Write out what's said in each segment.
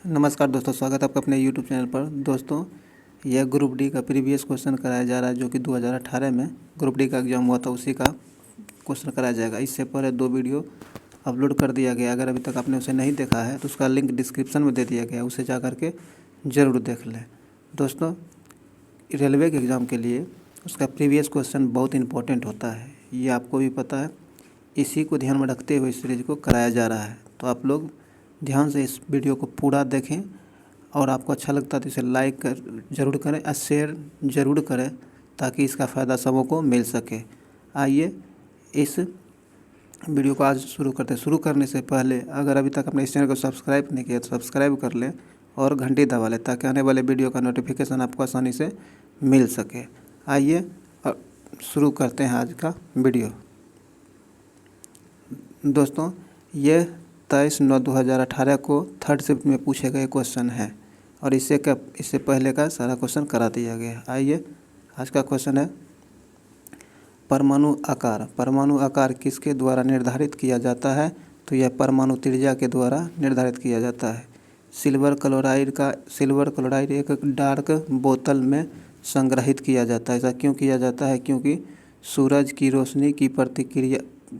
नमस्कार दोस्तों, स्वागत है आपका अपने YouTube चैनल पर। दोस्तों, यह ग्रुप डी का प्रीवियस क्वेश्चन कराया जा रहा है, जो कि 2018 में ग्रुप डी का एग्ज़ाम हुआ था, उसी का क्वेश्चन कराया जाएगा। इससे पहले 2 वीडियो अपलोड कर दिया गया। अगर अभी तक आपने उसे नहीं देखा है तो उसका लिंक डिस्क्रिप्शन में दे दिया गया, उसे जा करके ज़रूर देख लें। दोस्तों, रेलवे के एग्ज़ाम के लिए उसका प्रीवियस क्वेश्चन बहुत इंपॉर्टेंट होता है, ये आपको भी पता है। इसी को ध्यान में रखते हुए इस सीरीज़ को कराया जा रहा है, तो आप लोग ध्यान से इस वीडियो को पूरा देखें और आपको अच्छा लगता है तो इसे लाइक ज़रूर करें और शेयर ज़रूर करें, ताकि इसका फ़ायदा सबों को मिल सके। आइए इस वीडियो को आज शुरू करते हैं। शुरू करने से पहले अगर अभी तक अपने इस चैनल को सब्सक्राइब नहीं किया तो सब्सक्राइब कर लें और घंटी दबा लें, ताकि आने वाले वीडियो का नोटिफिकेशन आपको आसानी से मिल सके। आइए शुरू करते हैं आज का वीडियो। दोस्तों, ये 23/9/2018 को थर्ड शिफ्ट में पूछे गए क्वेश्चन है और इससे पहले का सारा क्वेश्चन करा दिया गया है। आइए आज का क्वेश्चन है, परमाणु आकार। परमाणु आकार किसके द्वारा निर्धारित किया जाता है? तो यह परमाणु त्रिज्या के द्वारा निर्धारित किया जाता है। सिल्वर क्लोराइड एक डार्क बोतल में संग्रहित किया जाता है। ऐसा क्यों किया जाता है? क्योंकि सूरज की रोशनी की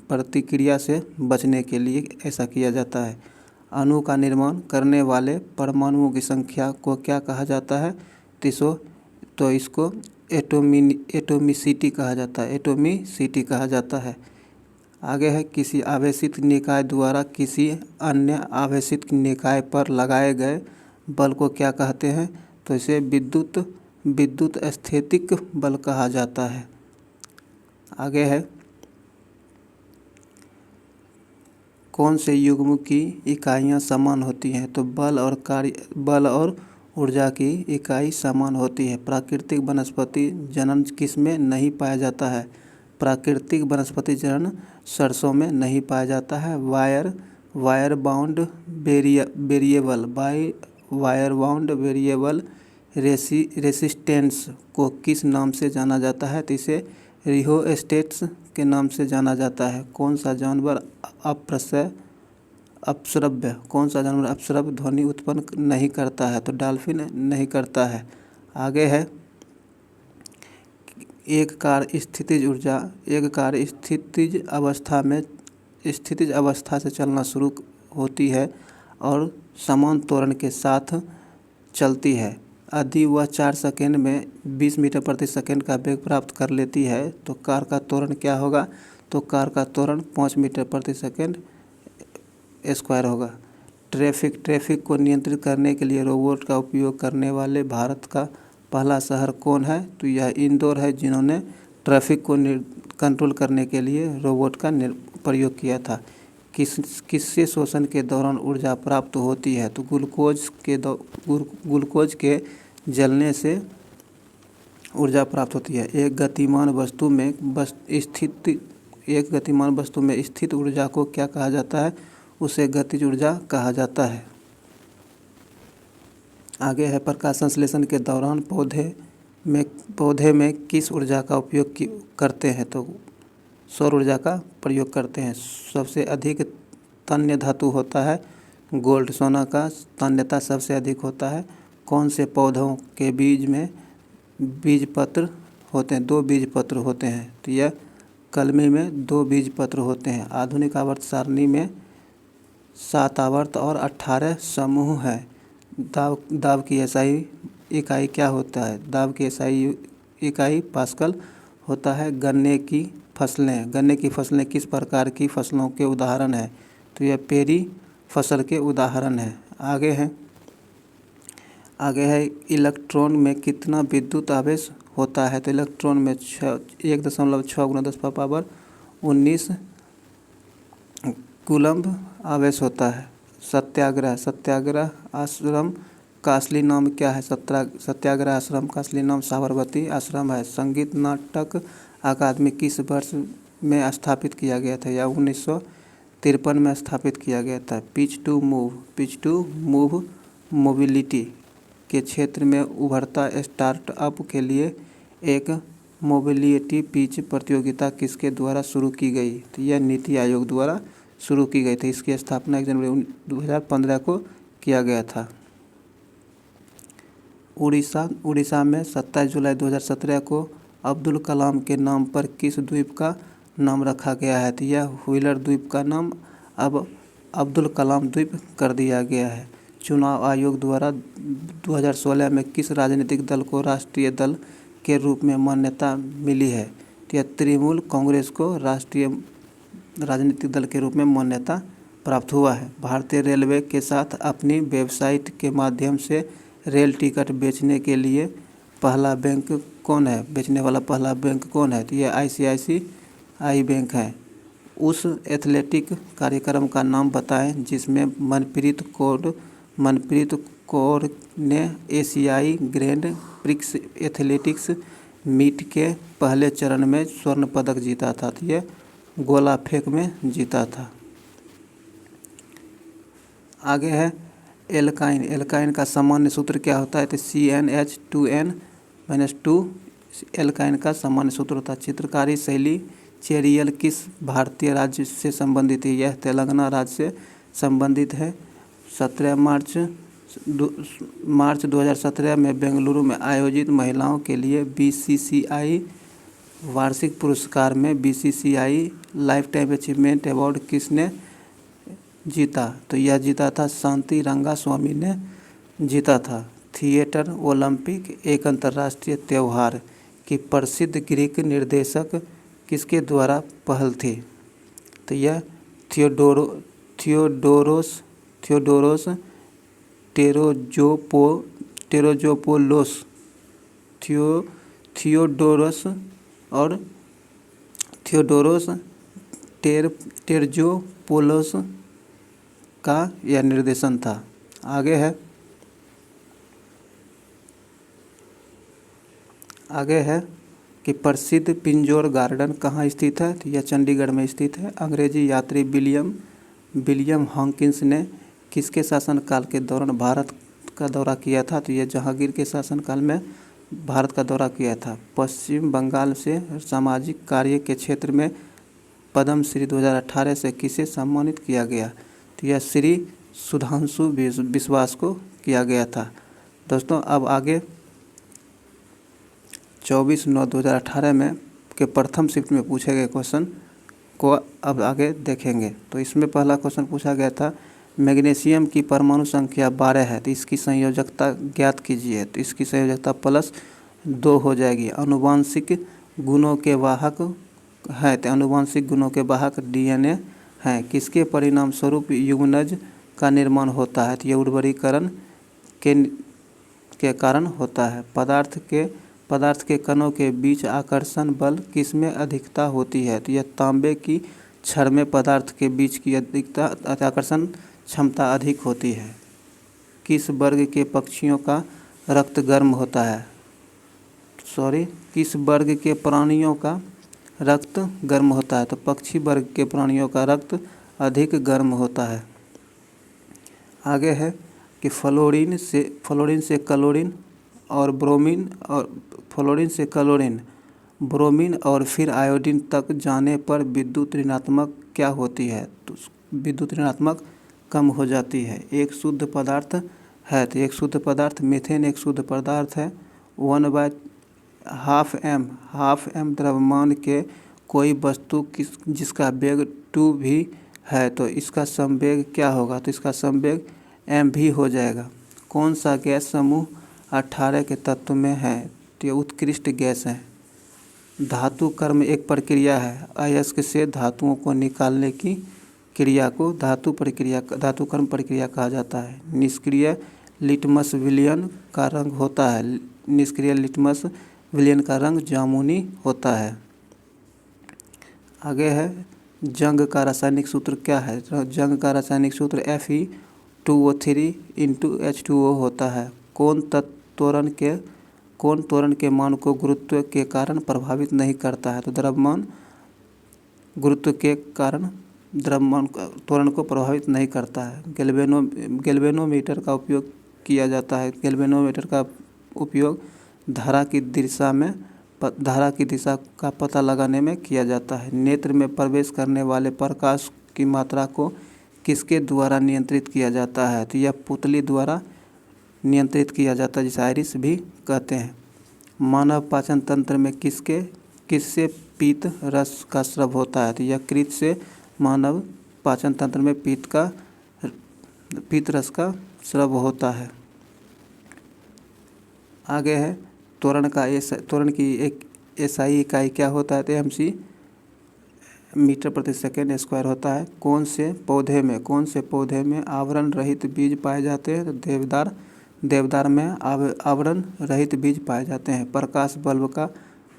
प्रतिक्रिया से बचने के लिए ऐसा किया जाता है। अणु का निर्माण करने वाले परमाणुओं की संख्या को क्या कहा जाता है? तो इसको एटोमिसिटी कहा जाता है। एटोमिसिटी कहा जाता है। आगे है, किसी आवेशित निकाय द्वारा किसी अन्य आवेशित निकाय पर लगाए गए बल को क्या कहते हैं? तो इसे विद्युत स्थैतिक बल कहा जाता है। आगे है, कौन से युग्म की इकाइयाँ समान होती हैं? तो बल और ऊर्जा की इकाई समान होती है। प्राकृतिक वनस्पति जनन किस में नहीं पाया जाता है? प्राकृतिक वनस्पति जनन सरसों में नहीं पाया जाता है। वायर बाउंड वेरिएबल रेसिस्टेंस को किस नाम से जाना जाता है? तो इसे रिहोस्टेट्स के नाम से जाना जाता है। कौन सा जानवर अपश्रव्य ध्वनि उत्पन्न नहीं करता है? तो डॉल्फिन नहीं करता है। आगे है, एक कार स्थितिज अवस्था से चलना शुरू होती है और समान त्वरण के साथ चलती है। यदि वह 4 सेकेंड में 20 मीटर प्रति सेकेंड का वेग प्राप्त कर लेती है तो कार का त्वरण क्या होगा? तो कार का त्वरण 5 मीटर प्रति सेकेंड स्क्वायर होगा। ट्रैफिक को नियंत्रित करने के लिए रोबोट का उपयोग करने वाले भारत का पहला शहर कौन है? तो यह इंदौर है, जिन्होंने ट्रैफिक को कंट्रोल करने के लिए रोबोट का प्रयोग किया था। किससे श्वसन के दौरान ऊर्जा प्राप्त होती है? तो ग्लूकोज के जलने से ऊर्जा प्राप्त होती है। एक गतिमान वस्तु में स्थित ऊर्जा को क्या कहा जाता है? उसे गतिज ऊर्जा कहा जाता है। आगे है, प्रकाश संश्लेषण के दौरान पौधे में किस ऊर्जा का उपयोग करते हैं? तो सौर ऊर्जा का प्रयोग करते हैं। सबसे अधिक तन्य धातु होता है गोल्ड। सोना का तन्यता सबसे अधिक होता है। कौन से पौधों के बीज में बीजपत्र होते हैं? 2 बीजपत्र होते हैं। तो यह कलमी में 2 बीजपत्र होते हैं। आधुनिक आवर्त सारणी में 7 आवर्त और 18 समूह है। दाब की एसआई इकाई क्या होता है? दाब की एसआई इकाई पास्कल होता है। गन्ने की फसलें किस प्रकार की फसलों के उदाहरण हैं? तो यह पेरी फसल के उदाहरण है। आगे है, इलेक्ट्रॉन में कितना विद्युत आवेश होता है? तो इलेक्ट्रॉन में 1.6 × 10⁻19 कूलम्ब आवेश होता है। सत्याग्रह आश्रम का असली नाम क्या है? सत्याग्रह आश्रम का असली नाम साबरमती आश्रम है। संगीत नाटक अकादमी किस वर्ष में स्थापित किया गया था? या 1953 में स्थापित किया गया था। पिच टू मूव मोबिलिटी के क्षेत्र में उभरता स्टार्टअप के लिए एक मोबिलिटी पिच प्रतियोगिता किसके द्वारा शुरू की गई? तो यह नीति आयोग द्वारा शुरू की गई थी। इसकी स्थापना 1 जनवरी 2015 को किया गया था। उड़ीसा में 27 जुलाई 2017 को अब्दुल कलाम के नाम पर किस द्वीप का नाम रखा गया है? तो यह व्हीलर द्वीप का नाम अब अब्दुल कलाम द्वीप कर दिया गया है। चुनाव आयोग द्वारा 2016 में किस राजनीतिक दल को राष्ट्रीय दल के रूप में मान्यता मिली है? तो यह तृणमूल कांग्रेस को राष्ट्रीय राजनीतिक दल के रूप में मान्यता प्राप्त हुआ है। भारतीय रेलवे के साथ अपनी वेबसाइट के माध्यम से रेल टिकट बेचने के लिए पहला बैंक कौन है? बेचने वाला पहला बैंक कौन है? तो ये ICICI बैंक है। उस एथलेटिक कार्यक्रम का नाम बताएं जिसमें मनप्रीत कौर ने एशियाई ग्रैंड प्रिक्स एथलेटिक्स मीट के पहले चरण में स्वर्ण पदक जीता था। तो ये गोला फेंक में जीता था। आगे है एल्काइन। एल्काइन का सामान्य सूत्र क्या होता है? तो CnH2n-2 एल्काइन का सामान्य सूत्र होता है। चित्रकारी शैली चेरियल किस भारतीय राज्य से संबंधित है? यह तेलंगाना राज्य से संबंधित है। 17 मार्च 2017 में बेंगलुरु में आयोजित महिलाओं के लिए BCCI वार्षिक पुरस्कार में BCCI life time achievement award किसने जीता? तो यह जीता था शांति रंगास्वामी ने जीता था। थिएटर ओलंपिक एक अंतर्राष्ट्रीय त्यौहार की प्रसिद्ध ग्रीक निर्देशक किसके द्वारा पहल थी? तो यह थियोडोरोस टेरोजोपोलोस थियोडोरोस टेरजोपोलोस का यह निर्देशन था। आगे है कि प्रसिद्ध पिंजौर गार्डन कहाँ स्थित है? तो यह चंडीगढ़ में स्थित है। अंग्रेजी यात्री विलियम हॉकिंस ने किसके शासनकाल के दौरान भारत का दौरा किया था? तो यह जहांगीर के शासनकाल में भारत का दौरा किया था। पश्चिम बंगाल से सामाजिक कार्य के क्षेत्र में पद्मश्री 2018 से किसे सम्मानित किया गया? तो यह श्री सुधांशु विश्वास को किया गया था। दोस्तों अब आगे 24/9/2018 में के प्रथम शिफ्ट में पूछे गए क्वेश्चन को अब आगे देखेंगे। तो इसमें पहला क्वेश्चन पूछा गया था मैग्नीशियम की परमाणु संख्या 12 है, तो इसकी संयोजकता ज्ञात कीजिए। तो इसकी संयोजकता +2 हो जाएगी। आनुवांशिक गुणों के वाहक है, तो आनुवांशिक गुणों के वाहक DNA हैं। किसके परिणाम स्वरूप युग्मनज का निर्माण होता है? तो यह उर्वरीकरण के कारण होता है। पदार्थ के कणों के बीच आकर्षण बल किसमें अधिकता होती है? तो यह तांबे की छड़ में पदार्थ के बीच की आकर्षण क्षमता अधिक होती है। किस वर्ग के पक्षियों का रक्त गर्म होता है? किस वर्ग के प्राणियों का रक्त गर्म होता है? तो पक्षी वर्ग के प्राणियों का रक्त अधिक गर्म होता है। आगे है कि फ्लोरीन से क्लोरीन और ब्रोमीन और फिर आयोडीन तक जाने पर विद्युत ऋणात्मक क्या होती है? तो विद्युत ऋणात्मक कम हो जाती है। एक शुद्ध पदार्थ है, तो एक शुद्ध पदार्थ मीथेन एक शुद्ध पदार्थ है। 1/12 m द्रव्यमान के कोई वस्तु जिसका वेग 2v है, तो इसका संवेग क्या होगा? तो इसका संवेग mv हो जाएगा। कौन सा गैस समूह 18 के तत्व में है? तो यह उत्कृष्ट गैस है। धातु कर्म एक प्रक्रिया है। अयस्क से धातुओं को निकालने की क्रिया को धातु कर्म प्रक्रिया कहा जाता है। निष्क्रिय लिटमस विलयन का रंग होता है। निष्क्रिय लिटमस विलयन का रंग जामुनी होता है। आगे है जंग का रासायनिक सूत्र क्या है? जंग का रासायनिक सूत्र Fe2O3 होता है। कौन त्वरण के मान को गुरुत्व के कारण प्रभावित नहीं करता है? तो द्रव्यमान गुरुत्व के कारण द्रव्यमान त्वरण को प्रभावित नहीं करता है। गैल्वेनोमीटर का उपयोग किया जाता है। गैल्वेनोमीटर का उपयोग धारा की दिशा का पता लगाने में किया जाता है। नेत्र में प्रवेश करने वाले प्रकाश की मात्रा को किसके द्वारा नियंत्रित किया जाता है? तो यह पुतली द्वारा नियंत्रित किया जाता है, जिसे आयरिस भी कहते हैं। मानव पाचन तंत्र में किससे पीत रस का स्राव होता है? तो यह कृत से मानव पाचन तंत्र में पीत रस का स्राव होता है। आगे है त्वरण की एक एसआई इकाई क्या होता है? तो एमसी मीटर प्रति सेकेंड स्क्वायर होता है। कौन से पौधे में आवरण रहित बीज पाए जाते हैं? तो देवदार में आवरण रहित बीज पाए जाते हैं। प्रकाश बल्ब का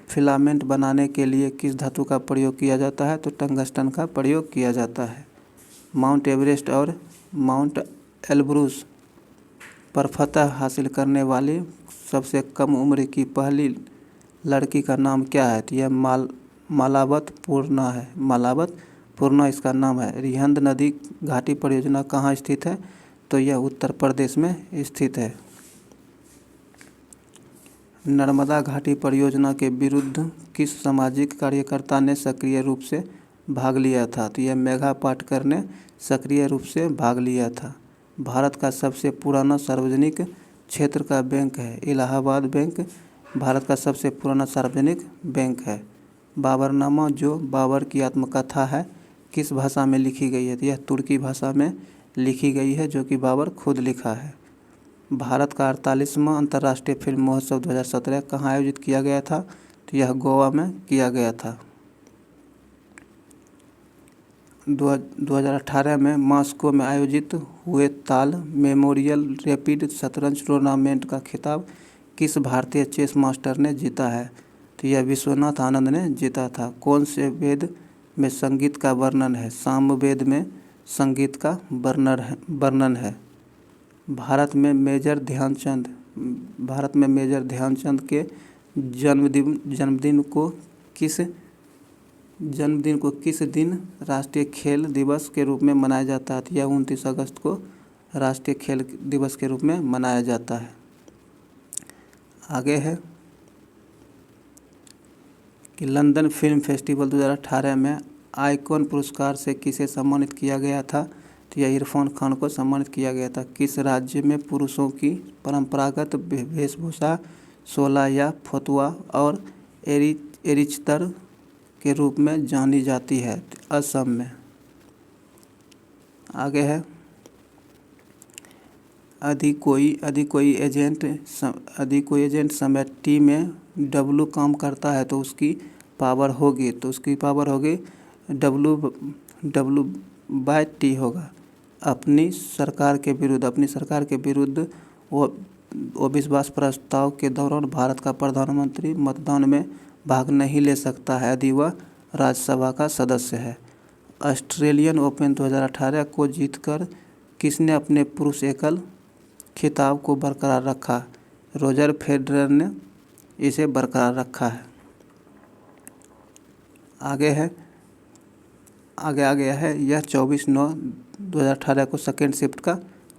फिलामेंट बनाने के लिए किस धातु का प्रयोग किया जाता है? तो टंगस्टन का प्रयोग किया जाता है। माउंट एवरेस्ट और माउंट एल्ब्रूस पर फतह हासिल करने वाली सबसे कम उम्र की पहली लड़की का नाम क्या है? तो यह मालावत पूर्णा है। मालावत पूर्णा इसका नाम है। रिहंद नदी घाटी परियोजना कहाँ स्थित है? तो यह उत्तर प्रदेश में स्थित है। नर्मदा घाटी परियोजना के विरुद्ध किस सामाजिक कार्यकर्ता ने सक्रिय रूप से भाग लिया था? तो यह मेघा पाटकर ने सक्रिय रूप से भाग लिया था। भारत का सबसे पुराना सार्वजनिक क्षेत्र का बैंक है इलाहाबाद बैंक भारत का सबसे पुराना सार्वजनिक बैंक है। बाबरनामा जो बाबर की आत्मकथा है किस भाषा में लिखी गई है? तो यह तुर्की भाषा में लिखी गई है, जो कि बाबर खुद लिखा है। भारत का 48वां अंतर्राष्ट्रीय फिल्म महोत्सव 2017 कहाँ आयोजित किया गया था? तो यह गोवा में किया गया था। 2018 में मॉस्को में आयोजित हुए ताल मेमोरियल रैपिड शतरंज टूर्नामेंट का खिताब किस भारतीय चेस मास्टर ने जीता है? तो यह विश्वनाथ आनंद ने जीता था। कौन से वेद में संगीत का वर्णन है? सामवेद में संगीत का वर्णन है। भारत में मेजर ध्यानचंद के जन्मदिन को किस दिन राष्ट्रीय खेल दिवस के रूप में मनाया जाता है? यह 29 अगस्त को राष्ट्रीय खेल दिवस के रूप में मनाया जाता है। आगे है कि लंदन फिल्म फेस्टिवल 2018 में आइकॉन पुरस्कार से किसे सम्मानित किया गया था? तो यह इरफान खान को सम्मानित किया गया था। किस राज्य में पुरुषों की परंपरागत वेशभूषा सोला या फतुआ और एरिचतर के रूप में जानी जाती है? असम में। आगे है यदि कोई एजेंट समय टी में W काम करता है तो उसकी पावर होगी W/T होगा। अपनी सरकार के विरुद्ध वो विश्वास प्रस्ताव के दौरान भारत का प्रधानमंत्री मतदान में भाग नहीं ले सकता है यदि वह राज्यसभा का सदस्य है। ऑस्ट्रेलियन ओपन 2018 को जीतकर किसने अपने पुरुष एकल खिताब को बरकरार रखा? रोजर फेडरर ने इसे बरकरार रखा है। आगे है यह 24/9/2018 को सेकेंड शिफ्ट का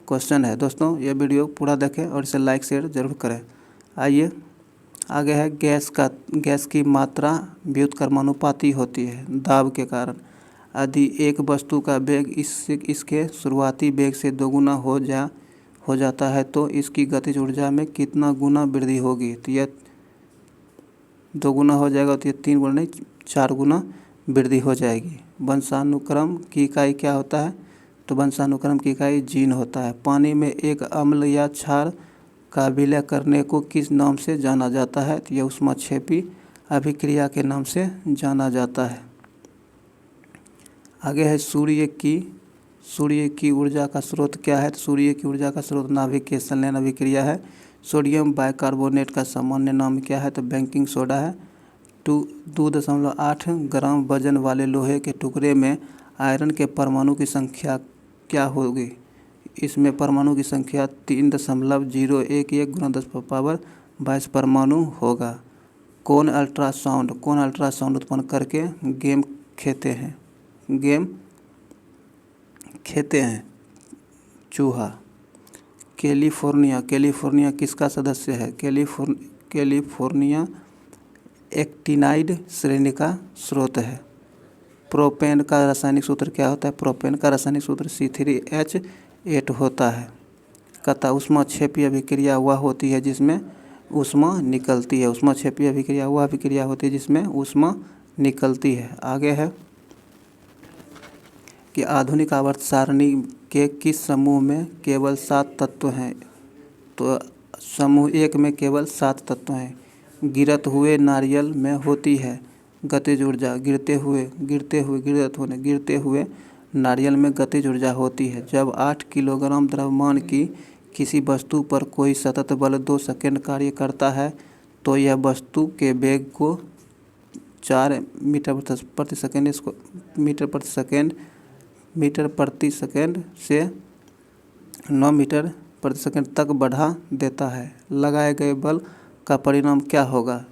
क्वेश्चन है। दोस्तों ये वीडियो पूरा देखें और इसे लाइक शेयर जरूर करें। आइए आगे है गैस की मात्रा व्युत्क्रमानुपाती होती है दाब के कारण। यदि एक वस्तु का वेग इसके शुरुआती वेग से दोगुना हो जाता है तो इसकी गतिज ऊर्जा में कितना गुना वृद्धि होगी? तो यह दोगुना हो जाएगा तो यह 3 गुना नहीं 4 गुना वृद्धि हो जाएगी। वंशानुक्रम की इकाई क्या होता है? तो वंशानुक्रम की इकाई जीन होता है। पानी में एक अम्ल या क्षार का विलय करने को किस नाम से जाना जाता है? तो यह ऊष्माक्षेपी अभिक्रिया के नाम से जाना जाता है। आगे है सूर्य की ऊर्जा का स्रोत क्या है? तो सूर्य की ऊर्जा का स्रोत नाभिक के संलयन अभिक्रिया है। सोडियम बाइकार्बोनेट का सामान्य नाम क्या है? तो बेकिंग सोडा है। 2.8 ग्राम वजन वाले लोहे के टुकड़े में आयरन के परमाणु की संख्या क्या होगी? इसमें परमाणु की संख्या 3.011 × 10⁻22 परमाणु होगा। कौन अल्ट्रासाउंड उत्पन्न करके गेम खेते हैं? चूहा। कैलिफोर्निया किसका सदस्य है? कैलिफोर्निया एक्टिनाइड श्रेणी का स्रोत है। प्रोपेन का रासायनिक सूत्र क्या होता है? प्रोपेन का रासायनिक सूत्र C3H8 होता है। कहता ऊष्माक्षेपीय अभिक्रिया वह होती है जिसमें ऊष्मा निकलती है। ऊष्माक्षेपीय अभिक्रिया वह अभिक्रिया होती है जिसमें ऊष्मा निकलती है। आगे है कि आधुनिक आवर्त सारणी के किस समूह में केवल 7 तत्व हैं। तो समूह 1 में केवल 7 तत्व हैं। गिरत हुए नारियल में होती है गतिज ऊर्जा। गिरते हुए नारियल में गतिज ऊर्जा होती है। जब 8 किलोग्राम द्रव्यमान की किसी वस्तु पर कोई सतत बल 2 सेकंड कार्य करता है तो यह वस्तु के वेग को 4 मीटर प्रति सेकंड से 9 मीटर प्रति सेकंड तक बढ़ा देता है। लगाए गए बल का परिणाम क्या होगा?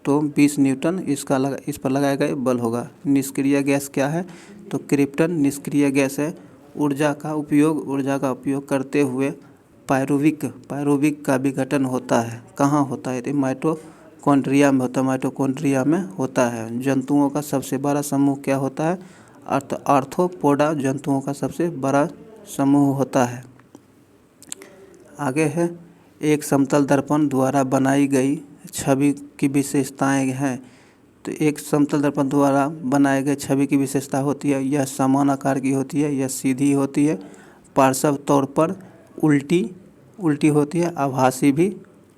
तो 20 न्यूटन इस पर लगाए गए बल होगा। निष्क्रिय गैस क्या है? तो क्रिप्टन निष्क्रिय गैस है। ऊर्जा का उपयोग करते हुए पायरुविक का विघटन होता है। कहाँ होता है? तो माइटोकॉन्ड्रिया में होता है। माइटोकॉन्ड्रिया में होता है। जंतुओं का सबसे बड़ा समूह क्या होता है? आर्थ्रोपोडा जंतुओं का सबसे बड़ा समूह होता है। आगे है एक समतल दर्पण द्वारा बनाई गई छवि की विशेषताएं हैं। तो एक समतल दर्पण द्वारा बनाए गए छवि की विशेषता होती है यह समान आकार की होती है, यह सीधी होती है, पार्श्व तौर पर उल्टी होती है, आभासी भी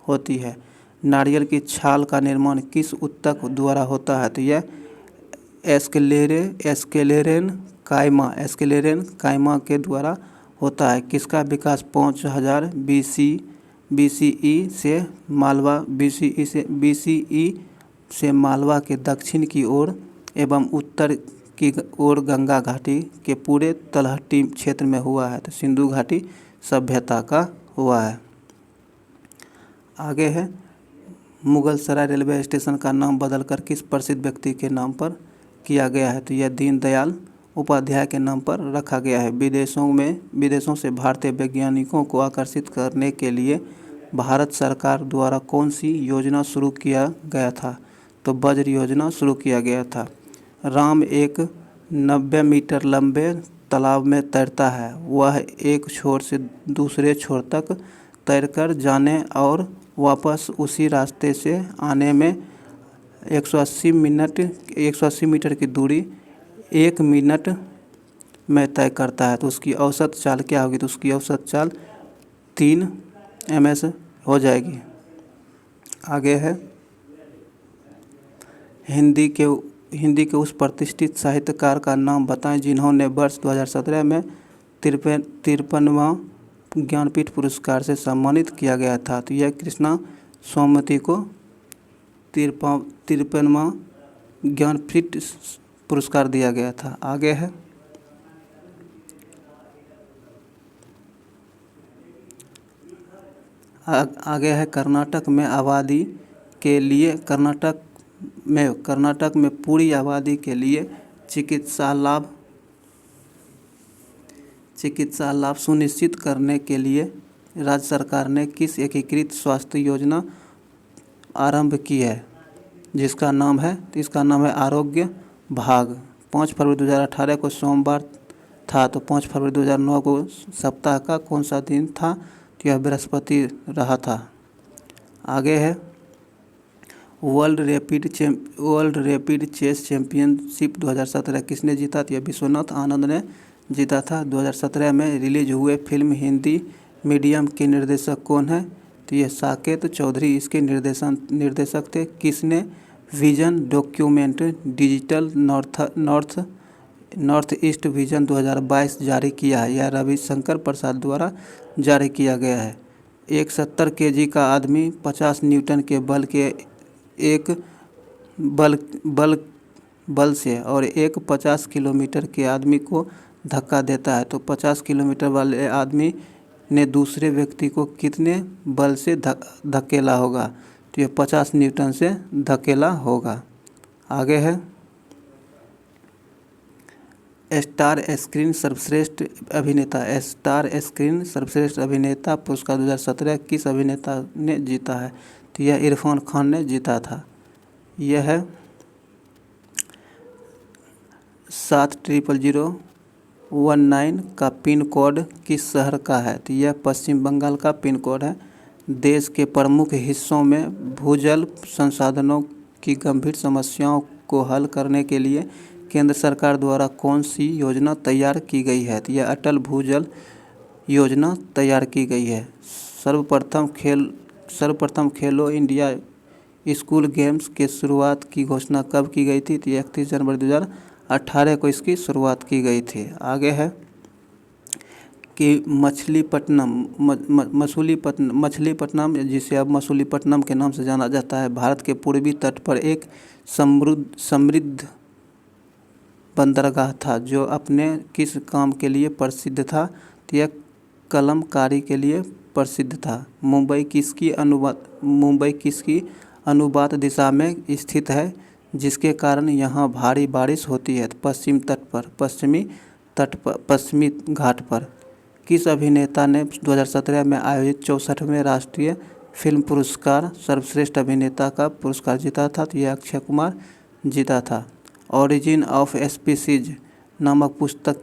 होती है। नारियल की छाल का निर्माण किस ऊतक द्वारा होता है? तो यह एस्केलेरेन काइमा के द्वारा होता है। किसका विकास 5000 बीसीई से मालवा के दक्षिण की ओर एवं उत्तर की ओर गंगा घाटी के पूरे तलहटी क्षेत्र में हुआ है? तो सिंधु घाटी सभ्यता का हुआ है। आगे है मुगलसराय रेलवे स्टेशन का नाम बदलकर किस प्रसिद्ध व्यक्ति के नाम पर किया गया है? तो यह दीनदयाल उपाध्याय के नाम पर रखा गया है। विदेशों से भारतीय वैज्ञानिकों को आकर्षित करने के लिए भारत सरकार द्वारा कौन सी योजना शुरू किया गया था? तो वज्र योजना शुरू किया गया था। राम एक 90 मीटर लंबे तालाब में तैरता है। वह एक छोर से दूसरे छोर तक तैरकर जाने और वापस उसी रास्ते से आने में 180 मीटर की दूरी 1 मिनट में तय करता है। तो उसकी औसत चाल क्या होगी? तो उसकी औसत चाल 3 ms हो जाएगी। आगे है हिंदी के उस प्रतिष्ठित साहित्यकार का नाम बताएं जिन्होंने वर्ष 2017 में 53वां ज्ञानपीठ पुरस्कार से सम्मानित किया गया था। तो यह कृष्णा सोमवती को 53वां ज्ञानपीठ पुरस्कार दिया गया था। आगे है कर्नाटक में पूरी आबादी के लिए चिकित्सा लाभ सुनिश्चित करने के लिए राज्य सरकार ने किस एकीकृत स्वास्थ्य योजना आरंभ की है? इसका नाम है आरोग्य भाग। 5 फरवरी 2018 को सोमवार था। तो 5 फरवरी 2009 को सप्ताह का कौन सा दिन था? तो यह बृहस्पति रहा था। आगे है वर्ल्ड रैपिड चेस चैंपियनशिप 2017 किसने जीता? तो यह विश्वनाथ आनंद ने जीता था। 2017 में रिलीज हुए फिल्म हिंदी मीडियम के निर्देशक कौन है? तो यह साकेत चौधरी इसके निर्देशक थे। किसने vision document digital north east vision 2022 जारी किया है? यह रविशंकर प्रसाद द्वारा जारी किया गया है। एक 70 kg का आदमी 50 न्यूटन के बल के एक बल से और एक 50 किलोमीटर के आदमी को धक्का देता है। तो 50 किलोमीटर वाले आदमी ने दूसरे व्यक्ति को कितने बल से धकेला होगा? तो यह 50 न्यूटन से धकेला होगा। आगे है स्टार स्क्रीन सर्वश्रेष्ठ अभिनेता पुरस्कार 2017 किस अभिनेता ने जीता है? तो यह इरफान खान ने जीता था। यह है 7000 19 का पिन कोड किस शहर का है? तो यह पश्चिम बंगाल का पिन कोड है। देश के प्रमुख हिस्सों में भूजल संसाधनों की गंभीर समस्याओं को हल करने के लिए केंद्र सरकार द्वारा कौन सी योजना तैयार की गई है? तो यह अटल भूजल योजना तैयार की गई है। सर्वप्रथम खेलो इंडिया स्कूल गेम्स के शुरुआत की घोषणा कब की गई थी? तो 31 जनवरी 2018 को इसकी शुरुआत की गई थी। आगे है कि मछलीपट्टनम जिसे अब मसूलीपट्टनम के नाम से जाना जाता है, भारत के पूर्वी तट पर एक समृद्ध बंदरगाह था जो अपने किस काम के लिए प्रसिद्ध था? तो यह कलमकारी के लिए प्रसिद्ध था। मुंबई किसकी अनुपात दिशा में स्थित है जिसके कारण यहाँ भारी बारिश होती है? पश्चिमी घाट पर। किस अभिनेता ने 2017 में आयोजित 64वें राष्ट्रीय फिल्म पुरस्कार सर्वश्रेष्ठ अभिनेता का पुरस्कार जीता था? तो यह अक्षय कुमार जीता था। ओरिजिन ऑफ स्पीसीज नामक पुस्तक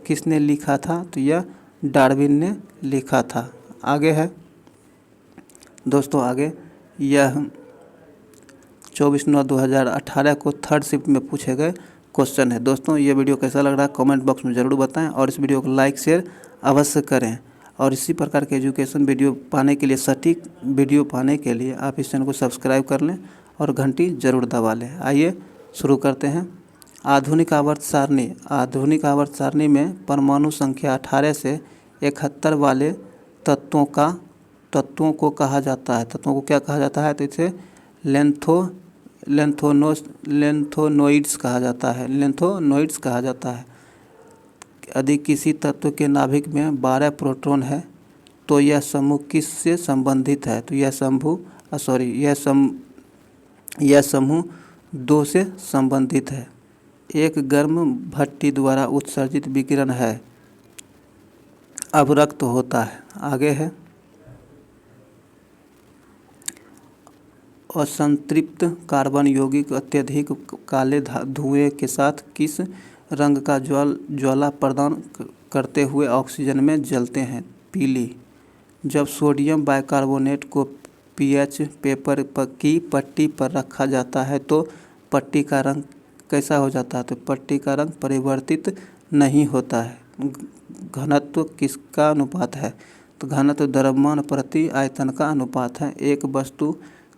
किसने लिखा था? तो यह डार्विन ने लिखा था। आगे है दोस्तों, आगे यह 24/9/2018 को थर्ड शिफ्ट में पूछे गए क्वेश्चन है। दोस्तों ये वीडियो कैसा लग रहा है कमेंट बॉक्स में ज़रूर बताएं और इस वीडियो को लाइक शेयर अवश्य करें। और इसी प्रकार के एजुकेशन वीडियो पाने के लिए, सटीक वीडियो पाने के लिए आप इस चैनल को सब्सक्राइब कर लें और घंटी ज़रूर दबा लें। आइए शुरू करते हैं। आधुनिक आवर्त सारणी में परमाणु संख्या 18 से 71 वाले तत्वों को कहा जाता है। तत्वों को क्या कहा जाता है? तो इसे लेंथोनोइड्स कहा जाता है। यदि किसी तत्व के नाभिक में 12 प्रोटॉन है तो यह समूह किससे संबंधित है? तो यह समूह 2 से संबंधित है। एक गर्म भट्टी द्वारा उत्सर्जित विकिरण है अवरक्त होता है। आगे है असंतृप्त कार्बन यौगिक अत्यधिक काले धुएं के साथ किस रंग का ज्वाला प्रदान करते हुए ऑक्सीजन में जलते हैं? पीली। जब सोडियम बाइकार्बोनेट को पीएच पेपर की पट्टी पर रखा जाता है तो पट्टी का रंग कैसा हो जाता है? तो पट्टी का रंग परिवर्तित नहीं होता है। घनत्व किसका अनुपात है? तो घनत्व द्रव्यमान प्रति आयतन का अनुपात है। एक वस्तु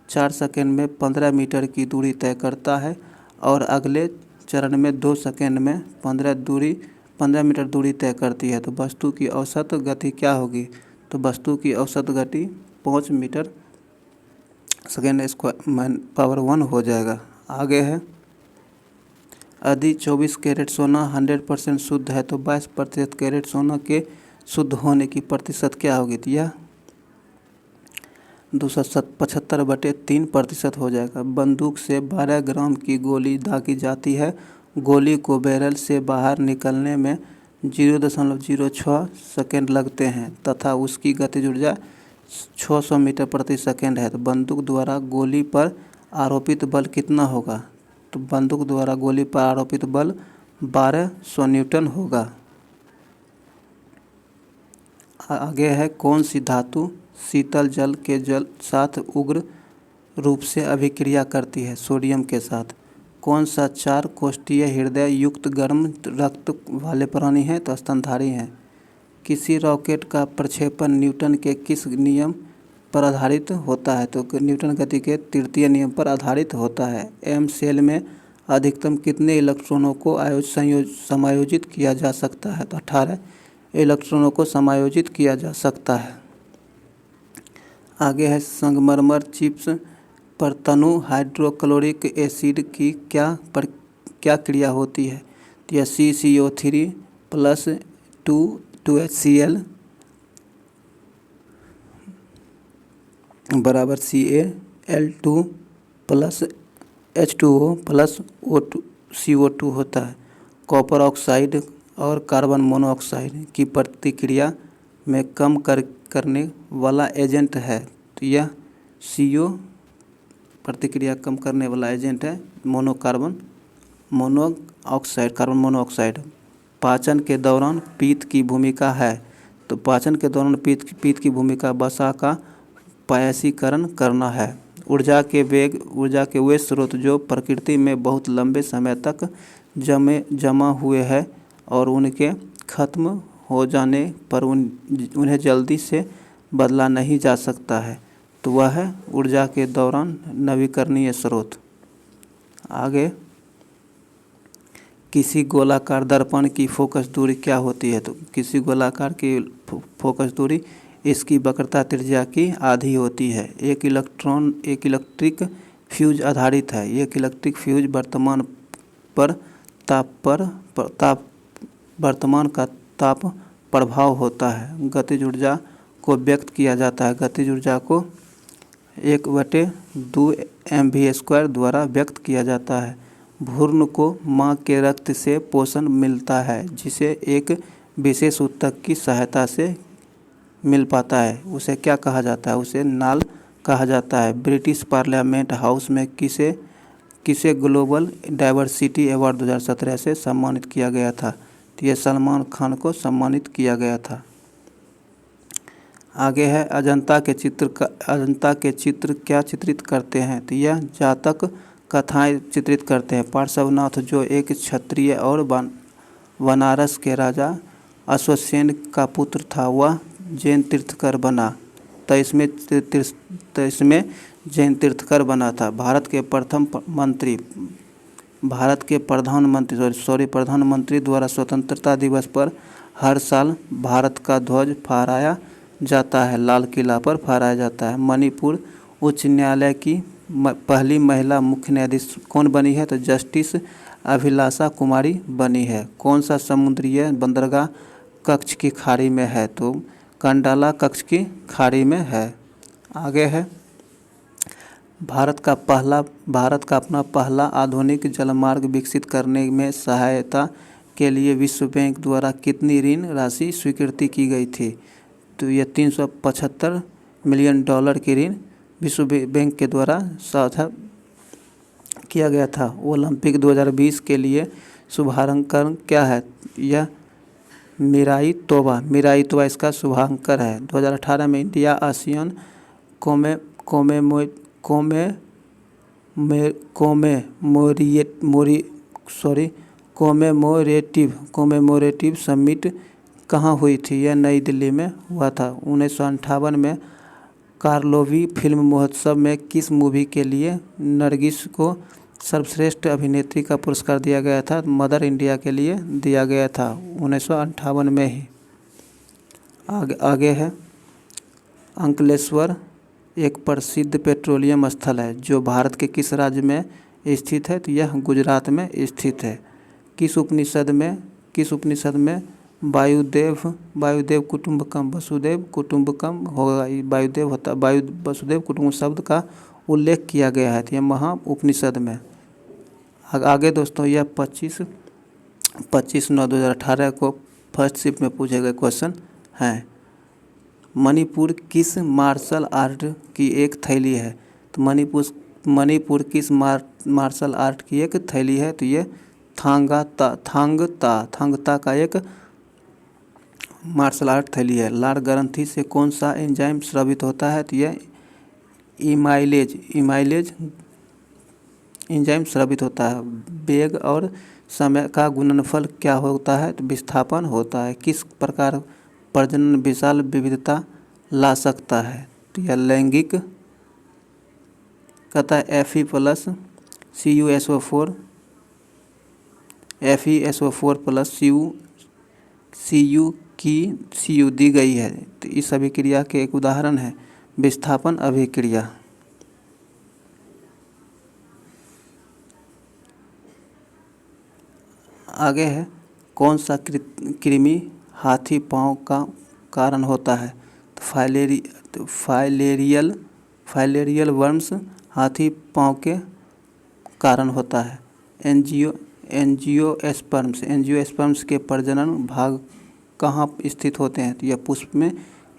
4 सेकंड में 15 मीटर की दूरी तय करता है और अगले चरण में 2 सेकंड में 15 मीटर दूरी तय करती है। तो वस्तु की औसत गति क्या होगी? तो वस्तु की औसत गति 5 मीटर सेकेंड स्क्वायर पावर 1 हो जाएगा। आगे है यदि 24 कैरेट सोना 100% शुद्ध है तो 22% कैरेट सोना के शुद्ध होने की प्रतिशत क्या होगी? तो यह 275/3% हो जाएगा। बंदूक से 12 ग्राम की गोली दागी जाती है। गोली को बैरल से बाहर निकलने में 0.06 सेकेंड लगते हैं तथा उसकी गतिज ऊर्जा 600 मीटर प्रति सेकेंड है। तो बंदूक द्वारा गोली पर आरोपित बल कितना होगा? तो बंदूक द्वारा गोली पर आरोपित बल 1200 न्यूटन होगा। आगे है कौन सी धातु शीतल जल के साथ उग्र रूप से अभिक्रिया करती है? सोडियम के साथ। कौन सा 4 कोष्ठीय हृदय युक्त गर्म रक्त वाले प्राणी हैं? तो स्तनधारी हैं। किसी रॉकेट का प्रक्षेपण न्यूटन के किस नियम पर आधारित होता है? तो न्यूटन गति के तृतीय नियम पर आधारित होता है। एम सेल में अधिकतम कितने इलेक्ट्रॉनों को समायोजित किया जा सकता है? तो 18 इलेक्ट्रॉनों को समायोजित किया जा सकता है। आगे है संगमरमर चिप्स पर तनु हाइड्रोक्लोरिक एसिड की क्या क्रिया होती है? तो यह CCO3 प्लस 2HCl बराबर Cal2 plus H2O plus CO2 होता है। कॉपर ऑक्साइड और कार्बन मोनोऑक्साइड की प्रतिक्रिया में कम करने वाला एजेंट है। तो यह CO प्रतिक्रिया कम करने वाला एजेंट है कार्बन मोनोऑक्साइड। पाचन के दौरान पित्त की भूमिका है। तो पाचन के दौरान पित्त की भूमिका वसा का पायसीकरण करना है। ऊर्जा के वे स्रोत जो प्रकृति में बहुत लंबे समय तक जमा हुए हैं और उनके खत्म हो जाने पर उन्हें जल्दी से बदला नहीं जा सकता है, तो वह है ऊर्जा के दौरान नवीकरणीय स्रोत। आगे, किसी गोलाकार दर्पण की फोकस दूरी क्या होती है? तो किसी गोलाकार की फोकस दूरी इसकी वक्रता त्रिज्या की आधी होती है। एक इलेक्ट्रिक फ्यूज आधारित है। एक इलेक्ट्रिक फ्यूज वर्तमान का ताप प्रभाव होता है। गतिज ऊर्जा को व्यक्त किया जाता है। गतिज ऊर्जा को 1/2 mv² द्वारा व्यक्त किया जाता है। भ्रूण को माँ के रक्त से पोषण मिलता है, जिसे एक विशेष ऊतक की सहायता से मिल पाता है। उसे क्या कहा जाता है? उसे नाल कहा जाता है। ब्रिटिश पार्लियामेंट हाउस में किसे ग्लोबल डाइवर्सिटी अवार्ड 2017 से सम्मानित किया गया था? तो ये सलमान खान को सम्मानित किया गया था। आगे है, अजंता के चित्र क्या चित्रित करते हैं? तो यह जातक कथाएं चित्रित करते हैं। पार्श्वनाथ जो एक क्षत्रिय और बनारस के राजा अश्वसेन का पुत्र था, वह जैन तीर्थकर बना। तो इसमें जैन तीर्थकर बना था। भारत के प्रधानमंत्री द्वारा स्वतंत्रता दिवस पर हर साल भारत का ध्वज फहराया जाता है, लाल किला पर फहराया जाता है। मणिपुर उच्च न्यायालय की पहली महिला मुख्य न्यायाधीश कौन बनी है? तो जस्टिस अभिलाषा कुमारी बनी है। कौन सा समुद्रीय बंदरगाह कच्छ की खाड़ी में है? तो कंडाला कच्छ की खाड़ी में है। आगे है, भारत का अपना पहला आधुनिक जलमार्ग विकसित करने में सहायता के लिए विश्व बैंक द्वारा कितनी ऋण राशि स्वीकृति की गई थी? तो यह $375 मिलियन की ऋण विश्व बैंक के द्वारा साझा किया गया था। ओलंपिक 2020 के लिए शुभारंभ क्या है? यह मीराई तोबा इसका शुभांकर है। 2018 में इंडिया आसियान कोमेमोरेटिव समिट कहाँ हुई थी? यह नई दिल्ली में हुआ था। 1958 में कार्लोवी फिल्म महोत्सव में किस मूवी के लिए नरगिस को सर्वश्रेष्ठ अभिनेत्री का पुरस्कार दिया गया था? मदर इंडिया के लिए दिया गया था 1958 में ही। आगे है, अंकलेश्वर एक प्रसिद्ध पेट्रोलियम स्थल है जो भारत के किस राज्य में स्थित है? तो यह गुजरात में स्थित है। किस उपनिषद में वायुदेव कुटुंबकम वसुदेव कुटुंबकम होगा? वसुदेव कुटुंब शब्द का उल्लेख किया गया है। तो यह महा उपनिषद में। आगे दोस्तों, यह 25/9/2018 को फर्स्ट शिफ्ट में पूछे गए क्वेश्चन हैं। मणिपुर किस मार्शल आर्ट की एक थैली है? तो मणिपुर किस मार्शल आर्ट की एक थैली है? तो ये थांगता का एक मार्शल आर्ट थैली है। लार ग्रंथि से कौन सा एंजाइम स्रावित होता है? तो यह इमाइलेज एंजाइम स्रावित होता है। वेग और समय का गुणनफल क्या होता है? तो विस्थापन होता है। किस प्रकार प्रजनन विशाल विविधता ला सकता है? तो यह लैंगिक कहता है Fe+CuSO4 प्लस Cu दी गई है। तो इस अभिक्रिया के एक उदाहरण है विस्थापन अभिक्रिया। आगे है, कौन सा कृमि हाथी पाँव का कारण होता है? तो फाइलेरियल वर्म्स हाथी पाँव के कारण होता है। एंजियोस्पर्म्स के प्रजनन भाग कहाँ स्थित होते हैं? तो यह पुष्प में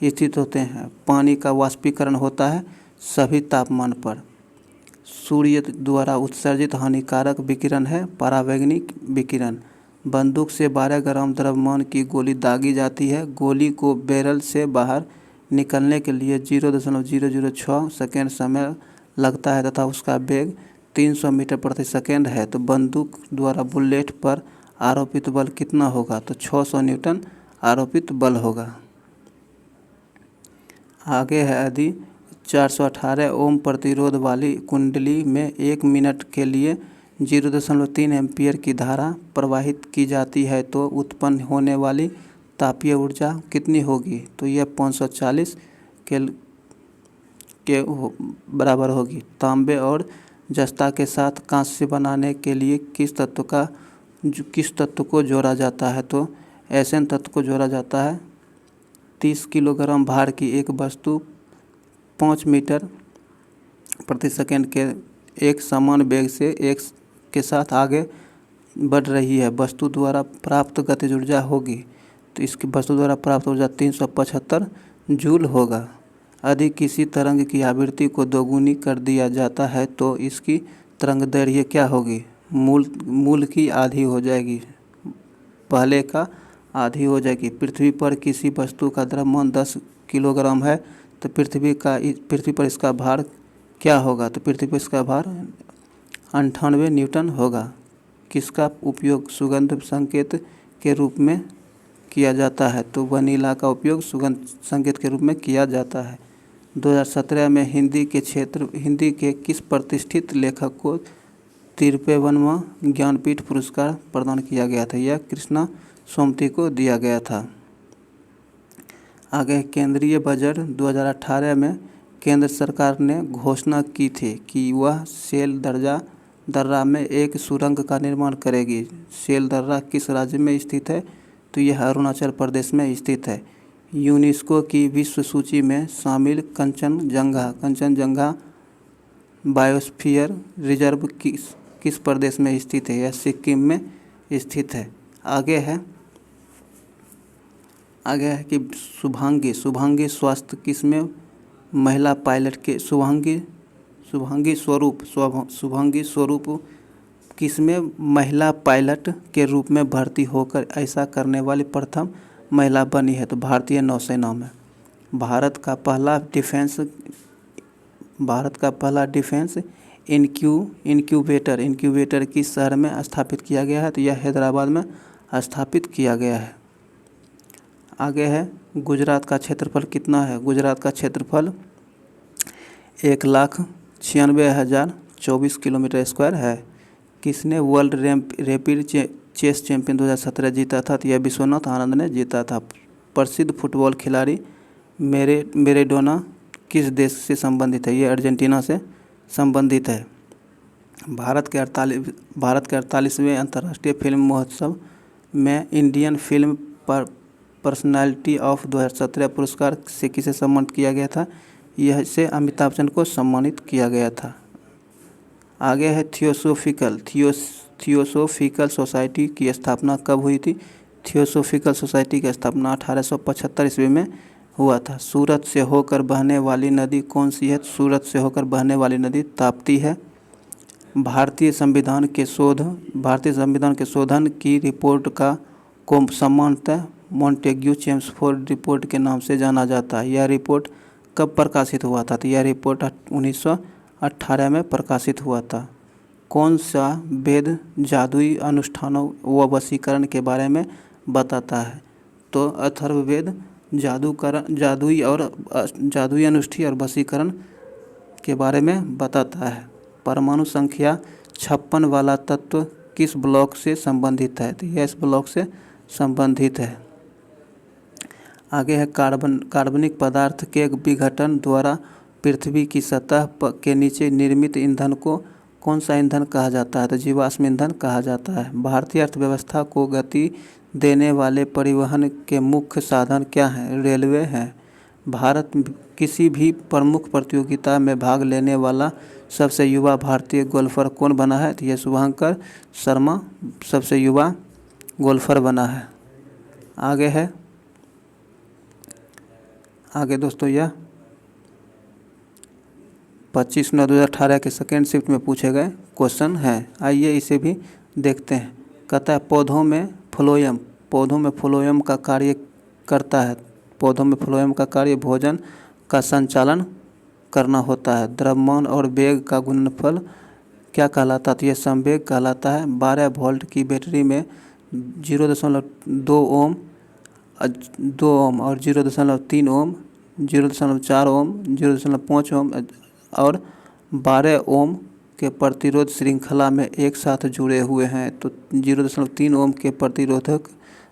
स्थित होते हैं। पानी का वाष्पीकरण होता है सभी तापमान पर। सूर्य द्वारा उत्सर्जित हानिकारक विकिरण है परावैंगनिक विकिरण। बंदूक से 12 ग्राम द्रव्यमान की गोली दागी जाती है। गोली को बैरल से बाहर निकलने के लिए 0.006 सेकेंड समय लगता है तथा उसका वेग 300 मीटर प्रति सेकेंड है। तो बंदूक द्वारा बुलेट पर आरोपित बल कितना होगा? तो 600 न्यूटन आरोपित बल होगा। आगे है, यदि 418 ओम प्रतिरोध वाली कुंडली में 1 मिनट के लिए 0.3 एम्पीयर की धारा प्रवाहित की जाती है तो उत्पन्न होने वाली तापीय ऊर्जा कितनी होगी? तो यह 540 के बराबर होगी। तांबे और जस्ता के साथ कांस्य बनाने के लिए किस तत्व को जोड़ा जाता है? तो एसएन तत्व को जोड़ा जाता है। 30 किलोग्राम भार की एक वस्तु 5 मीटर प्रति सेकंड के एक समान वेग से एक के साथ आगे बढ़ रही है। वस्तु द्वारा प्राप्त गतिज ऊर्जा होगी, तो इसकी वस्तु द्वारा प्राप्त ऊर्जा 375 जूल होगा। यदि किसी तरंग की आवृत्ति को दोगुनी कर दिया जाता है तो इसकी तरंगदैर्घ्य क्या होगी? मूल की आधी हो जाएगी, पहले का आधी हो जाएगी। पृथ्वी पर किसी वस्तु का द्रव्यमान 10 किलोग्राम है तो पृथ्वी पर इसका भार क्या होगा? तो पृथ्वी पर इसका भार 98 न्यूटन होगा। किसका उपयोग सुगंध संकेत के रूप में किया जाता है? तो वनीला का उपयोग सुगंध संकेत के रूप में किया जाता है। 2017 में हिंदी के किस प्रतिष्ठित लेखक को 53वां ज्ञानपीठ पुरस्कार प्रदान किया गया था? यह कृष्णा सोमती को दिया गया था। आगे, केंद्रीय बजट 2018 में केंद्र सरकार ने घोषणा की थी कि वह सेल दर्रा में एक सुरंग का निर्माण करेगी। सेल दर्रा किस राज्य में स्थित है? तो यह अरुणाचल प्रदेश में स्थित है। यूनेस्को की विश्व सूची में शामिल कंचनजंगा बायोस्फीयर रिजर्व किस प्रदेश में स्थित है? यह सिक्किम में स्थित है। आगे है कि शुभांगी स्वास्थ्य किसमें महिला पायलट के शुभांगी स्वरूप किसमें महिला पायलट के रूप में भर्ती होकर ऐसा करने वाली प्रथम महिला बनी है? तो भारतीय नौसेना में। भारत का पहला डिफेंस इनक्यूबेटर किस शहर में स्थापित किया गया है? तो यह हैदराबाद में स्थापित किया गया है। आगे है, गुजरात का क्षेत्रफल कितना है? गुजरात का क्षेत्रफल 1,96,024 किलोमीटर स्क्वायर है। किसने वर्ल्ड रैपिड चेस चैंपियन 2017 जीता था? तो यह विश्वनाथ आनंद ने जीता था। प्रसिद्ध फुटबॉल खिलाड़ी मैराडोना किस देश से संबंधित है? यह अर्जेंटीना से संबंधित है। भारत के 48वें अंतर्राष्ट्रीय फिल्म महोत्सव में इंडियन फिल्म पर्सनालिटी ऑफ 2017 पुरस्कार से किसे सम्मानित किया गया था? यह से अमिताभ बच्चन को सम्मानित किया गया था। आगे है, थियोसोफिकल सोसाइटी की स्थापना कब हुई थी? थियोसोफिकल सोसाइटी की स्थापना 1875 ईस्वी में हुआ था। सूरत से होकर बहने वाली नदी कौन सी है? सूरत से होकर बहने वाली नदी ताप्ती है। भारतीय संविधान के शोधन की रिपोर्ट को सामान्यतः मॉन्टेग्यू चेम्सफोर्ड रिपोर्ट के नाम से जाना जाता है। यह रिपोर्ट कब प्रकाशित हुआ था? तो यह रिपोर्ट 1918 में प्रकाशित हुआ था। कौन सा वेद जादुई अनुष्ठानों व वशीकरण के बारे में बताता है? तो अथर्ववेद जादुई अनुष्ठी और वशीकरण के बारे में बताता है। परमाणु संख्या 56 वाला तत्व किस ब्लॉक से संबंधित है? तो यह इस ब्लॉक से संबंधित है। आगे है, कार्बनिक पदार्थ के विघटन द्वारा पृथ्वी की सतह के नीचे निर्मित ईंधन को कौन सा ईंधन कहा जाता है? तो जीवाश्म ईंधन कहा जाता है। भारतीय अर्थव्यवस्था को गति देने वाले परिवहन के मुख्य साधन क्या हैं? रेलवे हैं। भारत किसी भी प्रमुख प्रतियोगिता में भाग लेने वाला सबसे युवा भारतीय गोल्फर कौन बना है? तो यह शुभंकर शर्मा सबसे युवा गोल्फर बना है। आगे दोस्तों, यह 25/9/2018 के सेकेंड शिफ्ट में पूछे गए क्वेश्चन हैं। आइए इसे भी देखते हैं। कहता है, पौधों में फ्लोएम, पौधों में फ्लोएम का कार्य करता है। पौधों में फ्लोएम का कार्य भोजन का संचालन करना होता है। द्रव्यमान और वेग का गुणनफल क्या कहलाता है? तो यह संवेग कहलाता है। 12 वोल्ट की बैटरी में 0.2 ओम 2 ओम और 0.3 ओम, 0.4 ओम, 0.5 ओम और 12 ओम के प्रतिरोध श्रृंखला में एक साथ जुड़े हुए हैं। तो 0.3 ओम के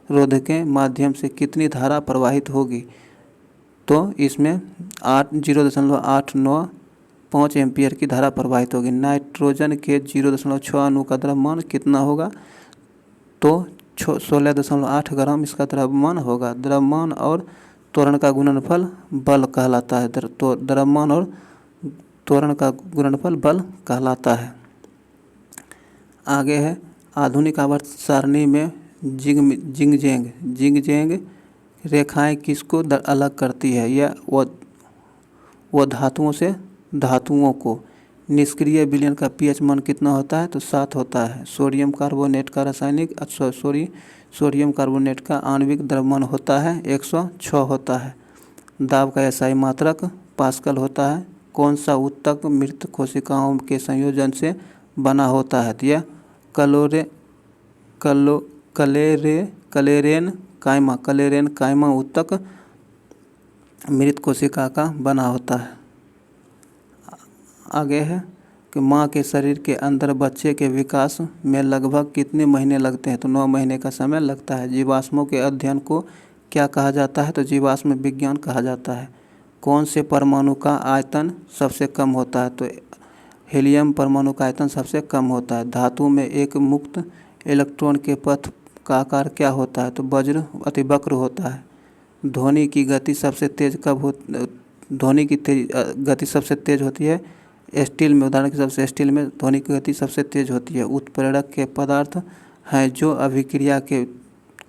रोध के माध्यम से कितनी धारा प्रवाहित होगी? तो इसमें 0.895 एम्पियर की धारा प्रवाहित होगी। नाइट्रोजन के 0.6 अणु का द्रव्यमान कितना होगा? तो 16.8 ग्राम इसका द्रव्यमान होगा। द्रव्यमान और त्वरण का गुणनफल बल कहलाता है। तो द्रव्यमान और त्वरण का गुणनफल बल कहलाता है। आगे है आधुनिक आवर्त सारणी में जिंग-जैंग रेखाएं किसको अलग करती है? यह वो धातुओं से धातुओं को। निष्क्रिय विलयन का पीएच मान कितना होता है? तो 7 होता है। सोडियम कार्बोनेट का रासायनिक सोडियम कार्बोनेट का आणविक द्रव्यमान होता है 106 होता है। दाब का एसआई मात्रक पास्कल होता है। कौन सा ऊतक मृत कोशिकाओं के संयोजन से बना होता है? तो यह कलेरेन कायमा ऊतक मृत कोशिका का बना होता है। आगे है कि माँ के शरीर के अंदर बच्चे के विकास में लगभग कितने महीने लगते हैं? तो 9 महीने का समय लगता है। जीवाश्मों के अध्ययन को क्या कहा जाता है? तो जीवाश्म विज्ञान कहा जाता है। कौन से परमाणु का आयतन सबसे कम होता है? तो हीलियम परमाणु का आयतन सबसे कम होता है। धातु में एक मुक्त इलेक्ट्रॉन के पथ का आकार क्या होता है? तो वज्र अतिवक्र होता है। ध्वनि की गति सबसे तेज गति सबसे तेज होती है स्टील में। उदाहरण के हिसाब से स्टील में ध्वनि की गति सबसे तेज होती है। उत्प्रेरक के पदार्थ हैं जो अभिक्रिया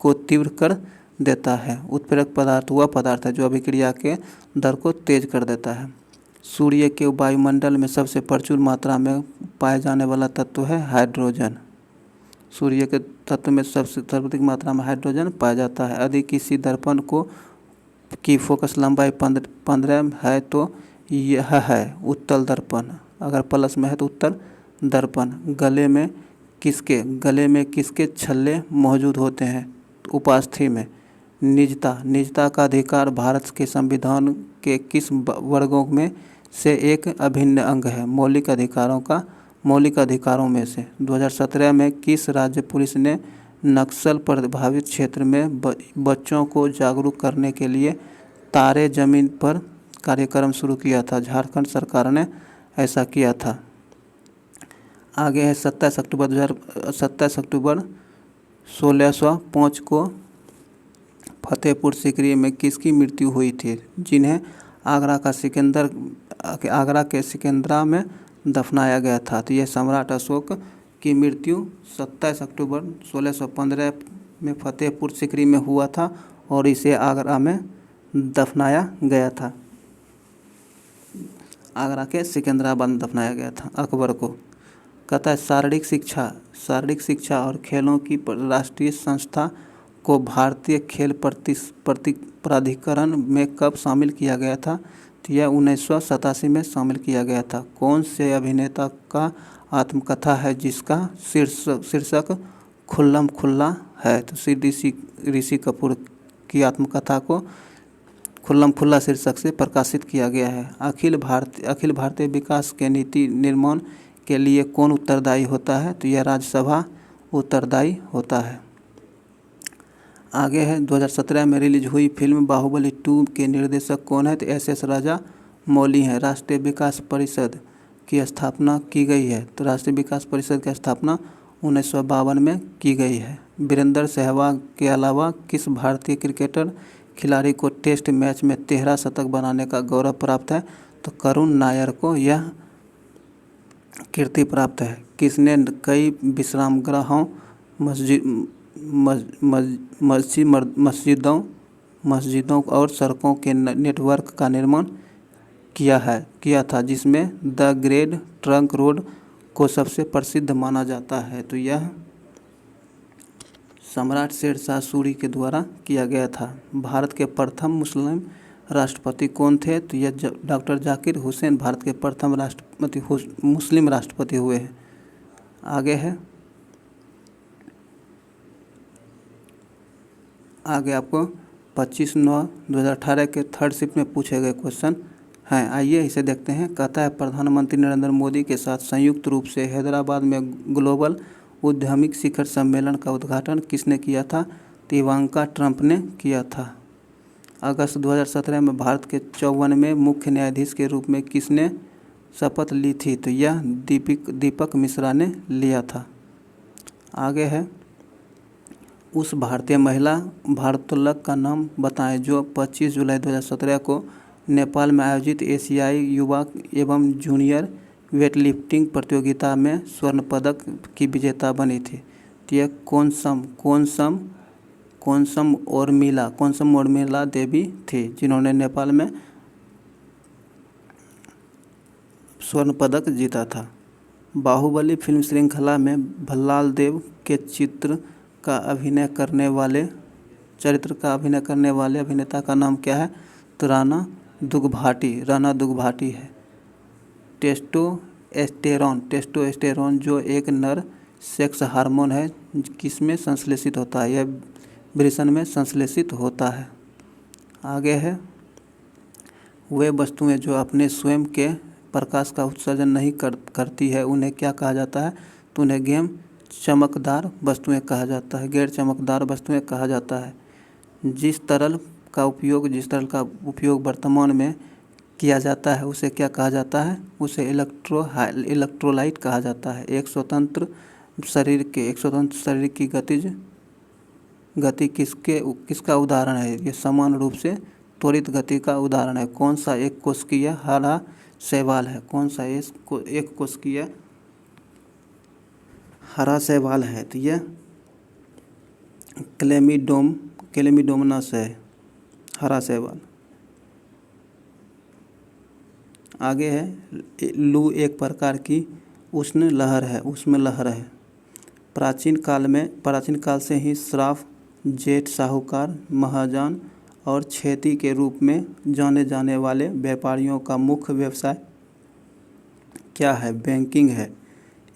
को तीव्र कर देता है। उत्प्रेरक पदार्थ वह पदार्थ है जो अभिक्रिया के दर को तेज कर देता है। सूर्य के वायुमंडल में सबसे प्रचुर मात्रा में पाए जाने वाला तत्व है हाइड्रोजन। सूर्य के तत्व में सबसे सर्वाधिक मात्रा में हाइड्रोजन पाया जाता है। यदि किसी दर्पण की फोकस लंबाई 15 है तो यह है उत्तल दर्पण। अगर प्लस में है तो उत्तर दर्पण। गले में किसके छल्ले मौजूद होते हैं? तो उपास्थि में। निजता का अधिकार भारत के संविधान के किस वर्गों में से एक अभिन्न अंग है? मौलिक अधिकारों में से। 2017 में किस राज्य पुलिस ने नक्सल प्रभावित क्षेत्र में बच्चों को जागरूक करने के लिए तारे जमीन पर कार्यक्रम शुरू किया था? झारखंड सरकार ने ऐसा किया था। आगे है 27 अक्टूबर 1605 को फतेहपुर सीकरी में किसकी मृत्यु हुई थी? जिन्हें आगरा के सिकंदरा में दफनाया गया था। तो यह सम्राट अशोक की मृत्यु 27 अक्टूबर 1615 में फतेहपुर सीकरी में हुआ था और इसे आगरा में दफनाया गया था। आगरा के सिकंदराबाद में दफनाया गया था अकबर को। कहता है शारीरिक शिक्षा और खेलों की राष्ट्रीय संस्था को भारतीय खेल प्राधिकरण में कब शामिल किया गया था? तो यह 1987 में शामिल किया गया था। कौन से अभिनेता का आत्मकथा है जिसका शीर्षक खुल्लम खुल्ला है? तो ऋषि कपूर की आत्मकथा को खुल्लम खुल्ला शीर्षक से प्रकाशित किया गया है। अखिल भारतीय विकास के नीति निर्माण के लिए कौन उत्तरदायी होता है? तो यह राज्यसभा उत्तरदायी होता है। आगे है 2017 में रिलीज हुई फिल्म बाहुबली 2 के निर्देशक कौन है? तो SS राजा मौली हैं। राष्ट्रीय विकास परिषद की स्थापना की गई है। तो राष्ट्रीय विकास परिषद की स्थापना 1952 में की गई है। वीरेंद्र सहवाग के अलावा किस भारतीय क्रिकेटर खिलाड़ी को टेस्ट मैच में 13 शतक बनाने का गौरव प्राप्त है? तो करुण नायर को यह कीर्ति प्राप्त है। किसने कई विश्रामगृहों मस्जिदों और सड़कों के नेटवर्क का निर्माण किया था जिसमें द ग्रेट ट्रंक रोड को सबसे प्रसिद्ध माना जाता है? तो यह सम्राट शेरशाह सूरी के द्वारा किया गया था। भारत के प्रथम मुस्लिम राष्ट्रपति कौन थे? तो यह डॉक्टर जाकिर हुसैन भारत के प्रथम मुस्लिम राष्ट्रपति हुए हैं। आगे आपको 25/9/2018 के थर्ड शिफ्ट में पूछे गए क्वेश्चन हैं। आइए इसे देखते हैं। कहता है प्रधानमंत्री नरेंद्र मोदी के साथ संयुक्त रूप से हैदराबाद में ग्लोबल उद्यमिक शिखर सम्मेलन का उद्घाटन किसने किया था? तो इवांका ट्रंप ने किया था। अगस्त 2017 में भारत के 54वें मुख्य न्यायाधीश के रूप में किसने शपथ ली थी? तो यह दीपक मिश्रा ने लिया था। आगे है उस भारतीय महिला भारोत्तोलक का नाम बताएं जो 25 जुलाई 2017 को नेपाल में आयोजित एशियाई युवा एवं जूनियर वेटलिफ्टिंग प्रतियोगिता में स्वर्ण पदक की विजेता बनी थी। तो यह कोनसम उर्मिला देवी थी जिन्होंने नेपाल में स्वर्ण पदक जीता था। बाहुबली फिल्म श्रृंखला में भल्लाल देव के चरित्र का अभिनय करने वाले अभिनेता का नाम क्या है? तो राणा दुग्घाटी है। टेस्टोस्टेरोन जो एक नर सेक्स हार्मोन है किसमें संश्लेषित होता है? यह वृषण में संश्लेषित होता है। आगे है वे वस्तुएं जो अपने स्वयं के प्रकाश का उत्सर्जन नहीं करती है उन्हें क्या कहा जाता है? तो उन्हें गैर चमकदार वस्तुएं कहा जाता है। जिस तरल का उपयोग वर्तमान में किया जाता है उसे क्या कहा जाता है? उसे इलेक्ट्रोलाइट कहा जाता है। एक स्वतंत्र शरीर की गति किसका उदाहरण है? ये समान रूप से त्वरित गति का उदाहरण है। कौन सा एक कोशिकीय हरा शैवाल है? एक कोशिकीय हरा शैवाल है? तो यह क्लेमिडोमोनास है हरा शैवाल। आगे है लू एक प्रकार की उष्ण लहर है। प्राचीन काल से ही श्राफ, जेठ, साहूकार, महाजन और खेती के रूप में जाने जाने वाले व्यापारियों का मुख्य व्यवसाय क्या है? बैंकिंग है।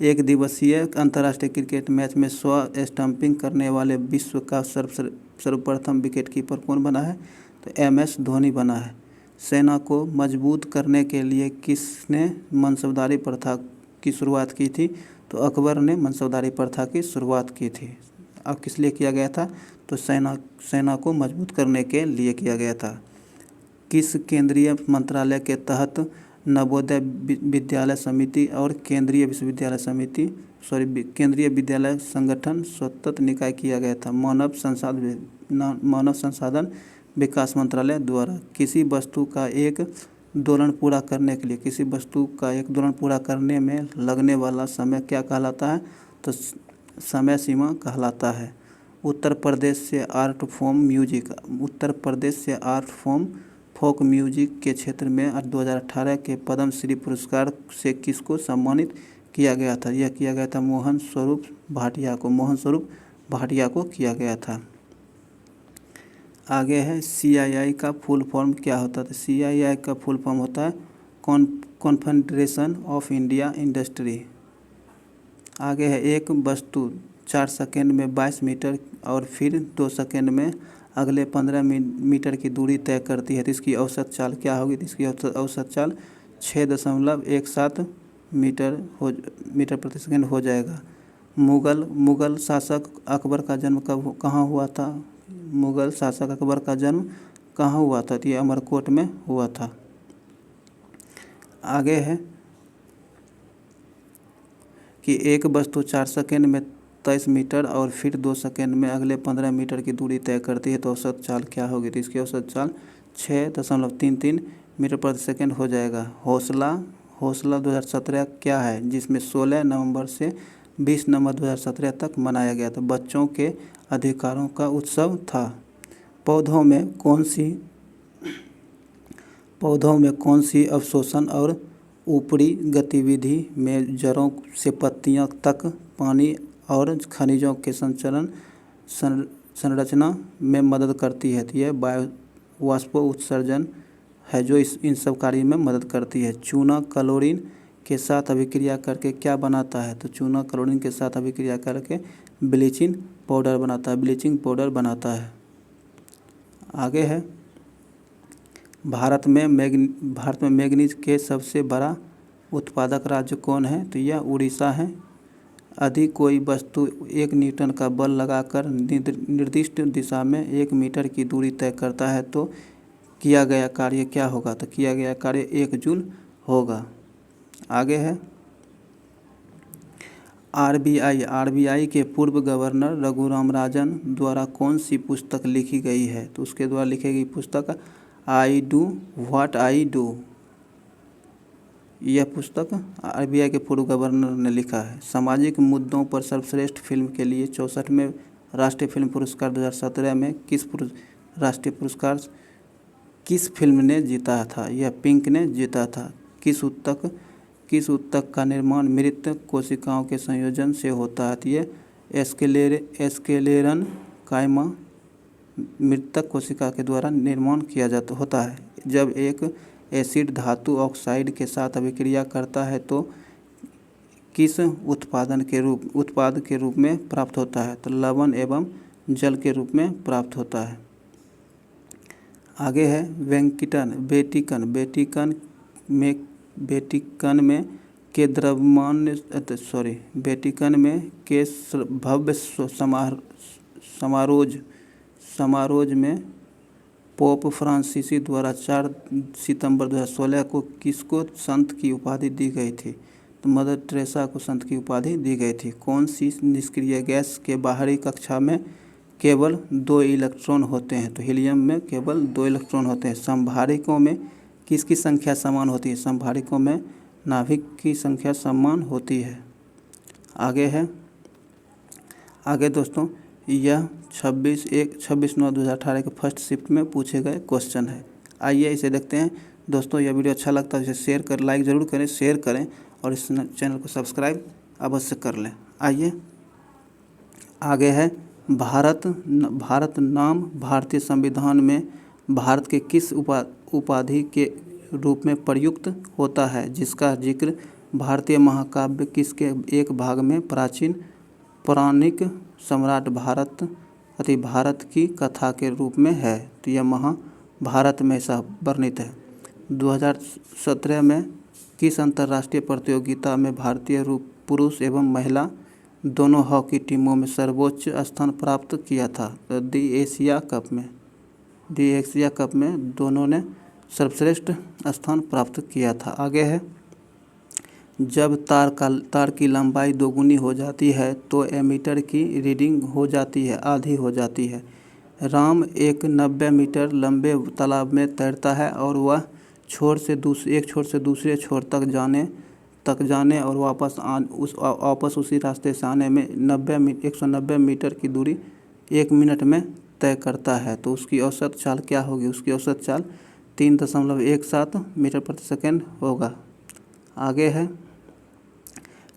एक दिवसीय अंतर्राष्ट्रीय क्रिकेट मैच में स्टंपिंग करने वाले विश्व का सर्वप्रथम विकेटकीपर कौन बना है? तो MS धोनी बना है। सेना को मजबूत करने के लिए किसने मनसबदारी प्रथा की शुरुआत की थी? तो अकबर ने मनसबदारी प्रथा की शुरुआत की थी। अब किस लिए किया गया था? तो सेना को मजबूत करने के लिए किया गया था। किस केंद्रीय मंत्रालय के तहत नवोदय विद्यालय समिति और केंद्रीय विद्यालय संगठन स्वतंत्र निकाय किया गया था? मानव संसाधन विकास मंत्रालय द्वारा। किसी वस्तु का एक दोलन पूरा करने में लगने वाला समय क्या कहलाता है? तो समय सीमा कहलाता है। उत्तर प्रदेश से आर्ट फॉर्म फोक म्यूजिक के क्षेत्र में 2018 के पद्म श्री पुरस्कार से किसको सम्मानित किया गया था? यह किया गया था मोहन स्वरूप भाटिया को किया गया था। आगे है CII का फुल फॉर्म क्या होता है? CII का फुल फॉर्म होता है कॉन्फेडरेशन ऑफ इंडिया इंडस्ट्री। आगे है एक वस्तु 4 सेकंड में 22 मीटर और फिर 2 सेकंड में अगले 15 मीटर की दूरी तय करती है तो इसकी औसत चाल क्या होगी? इसकी औसत चाल 6.17 मीटर प्रति सेकंड हो जाएगा। मुगल शासक अकबर का जन्म कहाँ हुआ था? मुगल शासक अकबर का जन्म कहाँ हुआ था? तो ये अमरकोट में हुआ था। आगे है कि एक वस्तु 4 सेकंड में 23 मीटर और फिर 2 सेकंड में अगले 15 मीटर की दूरी तय करती है तो औसत चाल क्या होगी? तो इसकी औसत चाल 6.33 मीटर प्रति सेकंड हो जाएगा। हौसला 2017 क्या है जिसमें 16 नवंबर से 20 नवंबर 2017 तक मनाया गया था? बच्चों के अधिकारों का उत्सव था। पौधों में कौन सी अवशोषण और ऊपरी गतिविधि में जड़ों से पत्तियों तक पानी और खनिजों के संचरण संरचना में मदद करती है। तो यह वाष्प उत्सर्जन है जो इन सब कार्यों में मदद करती है। चूना क्लोरीन के साथ अभिक्रिया करके क्या बनाता है? तो चूना क्लोरीन के साथ अभिक्रिया करके ब्लीचिंग पाउडर बनाता है। आगे है, भारत में मैंगनीज के सबसे बड़ा उत्पादक राज्य कौन है? तो यह उड़ीसा है। यदि कोई वस्तु 1 न्यूटन का बल लगाकर निर्दिष्ट दिशा में 1 मीटर की दूरी तय करता है तो किया गया कार्य क्या होगा? तो किया गया कार्य 1 जूल होगा। आगे है, आरबीआई के पूर्व गवर्नर रघुराम राजन द्वारा कौन सी पुस्तक लिखी गई है? तो उसके द्वारा लिखी गई पुस्तक I do what I do. यह पुस्तक आरबीआई के पूर्व गवर्नर ने लिखा है। सामाजिक मुद्दों पर सर्वश्रेष्ठ फिल्म के लिए 64वें राष्ट्रीय फिल्म पुरस्कार 2017 में राष्ट्रीय पुरस्कार किस फिल्म ने जीता था? यह पिंक ने जीता था। किस ऊतक का निर्माण मृत कोशिकाओं के संयोजन से होता है? यह एस्केलेरन कायमा मृतक कोशिका के द्वारा निर्माण होता है। जब एक एसिड धातु ऑक्साइड के साथ अभिक्रिया करता है तो किस उत्पाद के रूप में प्राप्त होता है? तो लवण एवं जल के रूप में प्राप्त होता है। आगे है, वेटिकन में के भव्य समारोह में पोप फ्रांसीसी द्वारा 4 सितंबर 2016 को किसको संत की उपाधि दी गई थी? तो मदर टेरेसा को संत की उपाधि दी गई थी। कौन सी निष्क्रिय गैस के बाहरी कक्षा में केवल 2 इलेक्ट्रॉन होते हैं? तो हीलियम में केवल 2 इलेक्ट्रॉन होते हैं। संभारिकों में किसकी संख्या समान होती है? संभारिकों में नाभिक की संख्या समान होती है। आगे दोस्तों, यह 26/9/2018 के फर्स्ट शिफ्ट में पूछे गए क्वेश्चन है। आइए इसे देखते हैं। दोस्तों, यह वीडियो अच्छा लगता है तो इसे शेयर कर लाइक ज़रूर करें, शेयर करें और इस चैनल को सब्सक्राइब अवश्य कर लें। आइए आगे है, भारत नाम भारतीय संविधान में भारत के किस उपाधि के रूप में प्रयुक्त होता है, जिसका जिक्र भारतीय महाकाव्य किसके एक भाग में प्राचीन पौराणिक सम्राट भारत की कथा के रूप में है? तो यह महाभारत में ऐसा वर्णित है। 2017 में किस अंतर्राष्ट्रीय प्रतियोगिता में भारतीय पुरुष एवं महिला दोनों हॉकी टीमों में सर्वोच्च स्थान प्राप्त किया था? तो दी एशिया कप में दोनों ने सर्वश्रेष्ठ स्थान प्राप्त किया था। आगे है, जब तार की लंबाई दोगुनी हो जाती है तो एमीटर की रीडिंग आधी हो जाती है। राम एक 90 मीटर लंबे तालाब में तैरता है और वह एक छोर से दूसरे छोर तक जाने और वापस उसी रास्ते से आने में 190 मीटर की दूरी 1 मिनट में तय करता है। तो उसकी औसत चाल क्या होगी? उसकी औसत चाल 3.17 मीटर प्रति सेकंड होगा। आगे है,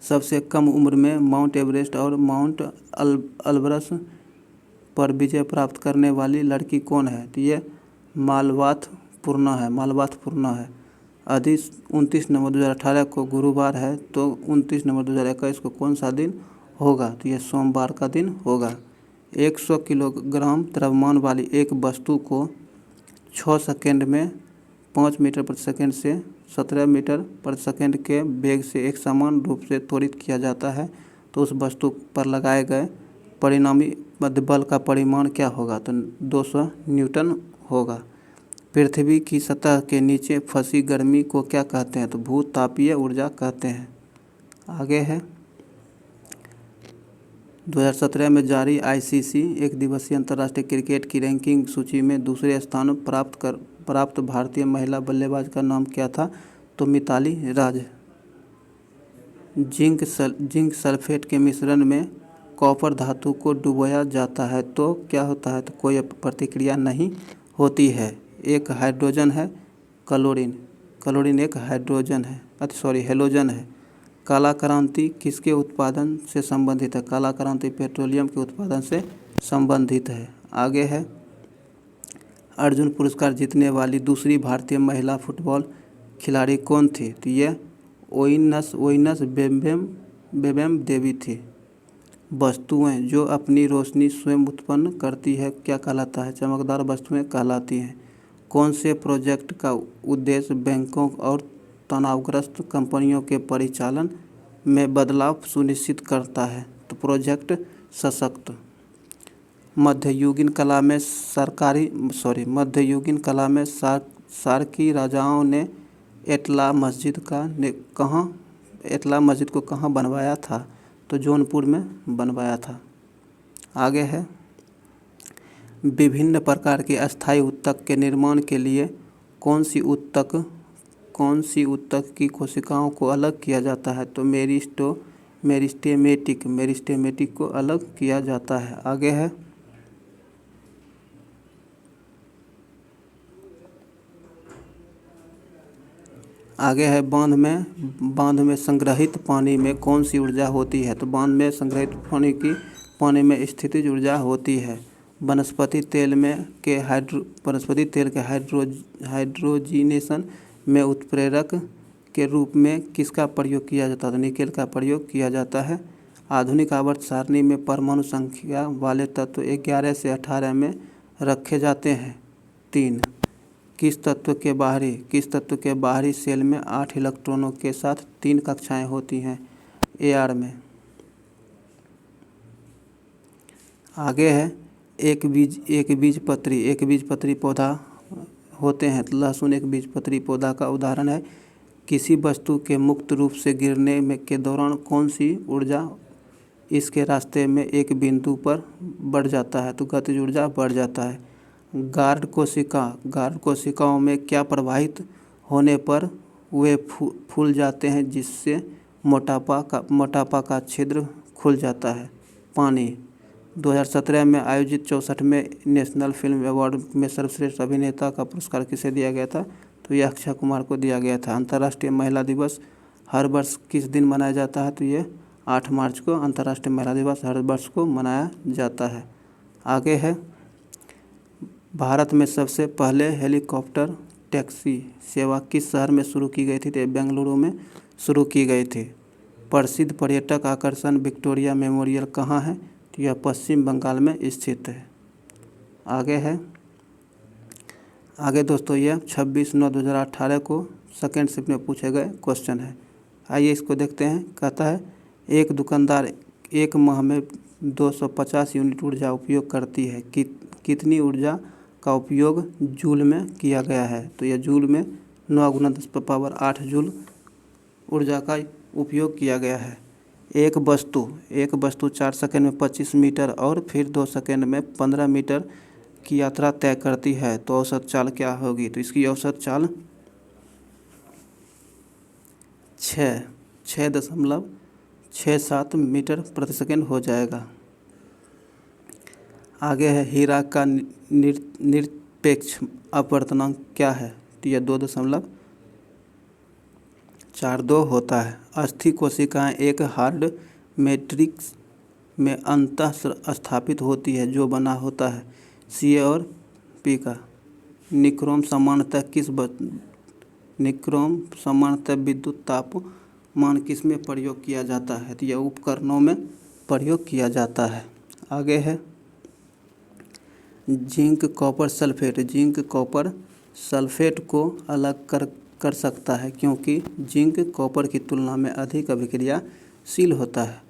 सबसे कम उम्र में माउंट एवरेस्ट और माउंट अल्ब्रस पर विजय प्राप्त करने वाली लड़की कौन है? तो ये मालवाथ पूर्णा है। यदि 29 नवंबर 2018 को गुरुवार है तो 29 नवंबर 2021 को कौन सा दिन होगा? तो यह सोमवार का दिन होगा। 100 किलोग्राम द्रव्यमान वाली एक वस्तु को 6 सेकंड में 5 मीटर प्रति सेकंड से 17 मीटर प्रति सेकंड के वेग से एक समान रूप से त्वरित किया जाता है तो उस वस्तु पर लगाए गए परिणामी बल का परिमाण क्या होगा? तो 200 न्यूटन होगा। पृथ्वी की सतह के नीचे फंसी गर्मी को क्या कहते हैं? तो भूतापीय ऊर्जा कहते हैं। आगे है, 2017 में जारी आईसीसी एक दिवसीय अंतर्राष्ट्रीय क्रिकेट की रैंकिंग सूची में दूसरे स्थान प्राप्त भारतीय महिला बल्लेबाज का नाम क्या था? तो मिताली राज। जिंक सल्फेट के मिश्रण में कॉपर धातु को डुबोया जाता है तो क्या होता है? तो कोई प्रतिक्रिया नहीं होती है। एक हाइड्रोजन है क्लोरीन एक हेलोजन है। काला क्रांति किसके उत्पादन से संबंधित है? काला क्रांति पेट्रोलियम के उत्पादन से संबंधित है। आगे है, अर्जुन पुरस्कार जीतने वाली दूसरी भारतीय महिला फुटबॉल खिलाड़ी कौन थी? तो ये ओइनस बेबेम देवी थी। वस्तुएं जो अपनी रोशनी स्वयं उत्पन्न करती है क्या कहलाता है? चमकदार वस्तुएं कहलाती हैं। कौन से प्रोजेक्ट का उद्देश्य बैंकों और तनावग्रस्त कंपनियों के परिचालन में बदलाव सुनिश्चित करता है? तो प्रोजेक्ट सशक्त। मध्ययुगीन कला में सार्की राजाओं ने एटला मस्जिद को कहाँ बनवाया था? तो जौनपुर में बनवाया था। आगे है, विभिन्न प्रकार के अस्थायी ऊतक के निर्माण के लिए कौन सी ऊतक की कोशिकाओं को अलग किया जाता है? तो मेरिस्टेमेटिक को अलग किया जाता है। आगे है, बांध में संग्रहित पानी में कौन सी ऊर्जा होती है? तो बांध में संग्रहित पानी में स्थितिज ऊर्जा होती है। वनस्पति तेल के हाइड्रोजिनेशन में उत्प्रेरक के रूप में किसका प्रयोग किया जाता है? तो निकेल का प्रयोग किया जाता है। आधुनिक आवर्त सारणी में परमाणु संख्या वाले तत्व 11 से 18 में रखे जाते हैं। 3 किस तत्व के बाहरी शेल में 8 इलेक्ट्रॉनों के साथ 3 कक्षाएं होती हैं? Ar में। आगे है, एक बीजपत्री पौधा होते हैं। लहसुन एक बीजपत्री पौधा का उदाहरण है। किसी वस्तु के मुक्त रूप से गिरने के दौरान कौन सी ऊर्जा इसके रास्ते में एक बिंदु पर बढ़ जाता है? तो गतिज ऊर्जा बढ़ जाता है। गार्ड कोशिकाओं में क्या प्रवाहित होने पर वे फूल जाते हैं जिससे मोटापा का छिद्र खुल जाता है? पानी। 2017 में आयोजित 64वें नेशनल फिल्म अवार्ड में सर्वश्रेष्ठ अभिनेता का पुरस्कार किसे दिया गया था? तो यह अक्षय कुमार को दिया गया था। अंतर्राष्ट्रीय महिला दिवस हर वर्ष किस दिन मनाया जाता है? तो ये 8 मार्च को अंतर्राष्ट्रीय महिला दिवस हर वर्ष को मनाया जाता है। आगे है, भारत में सबसे पहले हेलीकॉप्टर टैक्सी सेवा किस शहर में शुरू की गई थी? तो बेंगलुरु में शुरू की गई थी। प्रसिद्ध पर्यटक आकर्षण विक्टोरिया मेमोरियल कहाँ है? तो यह पश्चिम बंगाल में स्थित है। आगे दोस्तों, यह 26/9/2018 को सेकेंड शिफ्ट में पूछे गए क्वेश्चन है। आइए इसको देखते हैं। कहता है, एक दुकानदार एक माह में 250 यूनिट ऊर्जा उपयोग करती है। कितनी ऊर्जा का उपयोग जूल में किया गया है? तो यह जूल में 9 × 10⁸ जूल ऊर्जा का उपयोग किया गया है। एक वस्तु 4 सेकंड में 25 मीटर और फिर 2 सेकंड में 15 मीटर की यात्रा तय करती है तो औसत चाल क्या होगी? तो इसकी औसत चाल 6.67 मीटर प्रति सेकंड हो जाएगा। आगे है, हीरा का निरपेक्ष अपवर्तनांक क्या है? तो यह 2.42 होता है। अस्थि कोशिकाएं एक हार्ड मैट्रिक्स में अंतः स्थापित होती है जो बना होता है Ca और P का। निक्रोम सामान्यतः विद्युत तापमान किस में प्रयोग किया जाता है? तो यह उपकरणों में प्रयोग किया जाता है। आगे है, जिंक कॉपर सल्फेट को अलग कर सकता है क्योंकि जिंक कॉपर की तुलना में अधिक अभिक्रियाशील होता है।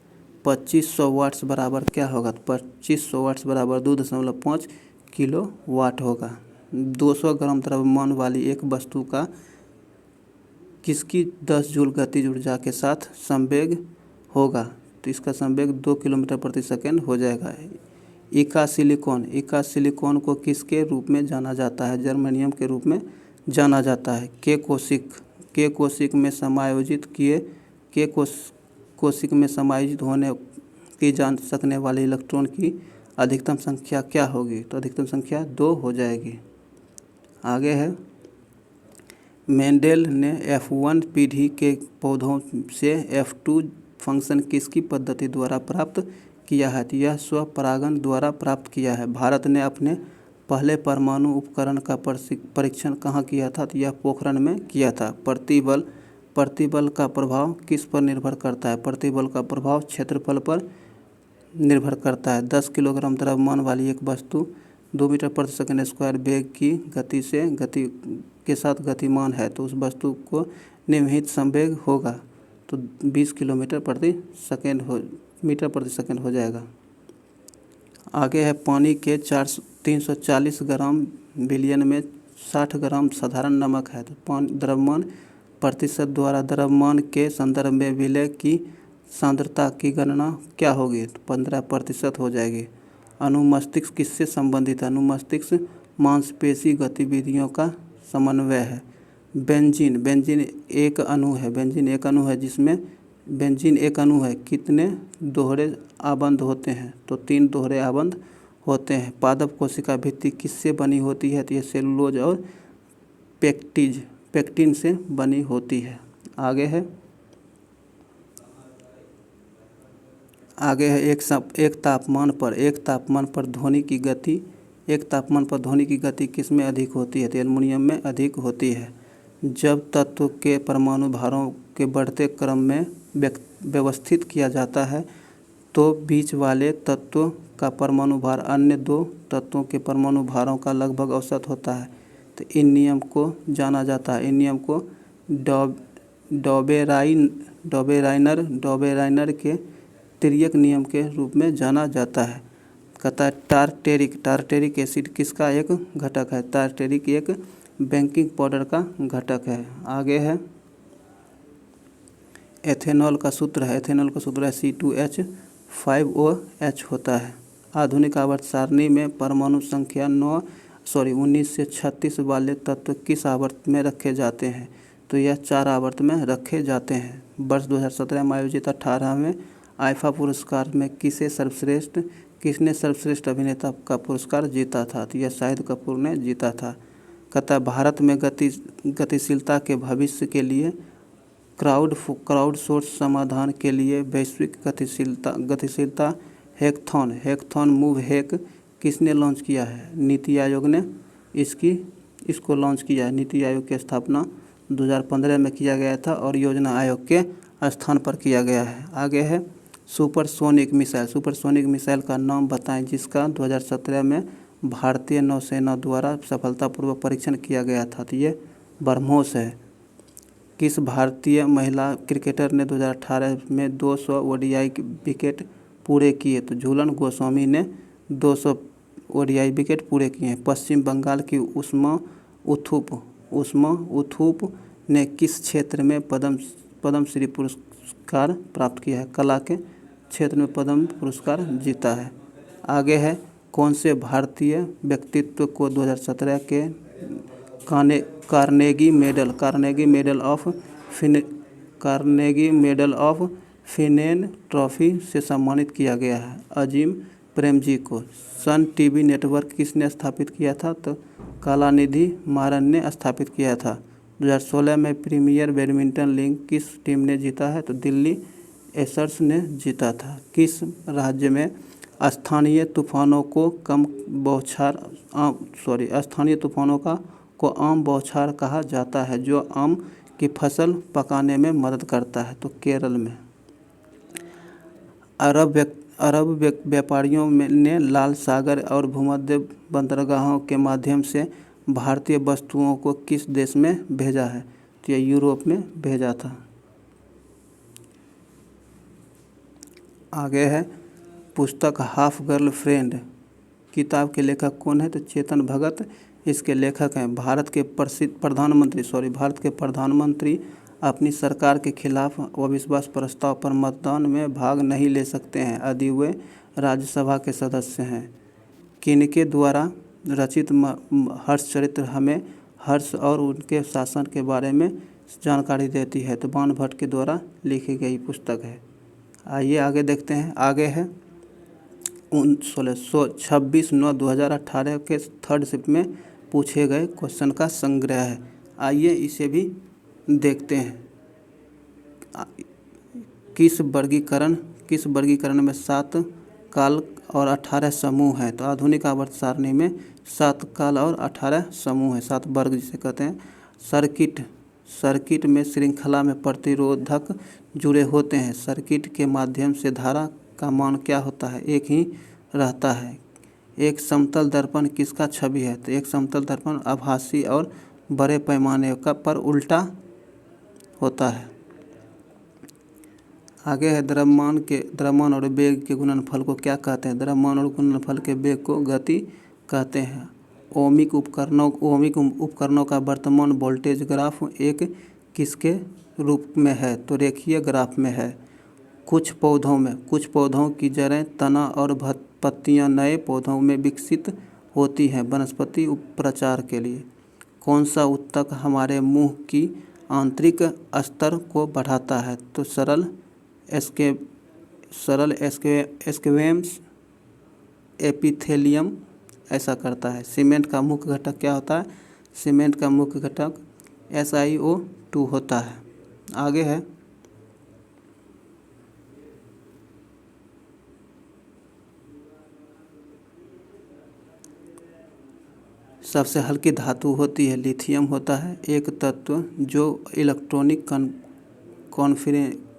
2500 वाट्स बराबर क्या होगा? 2500 वाट्स बराबर 2.5 किलोवाट होगा। 200 ग्राम द्रव्यमान वाली एक वस्तु का किसकी 10 जूल गतिज ऊर्जा के साथ संवेग होगा? तो इसका संवेग 2 किलोमीटर प्रति सेकंड हो जाएगा। इका सिलिकॉन को किसके रूप में जाना जाता है? जर्मेनियम के रूप में जाना जाता है। कोशिक में समायोजित होने की जान सकने वाले इलेक्ट्रॉन की अधिकतम संख्या क्या होगी? तो अधिकतम संख्या 2 हो जाएगी। आगे है, मेंडेल ने F1 पीढ़ी के पौधों से F2 फंक्शन किसकी पद्धति द्वारा प्राप्त किया है? तो यह स्वपरागण द्वारा प्राप्त किया है। भारत ने अपने पहले परमाणु उपकरण का परीक्षण कहाँ किया था? तो यह पोखरण में किया था। प्रतिबल का प्रभाव किस पर निर्भर करता है? प्रतिबल का प्रभाव क्षेत्रफल पर निर्भर करता है। 10 किलोग्राम द्रव्यमान वाली एक वस्तु 2 मीटर प्रति सेकंड स्क्वायर वेग की गति के साथ गतिमान है, तो उस वस्तु को निम्नलिखित संवेग होगा तो 20 मीटर प्रति सेकंड हो जाएगा। आगे है पानी के 340 ग्राम विलयन में 60 ग्राम साधारण नमक है, तो पानी द्रव्यमान प्रतिशत द्वारा द्रव्यमान के संदर्भ में विलय की सांद्रता की गणना क्या होगी? तो 15% हो जाएगी। अनुमस्तिष्क किससे संबंधित है? अनुमस्तिष्क मांसपेशी गतिविधियों का समन्वय है। बेंजीन एक अणु है जिसमें बेंजीन एक अणु है, कितने दोहरे आबंध होते हैं? तो 3 दोहरे आबंध होते हैं। पादप कोशिका भित्ति किससे बनी होती है? तो ये सेलुलोज और पेक्टिन से बनी होती है। आगे है एक तापमान पर ध्वनि की गति किस में अधिक होती है? तो एल्युमिनियम में अधिक होती है। जब तत्व के परमाणु भारों के बढ़ते क्रम में व्यवस्थित किया जाता है तो बीच वाले तत्व का परमाणु भार अन्य 2 तत्वों के परमाणु भारों का लगभग औसत होता है। तो इन नियम को जाना जाता है। इन नियम को डॉबेराइनर के तिर्यक नियम के रूप में जाना जाता है। कहता है टारटेरिक एसिड किसका एक घटक है? टारटेरिक एक बेकिंग पाउडर का घटक है। आगे है एथेनॉल का सूत्र है C2H5OH होता है। आधुनिक आवर्त सारणी में परमाणु संख्या 19 से 36 वाले तत्व किस आवर्त में रखे जाते हैं? तो यह 4 आवर्त में रखे जाते हैं। वर्ष 2017 में आयोजित 18वें आईफा पुरस्कार में किसने सर्वश्रेष्ठ अभिनेता का पुरस्कार जीता था? तो यह शाहिद कपूर ने जीता था। कहता है भारत में गतिशीलता के भविष्य के लिए क्राउडसोर्स समाधान के लिए वैश्विक गतिशीलता हैकथॉन मूव हैक किसने लॉन्च किया है? नीति आयोग ने इसको लॉन्च किया है। नीति आयोग की स्थापना 2015 में किया गया था और योजना आयोग के स्थान पर किया गया है। आगे है सुपरसोनिक मिसाइल का नाम बताएं जिसका 2017 में भारतीय नौसेना द्वारा सफलतापूर्वक परीक्षण किया गया था। तो ये ब्रह्मोस है। किस भारतीय महिला क्रिकेटर ने 2018 में 200 ODI विकेट पूरे किए? तो झूलन गोस्वामी ने 200 ODI विकेट पूरे किए हैं। पश्चिम बंगाल की उष्मा उथुप ने किस क्षेत्र में पद्मश्री पुरस्कार प्राप्त किया है? कला के क्षेत्र में पद्म पुरस्कार जीता है। आगे है कौन से भारतीय व्यक्तित्व को 2017 के कार्नेगी मेडल ऑफ फिलैंथ्रोपी से सम्मानित किया गया है? अजीम प्रेमजी को। सन टीवी नेटवर्क किसने स्थापित किया था? तो कलानिधि मारन ने स्थापित किया था। 2016 में प्रीमियर बैडमिंटन लीग किस टीम ने जीता है? तो दिल्ली एसर्स ने जीता था। किस राज्य में स्थानीय तूफानों को आम बौछार कहा जाता है जो आम की फसल पकाने में मदद करता है? तो केरल में। अरब व्यापारियों ने लाल सागर और भूमध्य बंदरगाहों के माध्यम से भारतीय वस्तुओं को किस देश में भेजा है? तो यह यूरोप में भेजा था। आगे है पुस्तक हाफ गर्ल फ्रेंड किताब के लेखक कौन है? तो चेतन भगत इसके लेखक हैं। भारत के प्रधानमंत्री अपनी सरकार के खिलाफ अविश्वास प्रस्ताव पर मतदान में भाग नहीं ले सकते हैं यदि वे राज्यसभा के सदस्य हैं। किनके द्वारा रचित हर्षचरित्र हमें हर्ष और उनके शासन के बारे में जानकारी देती है? तो बाणभट्ट के द्वारा लिखी गई पुस्तक है। आइए आगे देखते हैं। आगे है 26/9/2018 के थर्ड शिफ्ट में पूछे गए क्वेश्चन का संग्रह है। आइए इसे भी देखते हैं। किस वर्गीकरण में 7 काल और 18 समूह हैं। तो आधुनिक आवर्त सारणी में 7 काल और 18 समूह हैं, 7 वर्ग जिसे कहते हैं। सर्किट में श्रृंखला में प्रतिरोधक जुड़े होते हैं। सर्किट के माध्यम से धारा का मान क्या होता है? एक ही रहता है। एक समतल दर्पण किसका छवि है? तो एक समतल दर्पण आभासी और बड़े पैमाने का पर उल्टा होता है। आगे है द्रव्यमान और वेग के गुणनफल को क्या कहते हैं? द्रव्यमान और गुणनफल के वेग को गति कहते हैं। ओमिक उपकरणों का वर्तमान वोल्टेज ग्राफ एक किसके रूप में है? तो रेखीय ग्राफ में है। कुछ पौधों की जड़ें, तना और पत्तियां नए पौधों में विकसित होती हैं वनस्पति प्रचार के लिए। कौन सा ऊतक हमारे मुंह की आंतरिक स्तर को बढ़ाता है? तो सरल स्क्वैम्स एपिथेलियम ऐसा करता है। सीमेंट का मुख्य घटक क्या होता है? सीमेंट का मुख्य घटक SiO2 होता है। आगे है सबसे हल्की धातु होती है लिथियम होता है। एक तत्व जो इलेक्ट्रॉनिक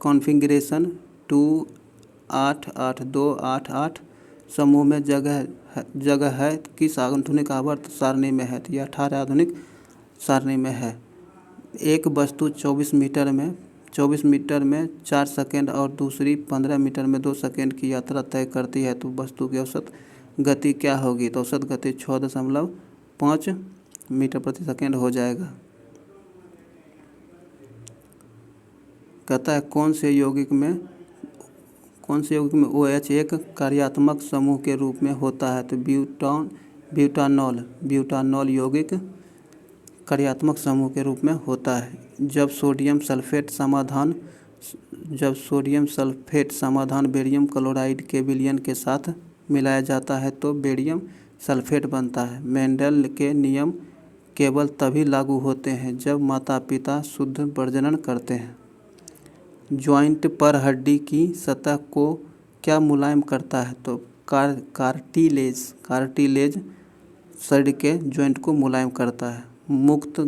कॉन्फ़िगरेशन 28828 समूह में जगह है किस आधुनिक आवर्त सारणी में है? तो यह 18 आधुनिक सारणी में है। एक वस्तु 24 मीटर में 4 सेकंड और दूसरी 15 मीटर में 2 सेकंड की यात्रा तय करती है, तो वस्तु की औसत गति क्या होगी? तो औसत गति 6.5 मीटर प्रति सेकंड हो जाएगा। कहता है कौन से यौगिक में OH एक कार्यात्मक समूह के रूप में होता है? तो ब्यूटानॉल यौगिक कार्यात्मक समूह के रूप में होता है। जब सोडियम सल्फेट समाधान बेरियम क्लोराइड के विलयन के साथ मिलाया जाता है तो बेरियम सल्फेट बनता है। मेंडल के नियम केवल तभी लागू होते हैं जब माता पिता शुद्ध प्रजनन करते हैं। जॉइंट पर हड्डी की सतह को क्या मुलायम करता है? तो कार्टिलेज शरीर के जॉइंट को मुलायम करता है। मुक्त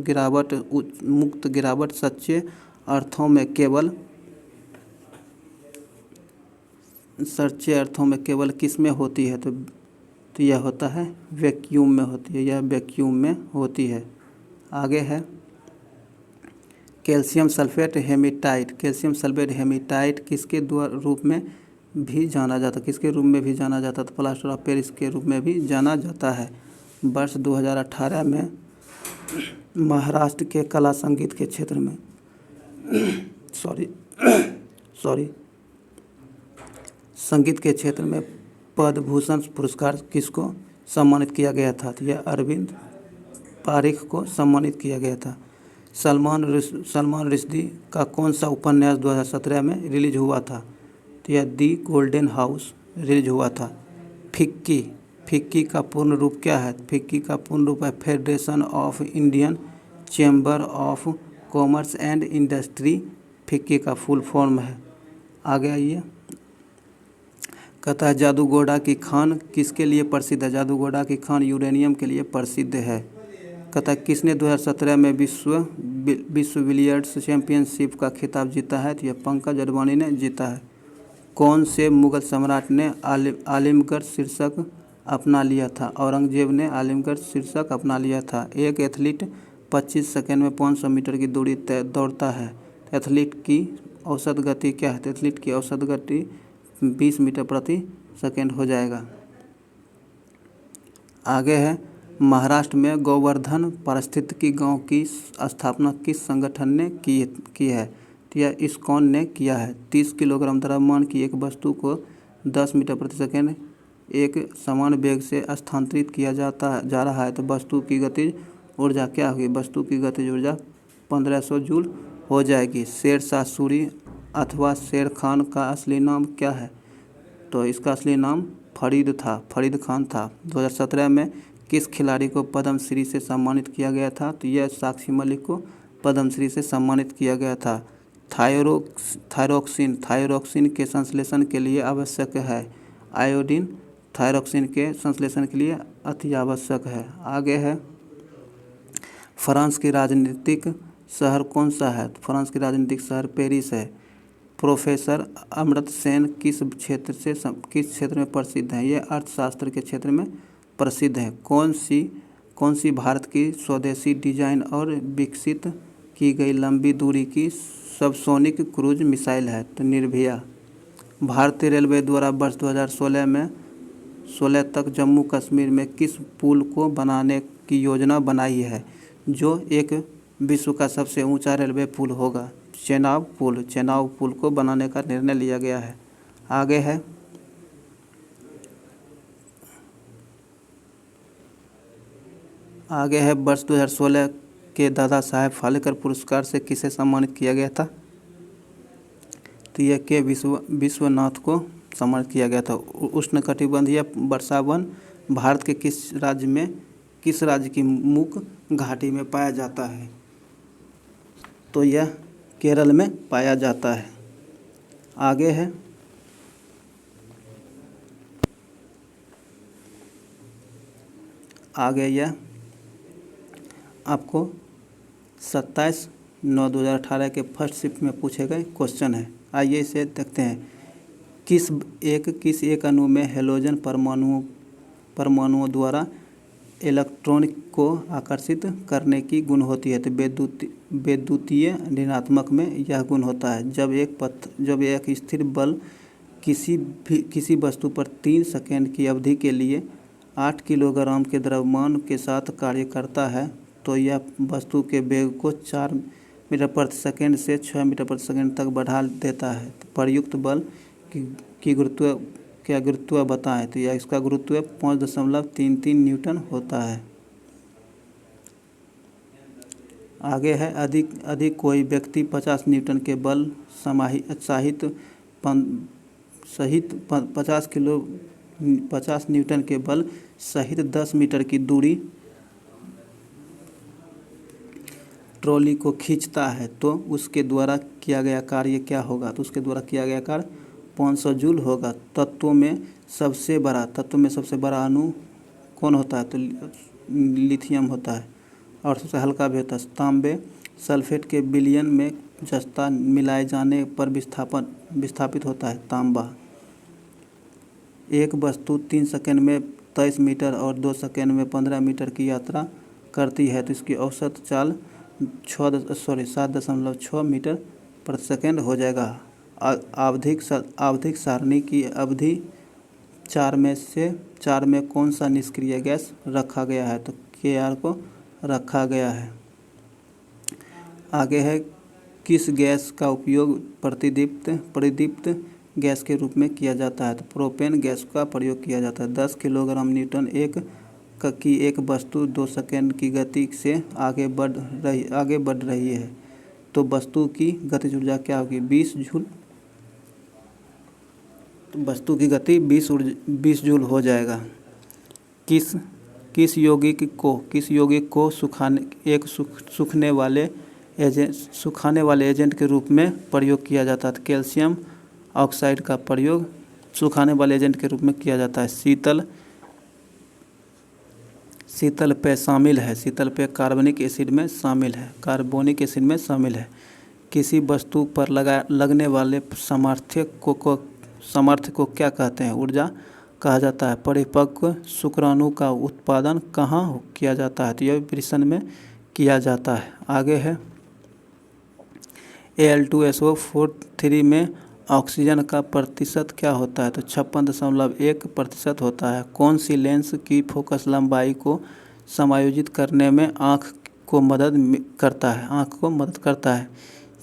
गिरावट सच्चे अर्थों में किस में होती है? तो यह होता है वैक्यूम में होती है। आगे है कैल्शियम सल्फेट हेमेटाइट किसके रूप में भी जाना जाता है? तो प्लास्टर ऑफ पेरिस के रूप में भी जाना जाता है। वर्ष 2018 में महाराष्ट्र के कला संगीत के क्षेत्र में संगीत के क्षेत्र में पद्म भूषण पुरस्कार किसको सम्मानित किया गया था? तो यह अरविंद पारिख को सम्मानित किया गया था। सलमान रुश्दी का कौन सा उपन्यास 2017 में रिलीज हुआ था? तो यह दी गोल्डन हाउस रिलीज हुआ था। फिक्की का पूर्ण रूप क्या है? फिक्की का पूर्ण रूप है federation of Indian chamber of commerce and industry. FICCI का फुल फॉर्म है। आगे आइए, कहता है जादूगोड़ा की खान किसके लिए प्रसिद्ध है? जादूगोड़ा की खान यूरेनियम के लिए प्रसिद्ध है। कहता है किसने 2017 में विश्व बिलियर्ड्स चैंपियनशिप का खिताब जीता है? तो यह पंकज अडवाणी ने जीता है। कौन से मुगल सम्राट ने आलिमगढ़ शीर्षक अपना लिया था? औरंगजेब ने आलिमगढ़ शीर्षक अपना लिया था। एक एथलीट 25 सेकंड में 500 मीटर की दूरी दौड़ता है। एथलीट की औसत गति क्या है? तो एथलीट की औसत गति 20 मीटर प्रति सेकंड हो जाएगा। आगे है महाराष्ट्र में गोवर्धन पारिस्थितिकी गांव की स्थापना किस संगठन ने की है? तो यह इस्कॉन ने किया है। 30 किलोग्राम द्रव्यमान की एक वस्तु को 10 मीटर प्रति सेकंड एक समान वेग से स्थानांतरित किया जा रहा है तो वस्तु की गतिज ऊर्जा क्या होगी? वस्तु की गतिज ऊर्जा 1500 जूल हो जाएगी। शेरशाह सूरी अथवा शेर खान का असली नाम क्या है? तो इसका असली नाम फरीद खान था। 2017 में किस खिलाड़ी को पद्मश्री से सम्मानित किया गया था? तो यह साक्षी मलिक को पद्मश्री से सम्मानित किया गया था। थायरोक्सिन के संश्लेषण के लिए आवश्यक है। आयोडीन थायरॉक्सिन के संश्लेषण के लिए अति आवश्यक है। आगे है फ्रांस की राजनीतिक शहर कौन सा है? तो फ्रांस की राजनीतिक शहर पेरिस है। प्रोफेसर अमर्त्य सेन किस क्षेत्र में प्रसिद्ध हैं? ये अर्थशास्त्र के क्षेत्र में प्रसिद्ध है। कौन सी भारत की स्वदेशी डिजाइन और विकसित की गई लंबी दूरी की सबसोनिक क्रूज मिसाइल है? तो निर्भया। भारतीय रेलवे द्वारा वर्ष 2016 तक जम्मू कश्मीर में किस पुल को बनाने की योजना बनाई है, जो एक विश्व का सबसे ऊंचा रेलवे पुल होगा? चेनाब पुल को बनाने का निर्णय लिया गया है। आगे है वर्ष 2016 के दादा साहेब फाल्के पुरस्कार से किसे सम्मानित किया गया था? तो यह के विश्वनाथ को सम्मानित किया गया था। उष्णकटिबंधीय वर्षा वन भारत के किस राज्य की मुक घाटी में पाया जाता है? तो यह केरल में पाया जाता है। आगे यह आपको 27/9/2018 के फर्स्ट शिफ्ट में पूछे गए क्वेश्चन है। आइए इसे देखते हैं। किस एक अणु में हैलोजन परमाणुओं द्वारा इलेक्ट्रॉन को आकर्षित करने की गुण होती है? तो वैद्युतीय ऋणात्मक में यह गुण होता है। जब एक स्थिर बल किसी वस्तु पर 3 सेकंड की अवधि के लिए 8 किलोग्राम के द्रव्यमान के साथ कार्य करता है, तो यह वस्तु के वेग को 4 मीटर प्रति सेकंड से 6 मीटर प्रति सेकंड तक बढ़ा देता है। तो प्रयुक्त बल की गुरुत्व बताएं? तो यह इसका गुरुत्व 5.33 न्यूटन होता है। आगे है अधिक कोई व्यक्ति 50 न्यूटन के बल सहित 50 न्यूटन के बल सहित 10 मीटर की दूरी ट्रॉली को खींचता है, तो उसके द्वारा किया गया कार्य क्या होगा? तो उसके द्वारा किया गया कार्य 500 जूल होगा। तत्वों में सबसे बड़ा अणु कौन होता है? तो लिथियम होता है। और सबसे हल्का भी होता है। तांबे सल्फेट के विलयन में जस्ता मिलाए जाने पर विस्थापित होता है तांबा। एक वस्तु 3 सेकंड में 23 मीटर और 2 सेकंड में 15 मीटर की यात्रा करती है, तो इसकी औसत चाल 7.6 मीटर प्रति सेकंड हो जाएगा। आवधिक सारणी की अवधि 4 में कौन सा निष्क्रिय गैस रखा गया है? तो Kr को रखा गया है। आगे है किस गैस का उपयोग परिदीप्त गैस के रूप में किया जाता है? तो प्रोपेन गैस का प्रयोग किया जाता है। 10 किलोग्राम न्यूटन की एक वस्तु 2 सेकंड की गति से आगे बढ़ रही है, तो वस्तु की गतिज ऊर्जा क्या होगी? 20 जूल। तो वस्तु की गति 20 जूल हो जाएगा। किस यौगिक को सुखाने वाले एजेंट के रूप में प्रयोग किया जाता है? कैल्शियम ऑक्साइड का प्रयोग सुखाने वाले एजेंट के रूप में किया जाता है। शीतल पेय शामिल है। शीतल पेय कार्बनिक एसिड में शामिल है। किसी वस्तु पर लगने वाले सामर्थ्य को क्या कहते हैं? ऊर्जा कहा जाता है। परिपक्व शुक्राणु का उत्पादन कहाँ किया जाता है? तो यह वृषण में किया जाता है। आगे है Al2SO4 में ऑक्सीजन का प्रतिशत क्या होता है? तो 56.1% होता है। कौन सी लेंस की फोकस लंबाई को समायोजित करने में आँख को मदद करता है?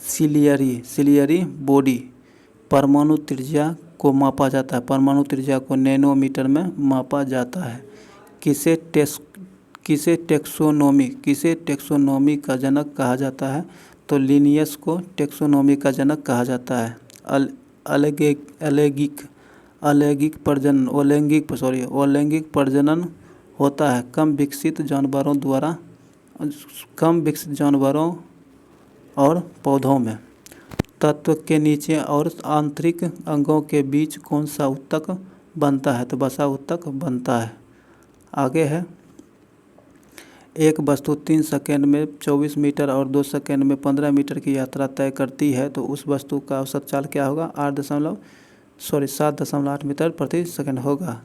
Ciliary body. परमाणु त्रिज्या को मापा जाता है। परमाणु त्रिज्या को नैनोमीटर में मापा जाता है। किसे टेक्सोनोमी का जनक कहा जाता है? तो लिनियस को टेक्सोनोमी का जनक कहा जाता है। अलैंगिक प्रजनन होता है कम विकसित जानवरों और पौधों में। तत्व के नीचे और आंतरिक अंगों के बीच कौन सा ऊतक बनता है, तो बसा उत्तक बनता है। आगे है, एक वस्तु 3 सेकंड में 24 मीटर और 2 सेकंड में 15 मीटर की यात्रा तय करती है, तो उस वस्तु का औसत चाल क्या होगा? 7.8 मीटर प्रति सेकंड होगा।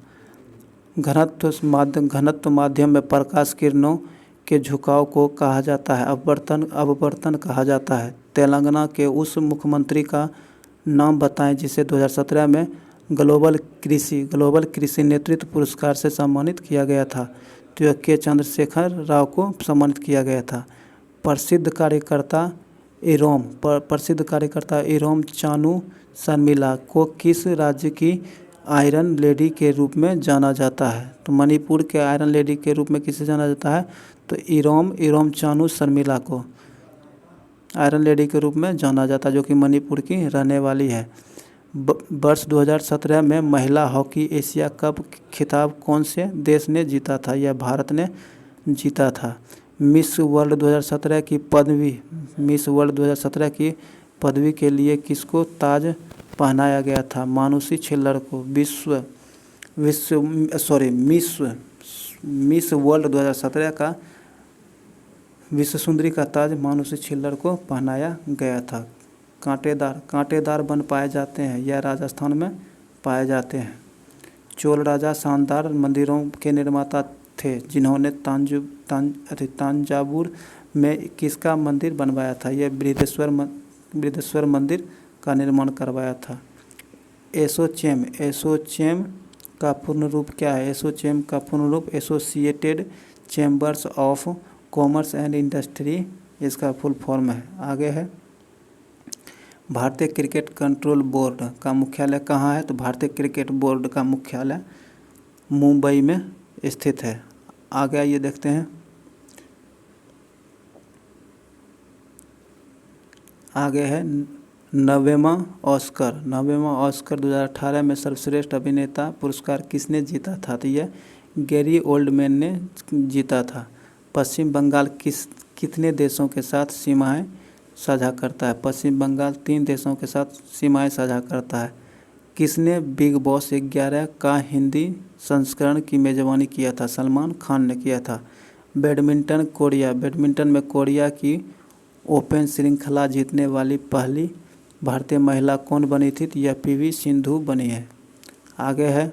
घनत्व माध्यम में प्रकाश किरणों के झुकाव को कहा जाता है अपवर्तन कहा जाता है। तेलंगाना के उस मुख्यमंत्री का नाम बताएं जिसे 2017 में ग्लोबल कृषि नेतृत्व पुरस्कार से सम्मानित किया गया था। तो यह के चंद्रशेखर राव को सम्मानित किया गया था। प्रसिद्ध कार्यकर्ता इरोम चानू शर्मिला को किस राज्य की आयरन लेडी के रूप में जाना जाता है? तो मणिपुर के आयरन लेडी के रूप में किसे जाना जाता है? तो इरोम चानू शर्मिला को आयरन लेडी के रूप में जाना जाता है, जो कि मणिपुर की रहने वाली है। वर्ष 2017 में महिला हॉकी एशिया कप खिताब कौन से देश ने जीता था? यह भारत ने जीता था। मिस वर्ल्ड 2017 की पदवी के लिए किसको ताज पहनाया गया था? मानुषी छिल्लर को। मिस वर्ल्ड 2017 का विश्व सुंदरी का ताज मानुषी छिल्लर को पहनाया गया था। कांटेदार वन पाए जाते हैं, यह राजस्थान में पाए जाते हैं। चोल राजा शानदार मंदिरों के निर्माता थे जिन्होंने तांजावुर में किसका मंदिर बनवाया था? यह बृहदेश्वर मंदिर का निर्माण करवाया था। एसोचैम का पूर्ण रूप क्या है? एसोचैम का पूर्ण रूप associated chambers of commerce and industry इसका फुल फॉर्म है। आगे है, भारतीय क्रिकेट कंट्रोल बोर्ड का मुख्यालय कहाँ है? तो भारतीय क्रिकेट बोर्ड का मुख्यालय मुंबई में स्थित है। आगे आइए देखते हैं, आगे है 90वां ऑस्कर 2018 में सर्वश्रेष्ठ अभिनेता पुरस्कार किसने जीता था? तो यह गैरी ओल्डमैन ने जीता था। पश्चिम बंगाल कितने देशों के साथ सीमाएं साझा करता है? पश्चिम बंगाल 3 देशों के साथ सीमाएं साझा करता है। किसने बिग बॉस 11 का हिंदी संस्करण की मेज़बानी किया था? सलमान खान ने किया था। बैडमिंटन में कोरिया की ओपन श्रृंखला जीतने वाली पहली भारतीय महिला कौन बनी थी? तो यह पीवी सिंधु बनी है। आगे है,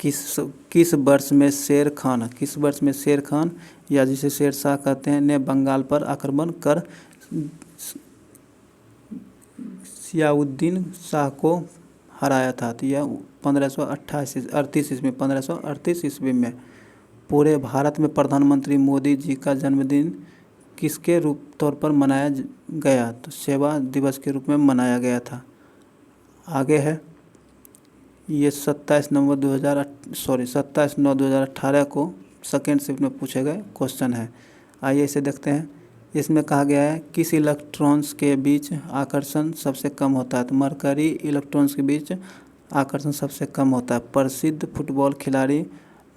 किस वर्ष में शेर खान या जिसे शेरशाह कहते हैं ने बंगाल पर आक्रमण कर सियाउद्दीन शाह को हराया था? तो यह 1538 ईस्वी में। पूरे भारत में प्रधानमंत्री मोदी जी का जन्मदिन किसके तौर पर मनाया गया? तो सेवा दिवस के रूप में मनाया गया था। आगे है, ये 27/9/2018 को सेकेंड शिफ्ट में पूछे गए क्वेश्चन है। आइए इसे देखते हैं। इसमें कहा गया है किस इलेक्ट्रॉन्स के बीच आकर्षण सबसे कम होता है? तो मरकरी इलेक्ट्रॉन्स के बीच आकर्षण सबसे कम होता है। प्रसिद्ध फुटबॉल खिलाड़ी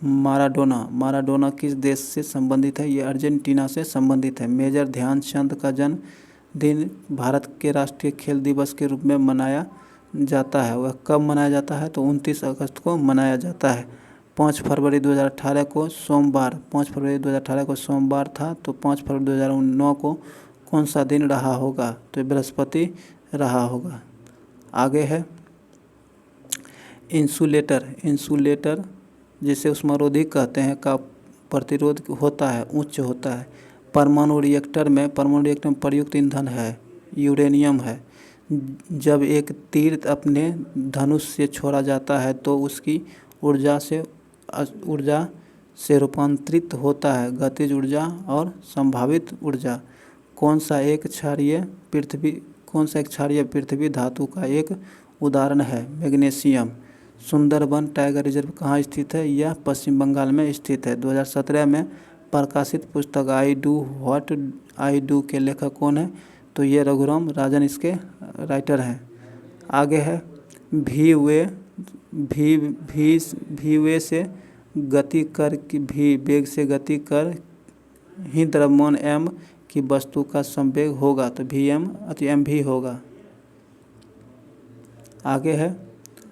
माराडोना किस देश से संबंधित है? ये अर्जेंटीना से संबंधित है। मेजर ध्यानचंद का जन्मदिन भारत के राष्ट्रीय खेल दिवस के रूप में मनाया जाता है। वह कब मनाया जाता है? तो 29 अगस्त को मनाया जाता है। 5 फरवरी 2018 को सोमवार था, तो 5 फरवरी 2009 को कौन सा दिन रहा होगा? तो बृहस्पति रहा होगा। आगे है, इंसुलेटर जिसे उष्मारोधी कहते हैं का प्रतिरोध होता है, उच्च होता है। परमाणु रिएक्टर में प्रयुक्त ईंधन है यूरेनियम है। जब एक तीर अपने धनुष से छोड़ा जाता है तो उसकी ऊर्जा से रूपांतरित होता है गतिज ऊर्जा और संभावित ऊर्जा। कौन सा एक क्षारीय पृथ्वी धातु का एक उदाहरण है? मैग्नीशियम। सुंदरबन टाइगर रिजर्व कहाँ स्थित है? यह पश्चिम बंगाल में स्थित है। 2017 में प्रकाशित पुस्तक I do what I do के लेखक कौन है? तो ये रघुराम राजन इसके राइटर हैं। आगे है, भी वे से गति कर भी वेग से गति कर ही द्रव्यमान m की वस्तु का संवेग होगा, तो Vm अति m भी होगा। आगे है,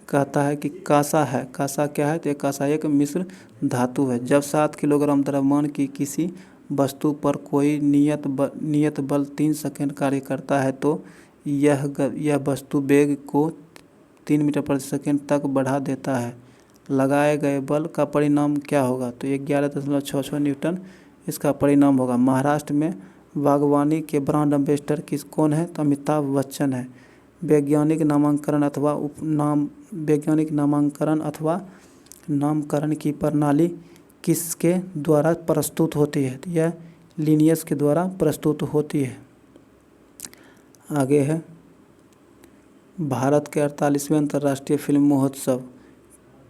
कहता है कि कांसा है। कांसा क्या है? तो ये कांसा एक मिश्र धातु है। जब 7 किलोग्राम द्रव्यमान की किसी वस्तु पर कोई नियत बल 3 सेकंड कार्य करता है तो यह वस्तु वेग को 3 मीटर प्रति सेकंड तक बढ़ा देता है। लगाए गए बल का परिणाम क्या होगा? तो 11.66 न्यूटन इसका परिणाम होगा। महाराष्ट्र में बागवानी के ब्रांड एम्बेसडर कौन है? तो अमिताभ बच्चन है। वैज्ञानिक नामकरण की प्रणाली किसके द्वारा प्रस्तुत होती है? तो यह लिनियस के द्वारा प्रस्तुत होती है। आगे है, भारत के 48वें अंतर्राष्ट्रीय फिल्म महोत्सव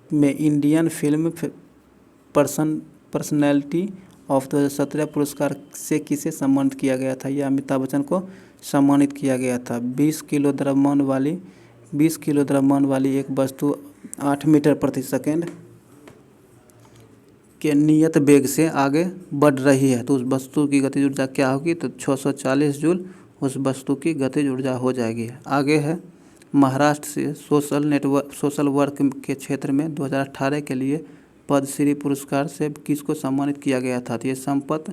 में इंडियन फिल्म पर्सनैलिटी ऑफ 2017 पुरस्कार से किसे सम्मानित किया गया था? यह अमिताभ बच्चन को सम्मानित किया गया था। 20 किलो द्रव्यमान वाली एक वस्तु 8 मीटर प्रति सेकंड के नियत वेग से आगे बढ़ रही है तो उस वस्तु की गतिज ऊर्जा क्या होगी? तो 640 जूल उस वस्तु की गतिज ऊर्जा हो जाएगी। आगे है, महाराष्ट्र से सोशल वर्क के क्षेत्र में 2018 के लिए पद्मश्री पुरस्कार से किसको सम्मानित किया गया था? तो ये संपत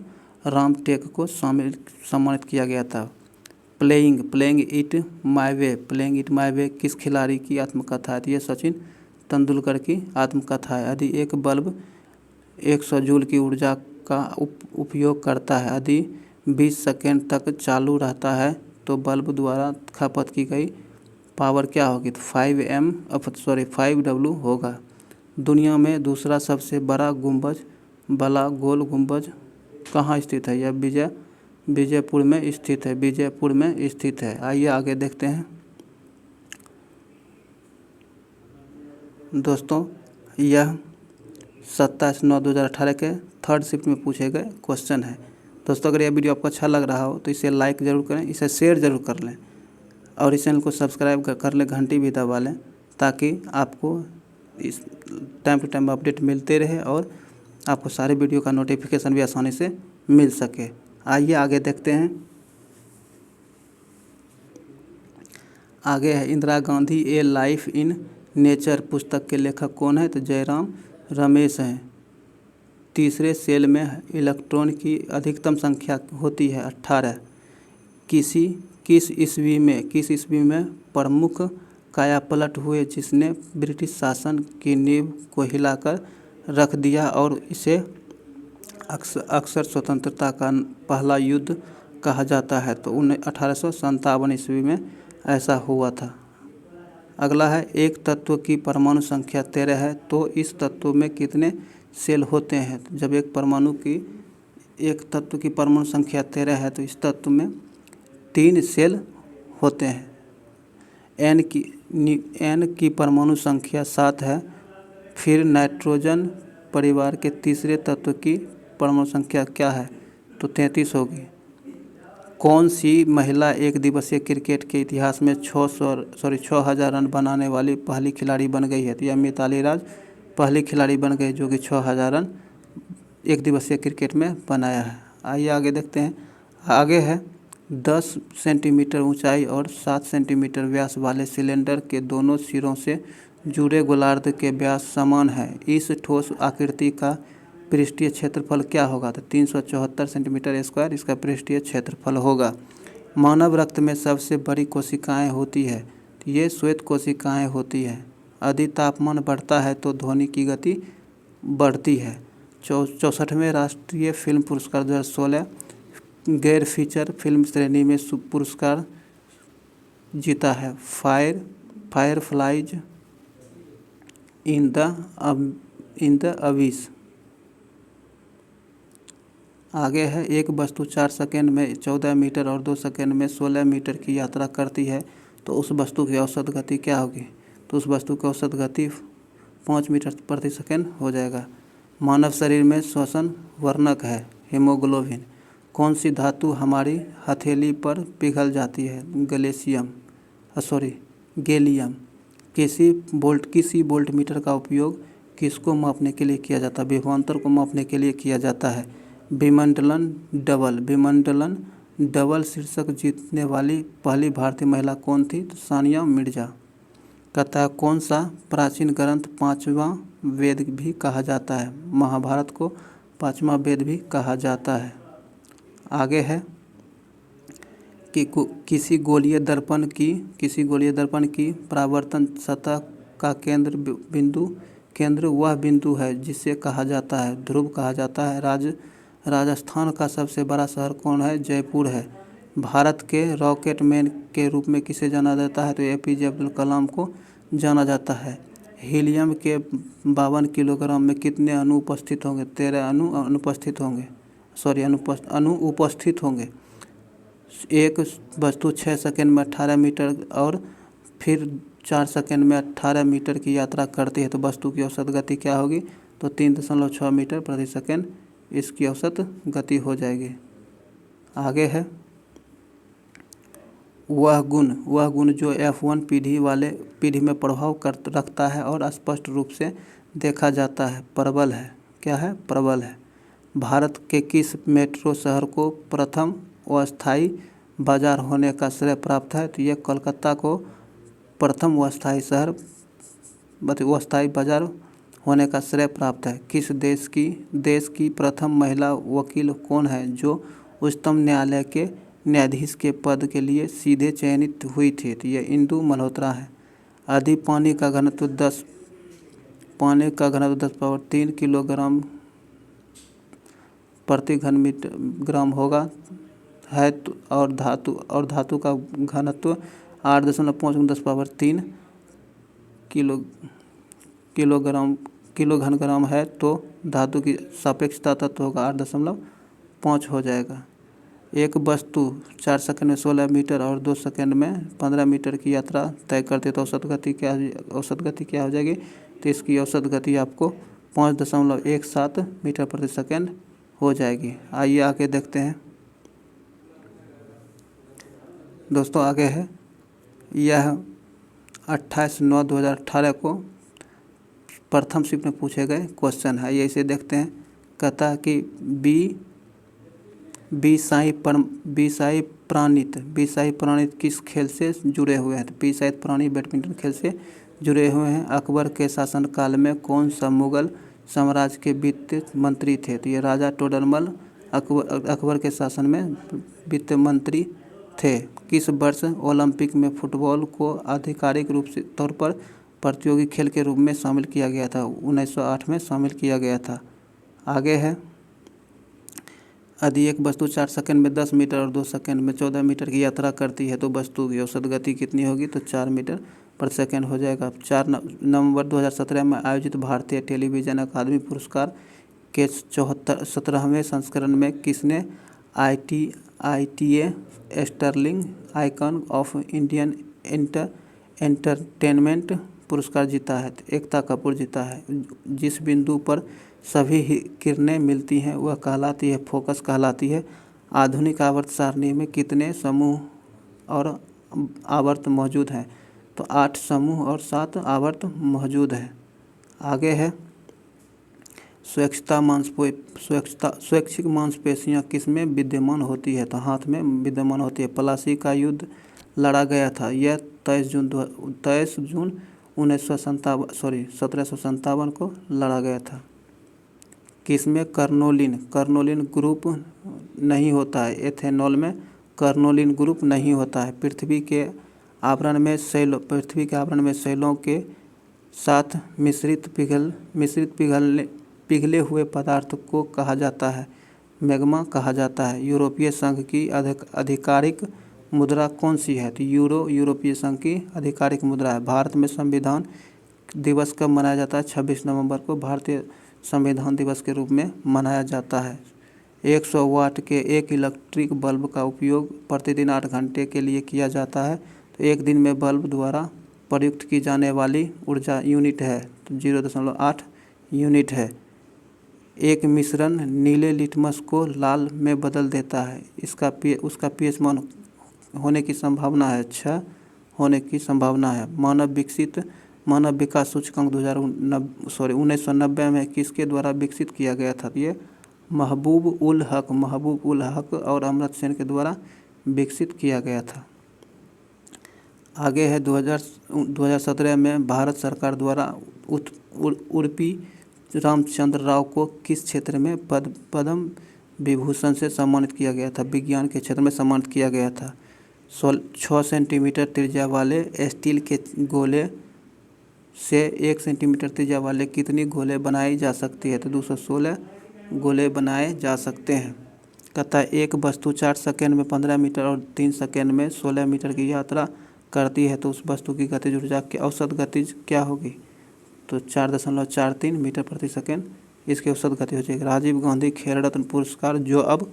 रामटेक को सम्मानित किया गया था। प्लेइंग इट माय वे किस खिलाड़ी की आत्मकथा है? तो ये सचिन तेंदुलकर की आत्मकथा है। यदि एक बल्ब 100 जूल की ऊर्जा का उपयोग करता है, यदि 20 सेकेंड तक चालू रहता है तो बल्ब द्वारा खपत की गई पावर क्या होगी? तो 5W होगा। दुनिया में दूसरा सबसे बड़ा गुंबज वाला गोल गुंबज कहाँ स्थित है? यह विजयपुर में स्थित है। आइए आगे देखते हैं दोस्तों, यह 27/9/2018 के थर्ड शिफ्ट में पूछे गए क्वेश्चन है। दोस्तों, अगर यह वीडियो आपको अच्छा लग रहा हो तो इसे लाइक ज़रूर करें, इसे शेयर ज़रूर कर लें और इस चैनल को सब्सक्राइब कर लें, घंटी भी दबा लें ताकि आपको इस टाइम टू टाइम अपडेट मिलते रहे और आपको सारे वीडियो का नोटिफिकेशन भी आसानी से मिल सके। आइए आगे देखते हैं। आगे है, इंदिरा गांधी ए लाइफ इन नेचर पुस्तक के लेखक कौन है? तो जयराम रमेश हैं। तीसरे सेल में इलेक्ट्रॉन की अधिकतम संख्या होती है 18। किस ईस्वी में प्रमुख कायापलट हुए जिसने ब्रिटिश शासन की नींव को हिलाकर रख दिया और इसे अक्सर स्वतंत्रता का पहला युद्ध कहा जाता है? तो 1857 ईस्वी में ऐसा हुआ था। अगला है, एक तत्व की परमाणु संख्या 13 है तो इस तत्व में कितने सेल होते हैं? तो जब एक तत्व की परमाणु संख्या 13 है तो इस तत्व में 3 सेल होते हैं। एन की परमाणु संख्या 7 है। फिर नाइट्रोजन परिवार के तीसरे तत्व की परमाणु संख्या क्या है? तो 33 होगी। कौन सी महिला एक दिवसीय क्रिकेट के इतिहास में 6,000 रन बनाने वाली पहली खिलाड़ी बन गई है? तो यह मिताली राज पहली खिलाड़ी बन गई जो कि 6,000 रन एक दिवसीय क्रिकेट में बनाया है। आइए आगे देखते हैं। आगे है, 10 सेंटीमीटर ऊंचाई और 7 सेंटीमीटर व्यास वाले सिलेंडर के दोनों सिरों से जुड़े गोलार्ध के व्यास समान है। इस ठोस आकृति का पृष्ठीय क्षेत्रफल क्या होगा? तो 374 सेंटीमीटर स्क्वायर इसका पृष्ठीय क्षेत्रफल होगा। मानव रक्त में सबसे बड़ी कोशिकाएं होती है? तो ये श्वेत कोशिकाएं होती है। यदि तापमान बढ़ता है तो ध्वनि की गति बढ़ती है। 64वें राष्ट्रीय फिल्म पुरस्कार 2016 गैर फीचर फिल्म श्रेणी में पुरस्कार जीता है। Fireflies in the abyss. आगे है, एक वस्तु 4 सेकंड में 14 मीटर और 2 सेकंड में 16 मीटर की यात्रा करती है तो उस वस्तु की औसत गति क्या होगी? तो उस वस्तु की औसत गति 5 मीटर प्रति सेकंड हो जाएगा। मानव शरीर में श्वसन वर्णक है हीमोग्लोबिन। कौन सी धातु हमारी हथेली पर पिघल जाती है? गैलियम। किसी वोल्टमीटर का उपयोग किसको मापने के लिए किया जाता है? विभवांतर को मापने के लिए किया जाता है। विमंडलन डबल शीर्षक जीतने वाली पहली भारतीय महिला कौन थी? तो सानिया मिर्जा। कहता है कौन सा प्राचीन ग्रंथ पांचवा वेद भी कहा जाता है? महाभारत को पांचवा वेद भी कहा जाता है। आगे है कि किसी गोलीय दर्पण की परावर्तन सतह का केंद्र वह बिंदु है जिसे कहा जाता है ध्रुव कहा जाता है। राजस्थान का सबसे बड़ा शहर कौन है? जयपुर है। भारत के रॉकेट मैन के रूप में किसे जाना जाता है? तो APJ अब्दुल कलाम को जाना जाता है। हीलियम के 52 किलोग्राम में कितने अणु उपस्थित होंगे? 13 अणु उपस्थित होंगे। एक वस्तु 6 सेकंड में 18 मीटर और फिर 4 सेकंड में 18 मीटर की यात्रा करती है तो वस्तु की औसत गति क्या होगी? तो 3.6 मीटर प्रति सेकंड इसकी औसत गति हो जाएगी। आगे है वह गुण जो F1 पीढ़ी में प्रभाव रखता है और स्पष्ट रूप से देखा जाता है प्रबल है। क्या है? प्रबल है। भारत के किस मेट्रो शहर को प्रथम अस्थायी बाजार होने का श्रेय प्राप्त है? तो यह कोलकाता को प्रथम अस्थायी बाजार होने का श्रेय प्राप्त है। किस देश की प्रथम महिला वकील कौन है जो उच्चतम न्यायालय के न्यायाधीश के पद के लिए सीधे चयनित हुई थी? तो यह इंदु मल्होत्रा है। यदि पानी का घनत्व 10⁻³ किलोग्राम प्रति घन मीटर ग्राम होगा है और धातु का घनत्व 8.5×10⁻³ किलो घन ग्राम है तो धातु की सापेक्षता तत्व होगा 8.5 हो जाएगा। एक वस्तु 4 सेकंड में 16 मीटर और 2 सेकंड में 15 मीटर की यात्रा तय करती है तो औसत गति क्या हो जाएगी? तो इसकी औसत गति आपको 5.17 मीटर प्रति सेकंड हो जाएगी। आइए आगे देखते हैं दोस्तों। आगे है यह 28/9/2018 को प्रथम शिफ्ट में पूछे गए क्वेश्चन है। ये इसे देखते हैं। कहता है कि बीसाई प्राणित किस खेल से जुड़े हुए हैं? तो बीसाई प्राणी बैडमिंटन खेल से जुड़े हुए हैं। अकबर के शासनकाल में कौन सा मुगल साम्राज्य के वित्त मंत्री थे? तो ये राजा टोडरमल अकबर के शासन में वित्त मंत्री थे। किस वर्ष ओलंपिक में फुटबॉल को आधिकारिक रूप से तौर पर प्रतियोगी खेल के रूप में शामिल किया गया था? 1908 में शामिल किया गया था। आगे है यदि एक वस्तु 4 सेकंड में 10 मीटर और 2 सेकंड में 14 मीटर की यात्रा करती है तो वस्तु की औसत गति कितनी होगी? तो 4 मीटर प्रति सेकंड हो जाएगा। 4 नवंबर 2017 में आयोजित भारतीय टेलीविजन अकादमी पुरस्कार के 17वें संस्करण में किसने ITA sterling icon of Indian entertainment पुरस्कार जीता है? एकता कपूर जीता है। जिस बिंदु पर सभी किरणें मिलती हैं वह कहलाती है फोकस कहलाती है। आधुनिक आवर्त सारणी में कितने समूह और आवर्त मौजूद हैं? तो 8 समूह और 7 आवर्त मौजूद है। आगे है स्वैच्छिक मांसपेशियां किस में विद्यमान होती है? तो हाथ में विद्यमान होती है। प्लासी का युद्ध लड़ा गया था। यह 23 जून 1757 को लड़ा गया था। किसमें कर्नोलिन ग्रुप नहीं होता है? एथेनॉल में कर्नोलिन ग्रुप नहीं होता है। पृथ्वी के आवरण में शैलों के साथ मिश्रित पिघले हुए पदार्थ को कहा जाता है मैग्मा कहा जाता है। यूरोपीय संघ की आधिकारिक मुद्रा कौन सी है? तो यूरोपीय संघ की आधिकारिक मुद्रा है। भारत में संविधान दिवस कब मनाया जाता है? 26 नवंबर को भारतीय संविधान दिवस के रूप में मनाया जाता है। 100 वाट के एक इलेक्ट्रिक बल्ब का उपयोग प्रतिदिन 8 घंटे के लिए किया जाता है तो एक दिन में बल्ब द्वारा प्रयुक्त की जाने वाली ऊर्जा यूनिट है तो 0.8 यूनिट है। एक मिश्रण नीले लिटमस को लाल में बदल देता है। उसका pH मान होने की संभावना है 6 होने की संभावना है। मानव विकास सूचकांक 1990 में किसके द्वारा विकसित किया गया था? ये महबूब उल हक और अमर्त्य सेन के द्वारा विकसित किया गया था। आगे है 2017 में भारत सरकार द्वारा उडुपी रामचंद्र राव को किस क्षेत्र में पद्म विभूषण से सम्मानित किया गया था? विज्ञान के क्षेत्र में सम्मानित किया गया था। 6 सेंटीमीटर त्रिज्या वाले स्टील के गोले से 1 सेंटीमीटर त्रिज्या वाले कितनी गोले बनाई जा सकती है? तो 216 गोले बनाए जा सकते हैं। कहता है एक वस्तु 4 सेकंड में 15 मीटर और 3 सेकंड में 16 मीटर की यात्रा करती है तो उस वस्तु की गतिज ऊर्जा की औसत गतिज क्या होगी? तो 4.43 मीटर प्रति सेकंड इसकी औसत गति हो जाएगी। राजीव गांधी खेल रत्न पुरस्कार जो अब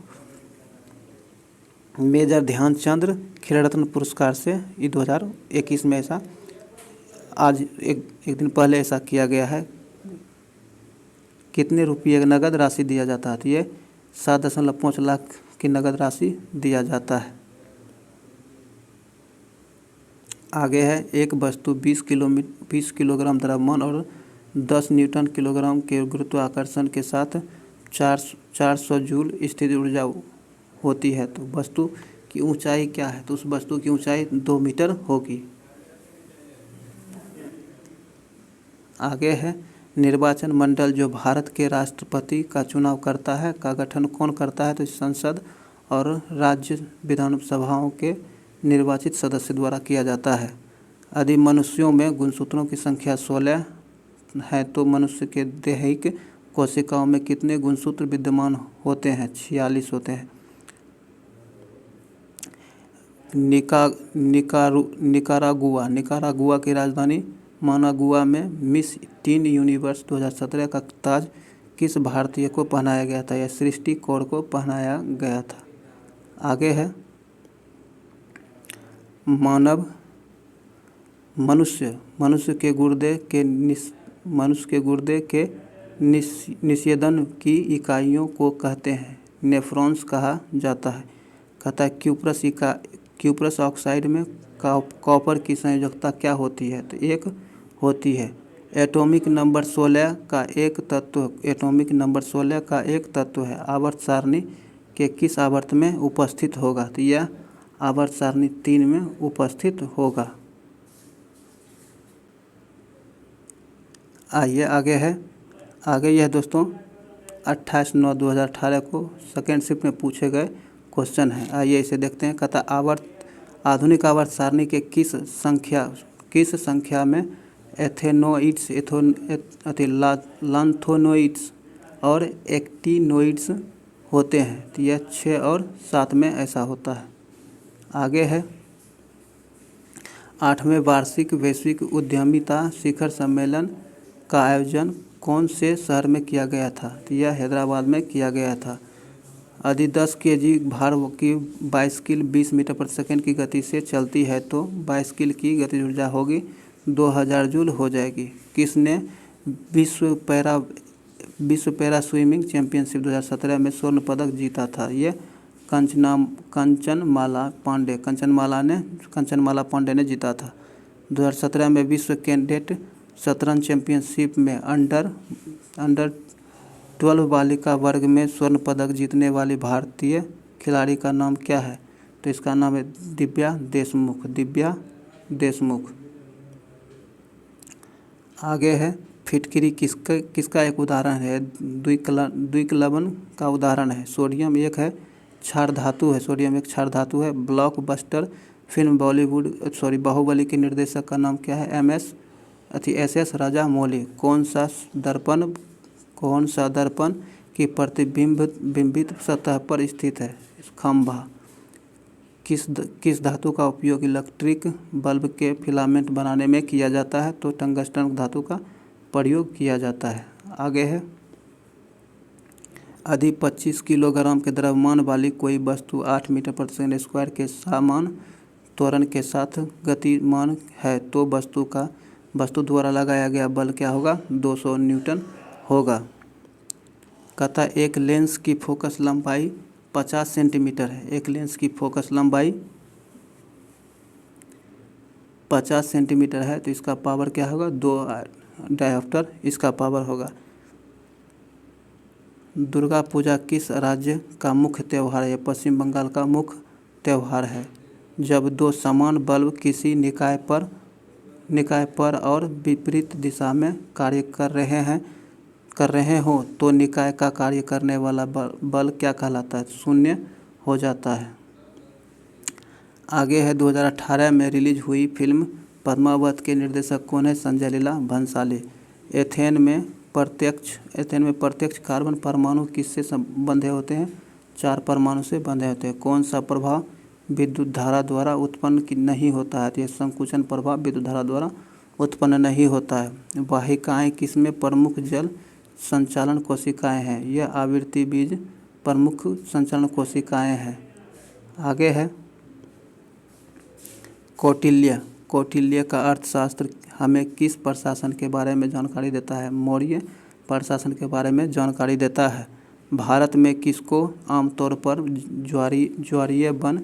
मेजर ध्यानचंद खेल रत्न पुरस्कार से 2021 में ऐसा आज एक दिन पहले ऐसा किया गया है। कितने रुपये नगद राशि दिया जाता है? तो ये 7.5 लाख की नगद राशि दिया जाता है। आगे है एक वस्तु 20 किलोग्राम द्रव्यमान और 10 न्यूटन किलोग्राम के गुरुत्वाकर्षण के साथ 400 जूल स्थिर ऊर्जा होती है तो वस्तु की ऊंचाई क्या है? तो उस वस्तु की ऊंचाई 2 मीटर होगी। आगे है निर्वाचन मंडल जो भारत के राष्ट्रपति का चुनाव करता है का गठन कौन करता है? तो संसद और राज्य विधानसभाओं के निर्वाचित सदस्य द्वारा किया जाता है। यदि मनुष्यों में गुणसूत्रों की संख्या 16 है तो मनुष्य के दैहिक कोशिकाओं में कितने गुणसूत्र विद्यमान होते हैं? 46 होते हैं। निकारागुआ की राजधानी मानागुआ में मिस टीन यूनिवर्स 2017 का ताज किस भारतीय को पहनाया गया था? यह सृष्टि कौर को पहनाया गया था। आगे है मनुष्य के गुर्दे के निषेधन की इकाइयों को कहते हैं नेफ्रॉन्स कहा जाता है। कहता है क्यूप्रस ऑक्साइड में कॉपर की संयोजकता क्या होती है? तो 1 होती है। एटॉमिक नंबर 16 का एक तत्व है आवर्त सारणी के किस आवर्त में उपस्थित होगा? तो यह आवर्त सारणी 3 में उपस्थित होगा। आइए आगे यह दोस्तों 28/9/2018 को सेकेंड शिफ्ट में पूछे गए क्वेश्चन है। आइए इसे देखते हैं। कहता आधुनिक आवर्त सारणी के किस संख्या में एथेनोइड्स लांथोनोइड्स और एक्टिनोइड्स होते हैं? तो यह 6 और 7 में ऐसा होता है। आगे है 8वें वार्षिक वैश्विक उद्यमिता शिखर सम्मेलन का आयोजन कौन से शहर में किया गया था? तो यह हैदराबाद में किया गया था। यदि 10 kg भार की बाइसिकल 20 मीटर प्रति सेकंड की गति से चलती है तो बाइसिकल की गतिज ऊर्जा होगी 2000 जूल हो जाएगी। किसने विश्व पैरा स्विमिंग चैंपियनशिप 2017 में स्वर्ण पदक जीता था? ये कंचनमाला पांडे ने जीता था। 2017 में विश्व कैडेट शतरंज चैंपियनशिप में अंडर 12 बालिका वर्ग में स्वर्ण पदक जीतने वाली भारतीय खिलाड़ी का नाम क्या है? तो इसका नाम है दिव्या देशमुख। आगे है फिटकरी किसका एक उदाहरण है? द्विक्लवन का उदाहरण है। सोडियम एक क्षार धातु है। ब्लॉकबस्टर फिल्म बाहुबली के निर्देशक का नाम क्या है? SS राजामौली। कौन सा दर्पण की प्रतिबिंबित सतह पर स्थित है? खंभा। किस धातु का उपयोग इलेक्ट्रिक बल्ब के फिलामेंट बनाने में किया जाता है? तो टंगस्टन धातु का प्रयोग किया जाता है। आगे है यदि 25 किलोग्राम के द्रव्यमान वाली कोई वस्तु 8 मीटर प्रति सेकंड स्क्वायर के समान त्वरण के साथ गतिमान है तो वस्तु द्वारा लगाया गया बल क्या होगा? 200 न्यूटन होगा। कहता एक लेंस की फोकस लंबाई 50 सेंटीमीटर है। एक लेंस की फोकस लंबाई 50 सेंटीमीटर है तो इसका पावर क्या होगा? 2 डायोप्टर इसका पावर होगा। दुर्गा पूजा किस राज्य का मुख्य त्यौहार है? पश्चिम बंगाल का मुख्य त्यौहार है। जब दो समान बल्ब किसी निकाय पर और विपरीत दिशा में कार्य कर रहे हों तो निकाय का कार्य करने वाला बल क्या कहलाता है? शून्य हो जाता है। आगे है 2018 में रिलीज हुई फिल्म पद्मावत के निर्देशक कौन है? संजय लीला भंसाली। एथेन में प्रत्यक्ष कार्बन परमाणु किससे बंधे होते हैं? 4 परमाणु से बंधे होते हैं। कौन सा प्रभाव विद्युत धारा द्वारा उत्पन्न नहीं होता है? तो यह संकुचन प्रभाव विद्युत धारा द्वारा उत्पन्न नहीं होता है। वाहिकाएं किसमें प्रमुख जल संचालन कोशिकाएं हैं? यह आवृत्ति बीज प्रमुख संचालन कोशिकाएं हैं। आगे है कौटिल्य का अर्थशास्त्र हमें किस प्रशासन के बारे में जानकारी देता है? मौर्य प्रशासन के बारे में जानकारी देता है। भारत में किसको आमतौर पर ज्वारीय वन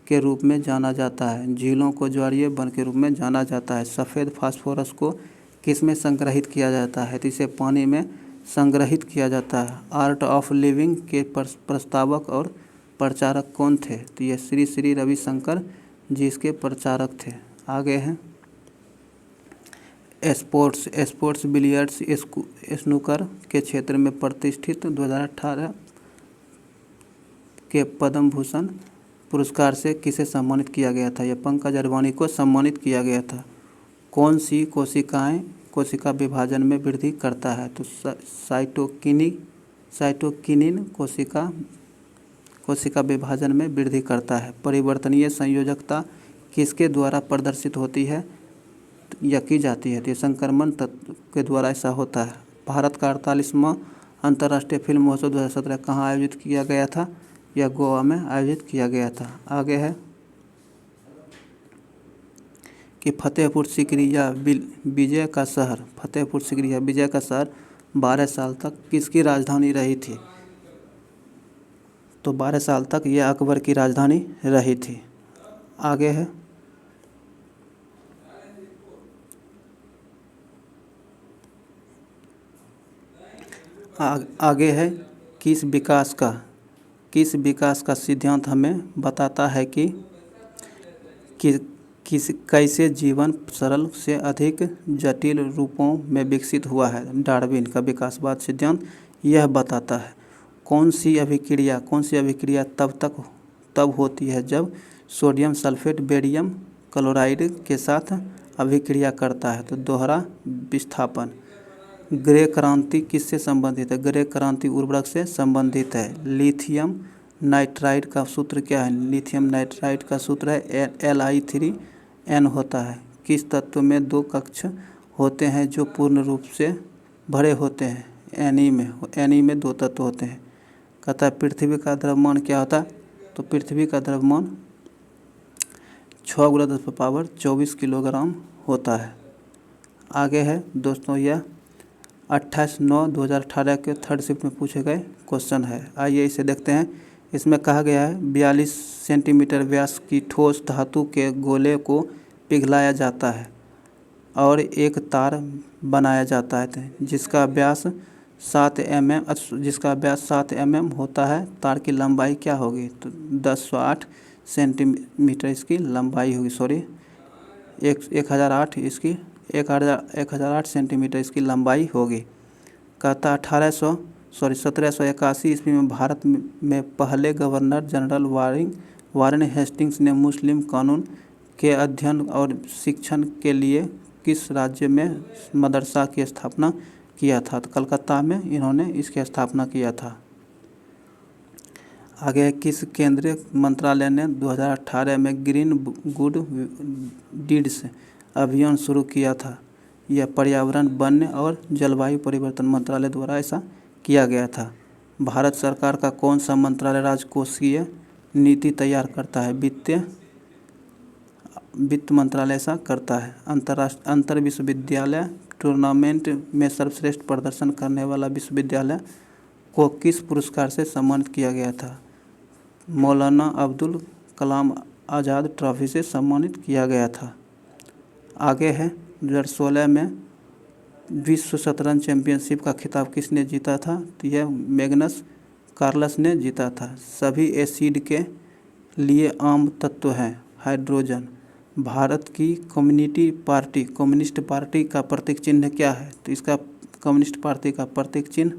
के रूप में जाना जाता है? झीलों को ज्वारीय वन के रूप में जाना जाता है। सफ़ेद फास्फोरस को किस में संग्रहित किया जाता है? तो इसे पानी में संग्रहित किया जाता है। आर्ट ऑफ लिविंग के प्रस्तावक और प्रचारक कौन थे? तो ये श्री रविशंकर जी इसके प्रचारक थे। आगे हैं स्पोर्ट्स बिलियर्ड्स स्नूकर के क्षेत्र में प्रतिष्ठित 2018 के पद्म भूषण पुरस्कार से किसे सम्मानित किया गया था? यह पंकज अडवाणी को सम्मानित किया गया था। कौन सी कोशिका विभाजन में वृद्धि करता है? तो साइटोकिनिन कोशिका विभाजन में वृद्धि करता है। परिवर्तनीय संयोजकता किसके द्वारा प्रदर्शित होती है या की जाती है? तो संक्रमण तत्व के द्वारा ऐसा होता है। भारत का 48वां अंतर्राष्ट्रीय फिल्म महोत्सव 2017 कहाँ आयोजित किया गया था? यह गोवा में आयोजित किया गया था। आगे है कि फतेहपुर सीकरी या विजय का शहर 12 साल तक किसकी राजधानी रही थी? तो 12 साल तक यह अकबर की राजधानी रही थी। आगे है किस विकास का सिद्धांत हमें बताता है कि कैसे जीवन सरल से अधिक जटिल रूपों में विकसित हुआ है? डार्विन का विकासवाद सिद्धांत यह बताता है। कौन सी अभिक्रिया तब होती है जब सोडियम सल्फेट बेरियम क्लोराइड के साथ अभिक्रिया करता है? तो दोहरा विस्थापन। ग्रे क्रांति किससे संबंधित है? ग्रे क्रांति उर्वरक से संबंधित है। लिथियम नाइट्राइड का सूत्र क्या है? लिथियम नाइट्राइड का सूत्र है Li3n होता है। किस तत्व में 2 कक्ष होते हैं जो पूर्ण रूप से भरे होते हैं? Ni में 2 तत्व होते हैं। कहता है पृथ्वी का द्रव्यमान क्या होता है? तो पृथ्वी का द्रव्यमान 6 × 10⁻24 किलोग्राम होता है। आगे है दोस्तों यह 28/9/2018 के 3rd शिफ्ट में पूछे गए क्वेश्चन है। आइए इसे देखते हैं। इसमें कहा गया है 42 सेंटीमीटर व्यास की ठोस धातु के गोले को पिघलाया जाता है और एक तार बनाया जाता है जिसका व्यास 7 mm होता है। तार की लंबाई क्या होगी? तो 1008 सेंटीमीटर इसकी लंबाई होगी। 1008 सेंटीमीटर इसकी लंबाई होगी। कहता 1781 ईस्वी में भारत में पहले गवर्नर जनरल वारेन हेस्टिंग्स ने मुस्लिम कानून के अध्ययन और शिक्षण के लिए किस राज्य में मदरसा की स्थापना किया था? तो कलकत्ता में इन्होंने इसकी स्थापना किया था। आगे किस केंद्रीय मंत्रालय ने 2018 में ग्रीन गुड डीड्स अभियान शुरू किया था? यह पर्यावरण, वन और जलवायु परिवर्तन मंत्रालय द्वारा ऐसा किया गया था। भारत सरकार का कौन सा मंत्रालय राजकोषीय नीति तैयार करता है? वित्त मंत्रालय ऐसा करता है। अंतर विश्वविद्यालय टूर्नामेंट में सर्वश्रेष्ठ प्रदर्शन करने वाला विश्वविद्यालय को किस पुरस्कार से सम्मानित किया गया था? मौलाना अब्दुल कलाम आज़ाद ट्रॉफी से सम्मानित किया गया था। आगे है 2016 में विश्व शतरंज चैंपियनशिप का खिताब किसने जीता था? तो यह मैग्नस कार्लसन ने जीता था। सभी एसिड के लिए आम तत्व हैं हाइड्रोजन। भारत की कम्युनिस्ट पार्टी का प्रतीक चिन्ह क्या है? तो इसका कम्युनिस्ट पार्टी का प्रतीक चिन्ह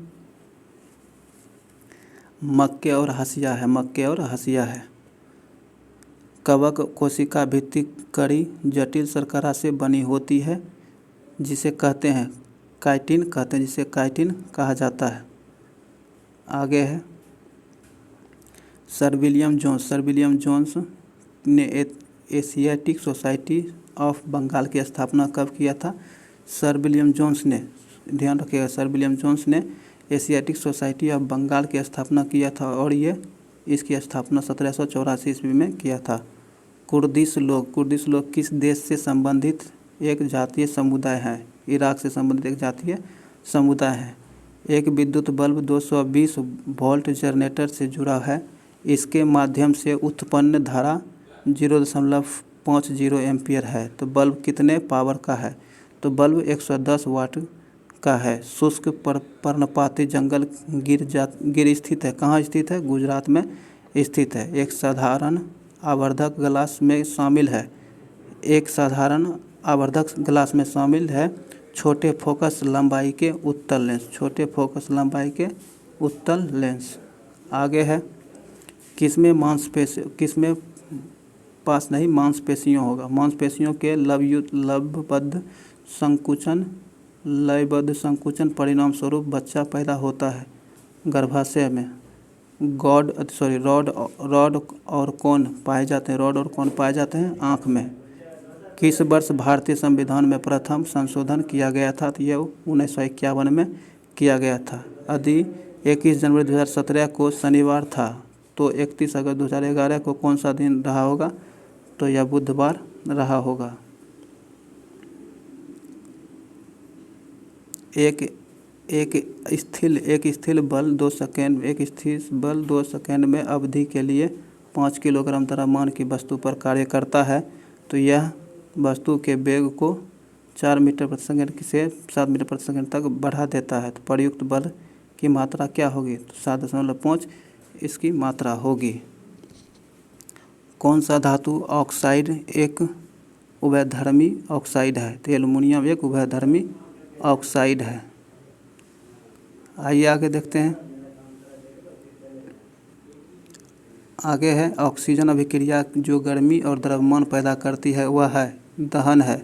मक्के और हसिया है, मक्के और हसिया है। कवक कोशिका भित्ति कड़ी जटिल शर्करा से बनी होती है, जिसे कहते हैं काइटिन, जिसे काइटिन कहा जाता है। आगे है सर विलियम जोन्स ने एशियाटिक सोसाइटी ऑफ बंगाल की स्थापना कब किया था? सर विलियम जोन्स ने, ध्यान रखिएगा, सर विलियम जोन्स ने एशियाटिक सोसाइटी ऑफ बंगाल की स्थापना किया था और ये इसकी स्थापना 1784 ईस्वी में किया था। कुर्दिश लोग किस देश से संबंधित एक जातीय समुदाय है? इराक से संबंधित एक जातीय समुदाय है। एक विद्युत बल्ब 220 वोल्ट जनरेटर से जुड़ा है। इसके माध्यम से उत्पन्न धारा 0.50 एम्पियर है। तो बल्ब कितने पावर का है? तो बल्ब 110 वाट का है। शुष्क पर्णपाती जंगल गिर स्थित है। कहाँ स्थित है? गुजरात में स्थित है। एक साधारण आवर्धक ग्लास में शामिल है। एक साधारण आवर्धक ग्लास में शामिल है छोटे फोकस लंबाई के उत्तल लेंस, छोटे फोकस लंबाई के उत्तल लेंस। आगे है किसमें मांसपेशियों होगा? मांसपेशियों के लयबद्ध संकुचन परिणाम स्वरूप बच्चा पैदा होता है गर्भाशय में। रॉड और कोन पाए जाते हैं आँख में। किस वर्ष भारतीय संविधान में प्रथम संशोधन किया गया था? तो यह 1951 में किया गया था। यदि 21 जनवरी 2017 को शनिवार था तो 31 अगस्त 2011 को कौन सा दिन रहा होगा? तो यह बुधवार रहा होगा। एक स्थिर बल 2 सेकेंड में अवधि के लिए 5 किलोग्राम द्रव्यमान की वस्तु पर कार्य करता है। तो यह वस्तु के वेग को 4 मीटर प्रति सेकंड से 7 मीटर प्रति सेकंड तक बढ़ा देता है। तो प्रयुक्त बल की मात्रा क्या होगी? तो 7.5 इसकी मात्रा होगी। कौन सा धातु ऑक्साइड एक उभयधर्मी ऑक्साइड है? तो एल्युमिनियम एक उभयधर्मी ऑक्साइड है। आइए आगे देखते हैं। आगे है ऑक्सीजन अभिक्रिया जो गर्मी और द्रव्यमान पैदा करती है वह है दहन है।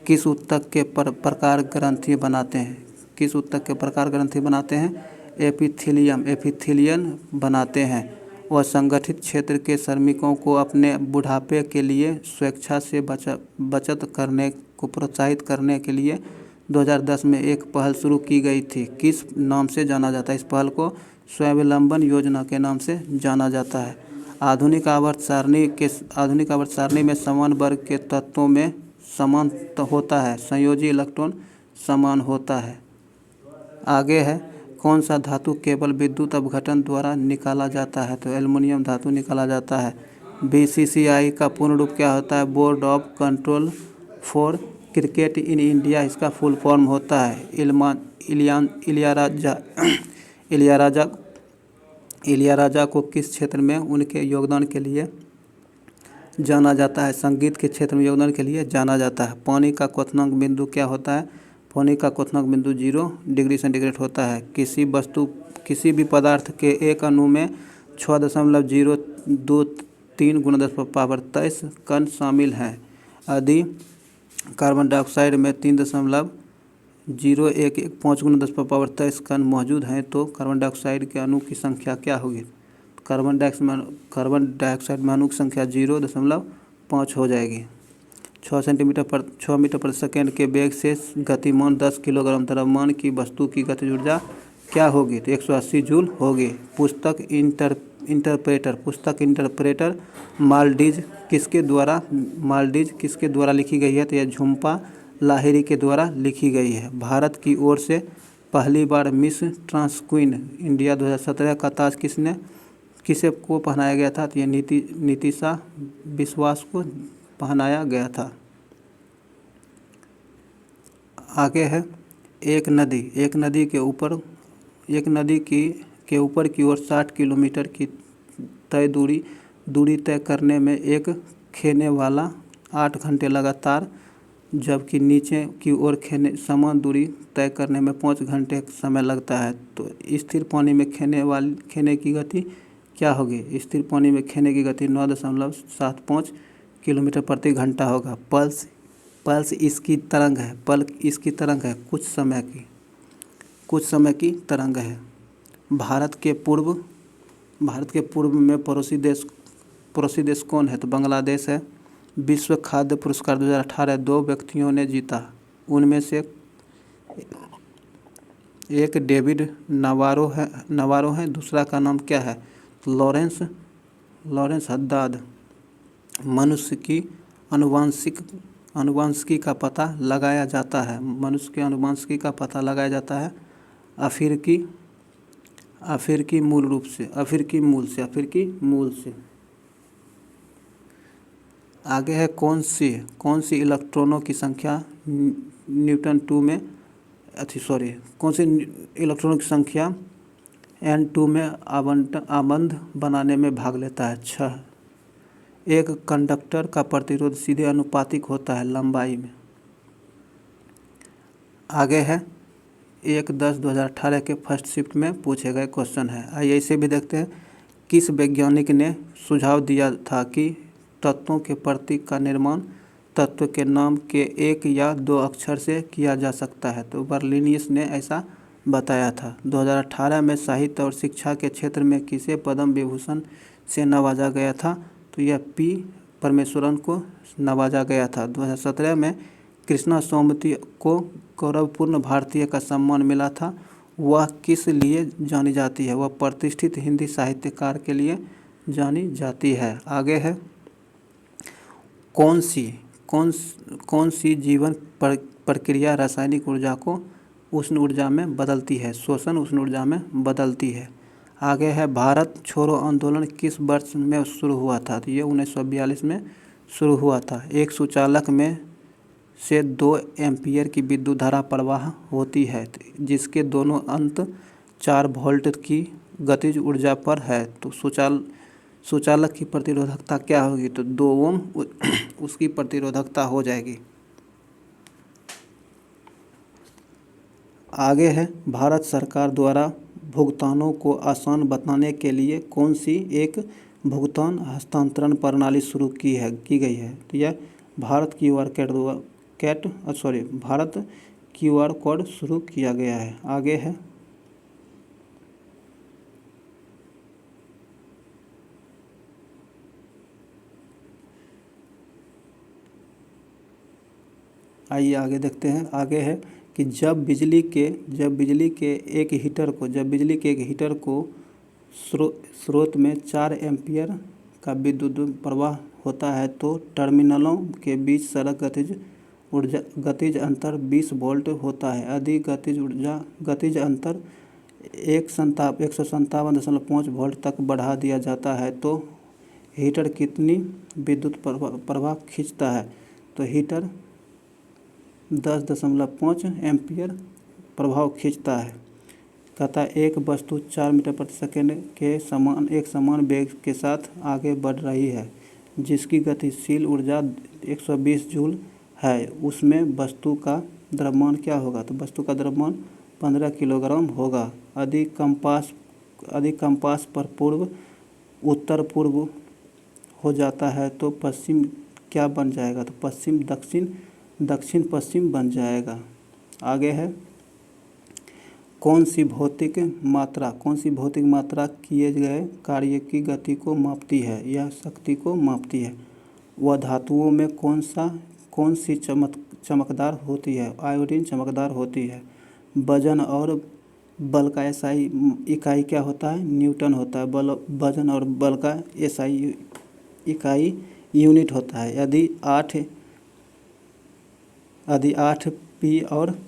किस ऊतक के प्रकार ग्रंथि बनाते हैं? किस ऊतक के प्रकार ग्रंथि बनाते हैं? एपिथेलियन बनाते हैं। वह संगठित क्षेत्र के श्रमिकों को अपने बुढ़ापे के लिए स्वेच्छा से बचत करने को प्रोत्साहित करने के लिए 2010 में एक पहल शुरू की गई थी। किस नाम से जाना जाता है? इस पहल को स्वावलंबन योजना के नाम से जाना जाता है। आधुनिक आवर्त सारणी में समान वर्ग के तत्वों में समान होता है, संयोजी इलेक्ट्रॉन समान होता है। आगे है कौन सा धातु केवल विद्युत अपघटन द्वारा निकाला जाता है? तो एल्युमिनियम धातु निकाला जाता है। BCCI का पूर्ण रूप क्या होता है? Board of control for cricket in India इसका फुल फॉर्म होता है। इलियाराजा को किस क्षेत्र में उनके योगदान के लिए जाना जाता है? संगीत के क्षेत्र में योगदान के लिए जाना जाता है। पानी का क्वथनांक बिंदु क्या होता है? पानी का क्वथनांक बिंदु 0 डिग्री सेंटीग्रेड होता है। किसी भी पदार्थ के एक अणु में 6.023 × 10⁻23 कण शामिल हैं। यदि कार्बन डाइऑक्साइड में 3.0115 × 10⁻23 कण मौजूद हैं तो कार्बन डाइऑक्साइड के अणु की संख्या क्या होगी? कार्बन डाइऑक्साइड में अणु की संख्या 0.5 हो जाएगी। 6 मीटर प्रति सेकेंड के वेग से गतिमान 10 किलोग्राम द्रव्यमान की वस्तु की गतिज ऊर्जा क्या होगी? तो 180 जूल होगी। पुस्तक इंटरप्रेटर माल्डीज किसके द्वारा लिखी गई है? तो यह झुम्पा लाहिरी के द्वारा लिखी गई है। भारत की ओर से पहली बार मिस ट्रांस क्वीन इंडिया 2017 का ताज किसे को पहनाया गया था? तो यह नीतिशा विश्वास को पहनाया गया था। आगे है एक नदी के ऊपर की ओर 60 किलोमीटर की दूरी तय करने में एक खेने वाला 8 घंटे लगातार, जबकि नीचे की ओर खेने समान दूरी तय करने में 5 घंटे समय लगता है। तो स्थिर पानी में खेने की गति क्या होगी? स्थिर पानी में खेने की गति 9.75 किलोमीटर प्रति घंटा होगा। पल्स इसकी तरंग है। कुछ समय की तरंग है। भारत के पूर्व में पड़ोसी देश कौन है? तो बांग्लादेश है। विश्व खाद्य पुरस्कार 2018 2 व्यक्तियों ने जीता। उनमें से एक डेविड नवारो है, दूसरा का नाम क्या है? Lawrence Haddad. मनुष्य की अनुवांशिकी का पता लगाया जाता है। अफ्रीकी मूल से। आगे है कौन सी इलेक्ट्रॉनों की संख्या N2 में आबंध बनाने में भाग लेता है? 6। एक कंडक्टर का प्रतिरोध सीधे अनुपातिक होता है लंबाई में। आगे है 1/10/2018 के फर्स्ट शिफ्ट में पूछे गए क्वेश्चन है। आइए इसे भी देखते हैं। किस वैज्ञानिक ने सुझाव दिया था कि तत्वों के प्रतीक का निर्माण तत्व के नाम के 1 या 2 अक्षर से किया जा सकता है? तो बर्लिनियस ने ऐसा बताया था। 2018 में साहित्य और शिक्षा के क्षेत्र में किसे पद्म विभूषण से नवाजा गया था? तो यह पी परमेश्वरन को नवाजा गया था। 2017 में कृष्णा सोमती को गौरवपूर्ण भारतीय का सम्मान मिला था। वह किस लिए जानी जाती है? वह प्रतिष्ठित हिंदी साहित्यकार के लिए जानी जाती है। आगे है कौन सी जीवन प्रक्रिया रासायनिक ऊर्जा को उष्ण ऊर्जा में बदलती है? श्वसन उष्ण ऊर्जा में बदलती है। आगे है भारत छोड़ो आंदोलन किस वर्ष में शुरू हुआ था? तो ये 1942 में शुरू हुआ था। एक सुचालक में से 2 एम्पीयर की विद्युत धारा प्रवाह होती है जिसके दोनों अंत 4 वोल्ट की गतिज ऊर्जा पर है। तो सुचालक की प्रतिरोधकता क्या होगी? तो 2 ओम उसकी प्रतिरोधकता हो जाएगी। आगे है भारत सरकार द्वारा भुगतानों को आसान बनाने के लिए कौन सी एक भुगतान हस्तांतरण प्रणाली शुरू की गई है? तो यह भारत QR कोड शुरू किया गया है। आगे है आइए आगे देखते हैं। आगे है कि जब बिजली के एक हीटर को स्रोत में 4 एम्पीयर का विद्युत प्रवाह होता है तो टर्मिनलों के बीच सड़क गतिज अंतर 20 वोल्ट होता है। यदि गतिज अंतर 157.5 वोल्ट तक बढ़ा दिया जाता है तो हीटर कितनी विद्युत प्रवाह खींचता है? तो हीटर 10.5 एम्पीयर प्रभाव खींचता है। कहता है एक वस्तु 4 मीटर प्रति सेकंड के एक समान वेग के साथ आगे बढ़ रही है जिसकी गतिशील ऊर्जा 120 जूल है। उसमें वस्तु का द्रव्यमान क्या होगा? तो वस्तु का द्रव्यमान 15 किलोग्राम होगा। यदि कंपास पर उत्तर पूर्व हो जाता है तो पश्चिम क्या बन जाएगा? तो पश्चिम दक्षिण पश्चिम बन जाएगा। आगे है कौन सी भौतिक मात्रा किए गए कार्य की गति को मापती है या शक्ति को मापती है? वह धातुओं में कौन सी चमकदार होती है? आयोडीन चमकदार होती है। वजन और बल का एसआई इकाई क्या होता है? न्यूटन होता है। वजन और बल का एसआई इकाई यूनिट होता है। यदि 8 पी और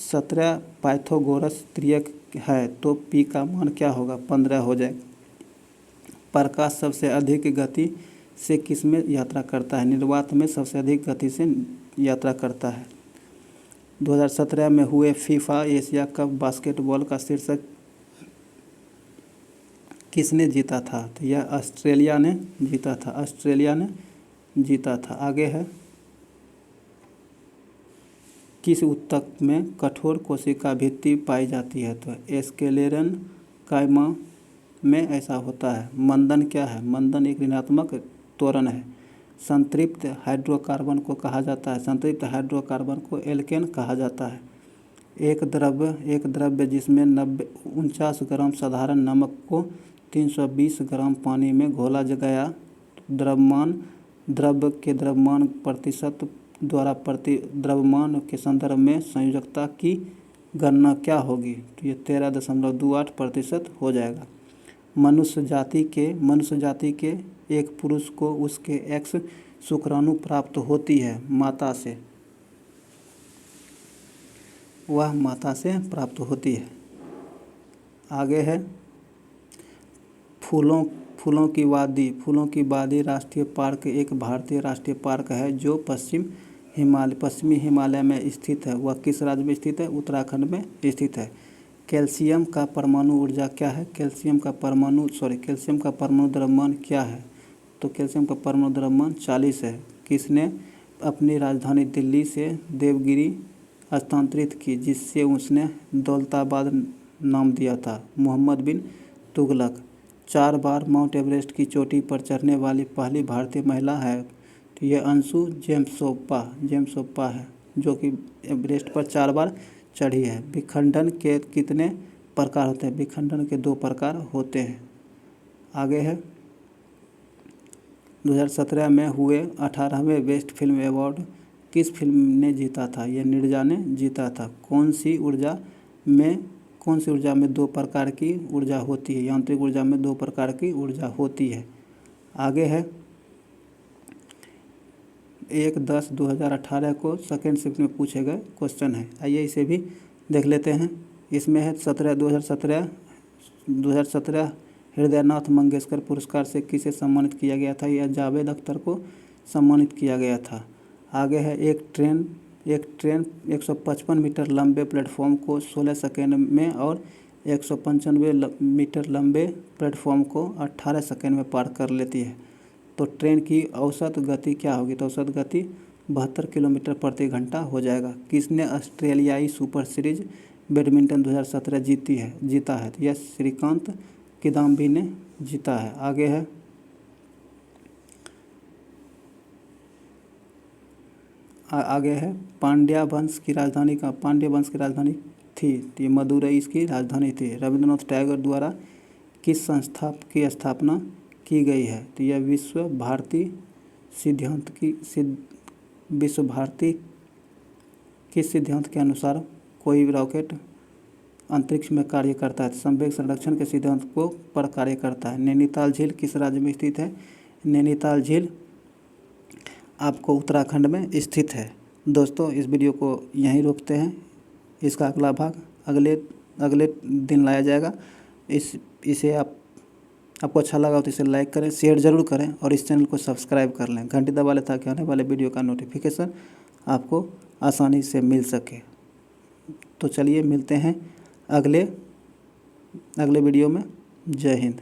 17 पाइथागोरस त्रियक है तो पी का मान क्या होगा? 15 हो जाएगा। प्रकाश सबसे अधिक गति से किस में यात्रा करता है? निर्वात में सबसे अधिक गति से यात्रा करता है। 2017 में हुए फीफा एशिया कप बास्केटबॉल का शीर्षक किसने जीता था? तो यह ऑस्ट्रेलिया ने जीता था, ऑस्ट्रेलिया ने जीता था। आगे है, किस ऊतक में कठोर कोशिका भित्ति पाई जाती है? तो एस्केलेरन कायमा में ऐसा होता है। मंदन क्या है? मंदन एक ऋणात्मक त्वरण है। संतृप्त हाइड्रोकार्बन को कहा जाता है, संतृप्त हाइड्रोकार्बन को एल्केन कहा जाता है। एक द्रव्य जिसमें 49 ग्राम साधारण नमक को 320 ग्राम पानी में घोला गया, द्रव्य के द्रव्यमान प्रतिशत द्वारा द्रव्यमान के संदर्भ में संयोजकता की गणना क्या होगी? तो ये 13.28% हो जाएगा। मनुष्य जाति के एक पुरुष को उसके एक्स शुक्राणु प्राप्त होती है माता से, वह माता से प्राप्त होती है। आगे है, फूलों की वादी राष्ट्रीय पार्क एक भारतीय राष्ट्रीय पार्क है जो पश्चिमी हिमालय में स्थित है। वह किस राज्य में स्थित है? उत्तराखंड में स्थित है। कैल्शियम का परमाणु ऊर्जा क्या है? कैल्शियम का परमाणु द्रव्यमान क्या है? तो कैल्शियम का परमाणु द्रव्यमान 40 है। किसने अपनी राजधानी दिल्ली से देवगिरी हस्तांतरित की, जिससे उसने दौलताबाद नाम दिया था? मोहम्मद बिन तुगलक। 4 बार माउंट एवरेस्ट की चोटी पर चढ़ने वाली पहली भारतीय महिला है? तो यह अंशु जेम्सोप्पा है, जो कि एवरेस्ट पर 4 बार चढ़ी है। विखंडन के कितने प्रकार होते हैं? विखंडन के 2 प्रकार होते हैं। आगे है, 2017 में हुए 18वें बेस्ट फिल्म अवार्ड किस फिल्म ने जीता था? यह नीरजा ने जीता था। कौन सी ऊर्जा में 2 प्रकार की ऊर्जा होती है? यांत्रिक ऊर्जा में 2 प्रकार की ऊर्जा होती है। आगे है, 1/10/2018 को सेकेंड शिफ्ट में पूछे गए क्वेश्चन है। आइए इसे भी देख लेते हैं। इसमें है 2017 हृदयनाथ मंगेशकर पुरस्कार से किसे सम्मानित किया गया था? यह जावेद अख्तर को सम्मानित किया गया था। आगे है, एक ट्रेन 155 मीटर लंबे प्लेटफॉर्म को 16 सेकेंड में और 195 मीटर लंबे प्लेटफॉर्म को 18 सेकेंड में पार कर लेती है। तो ट्रेन की औसत गति क्या होगी? तो औसत गति 72 किलोमीटर प्रति घंटा हो जाएगा। किसने ऑस्ट्रेलियाई सुपर सीरीज बैडमिंटन 2017 जीता है? तो यह श्रीकांत किदाम्बी ने जीता है। आगे है, पांड्या वंश की राजधानी थी? तो ये मदुरई इसकी राजधानी थी। रविंद्रनाथ टैगोर द्वारा किस संस्था की स्थापना की गई है? तो यह विश्व भारती किस सिद्धांत के अनुसार कोई रॉकेट अंतरिक्ष में कार्य करता है? संवेग संरक्षण के सिद्धांत को पर कार्य करता है। नैनीताल झील किस राज्य में स्थित है? नैनीताल झील आपको उत्तराखंड में स्थित है। दोस्तों, इस वीडियो को यहीं रोकते हैं। इसका अगला भाग अगले दिन लाया जाएगा। इसे आपको अच्छा लगा तो इसे लाइक करें, शेयर ज़रूर करें और इस चैनल को सब्सक्राइब कर लें, घंटी दबा लें, ताकि आने वाले वीडियो का नोटिफिकेशन आपको आसानी से मिल सके। तो चलिए मिलते हैं अगले वीडियो में। जय हिंद।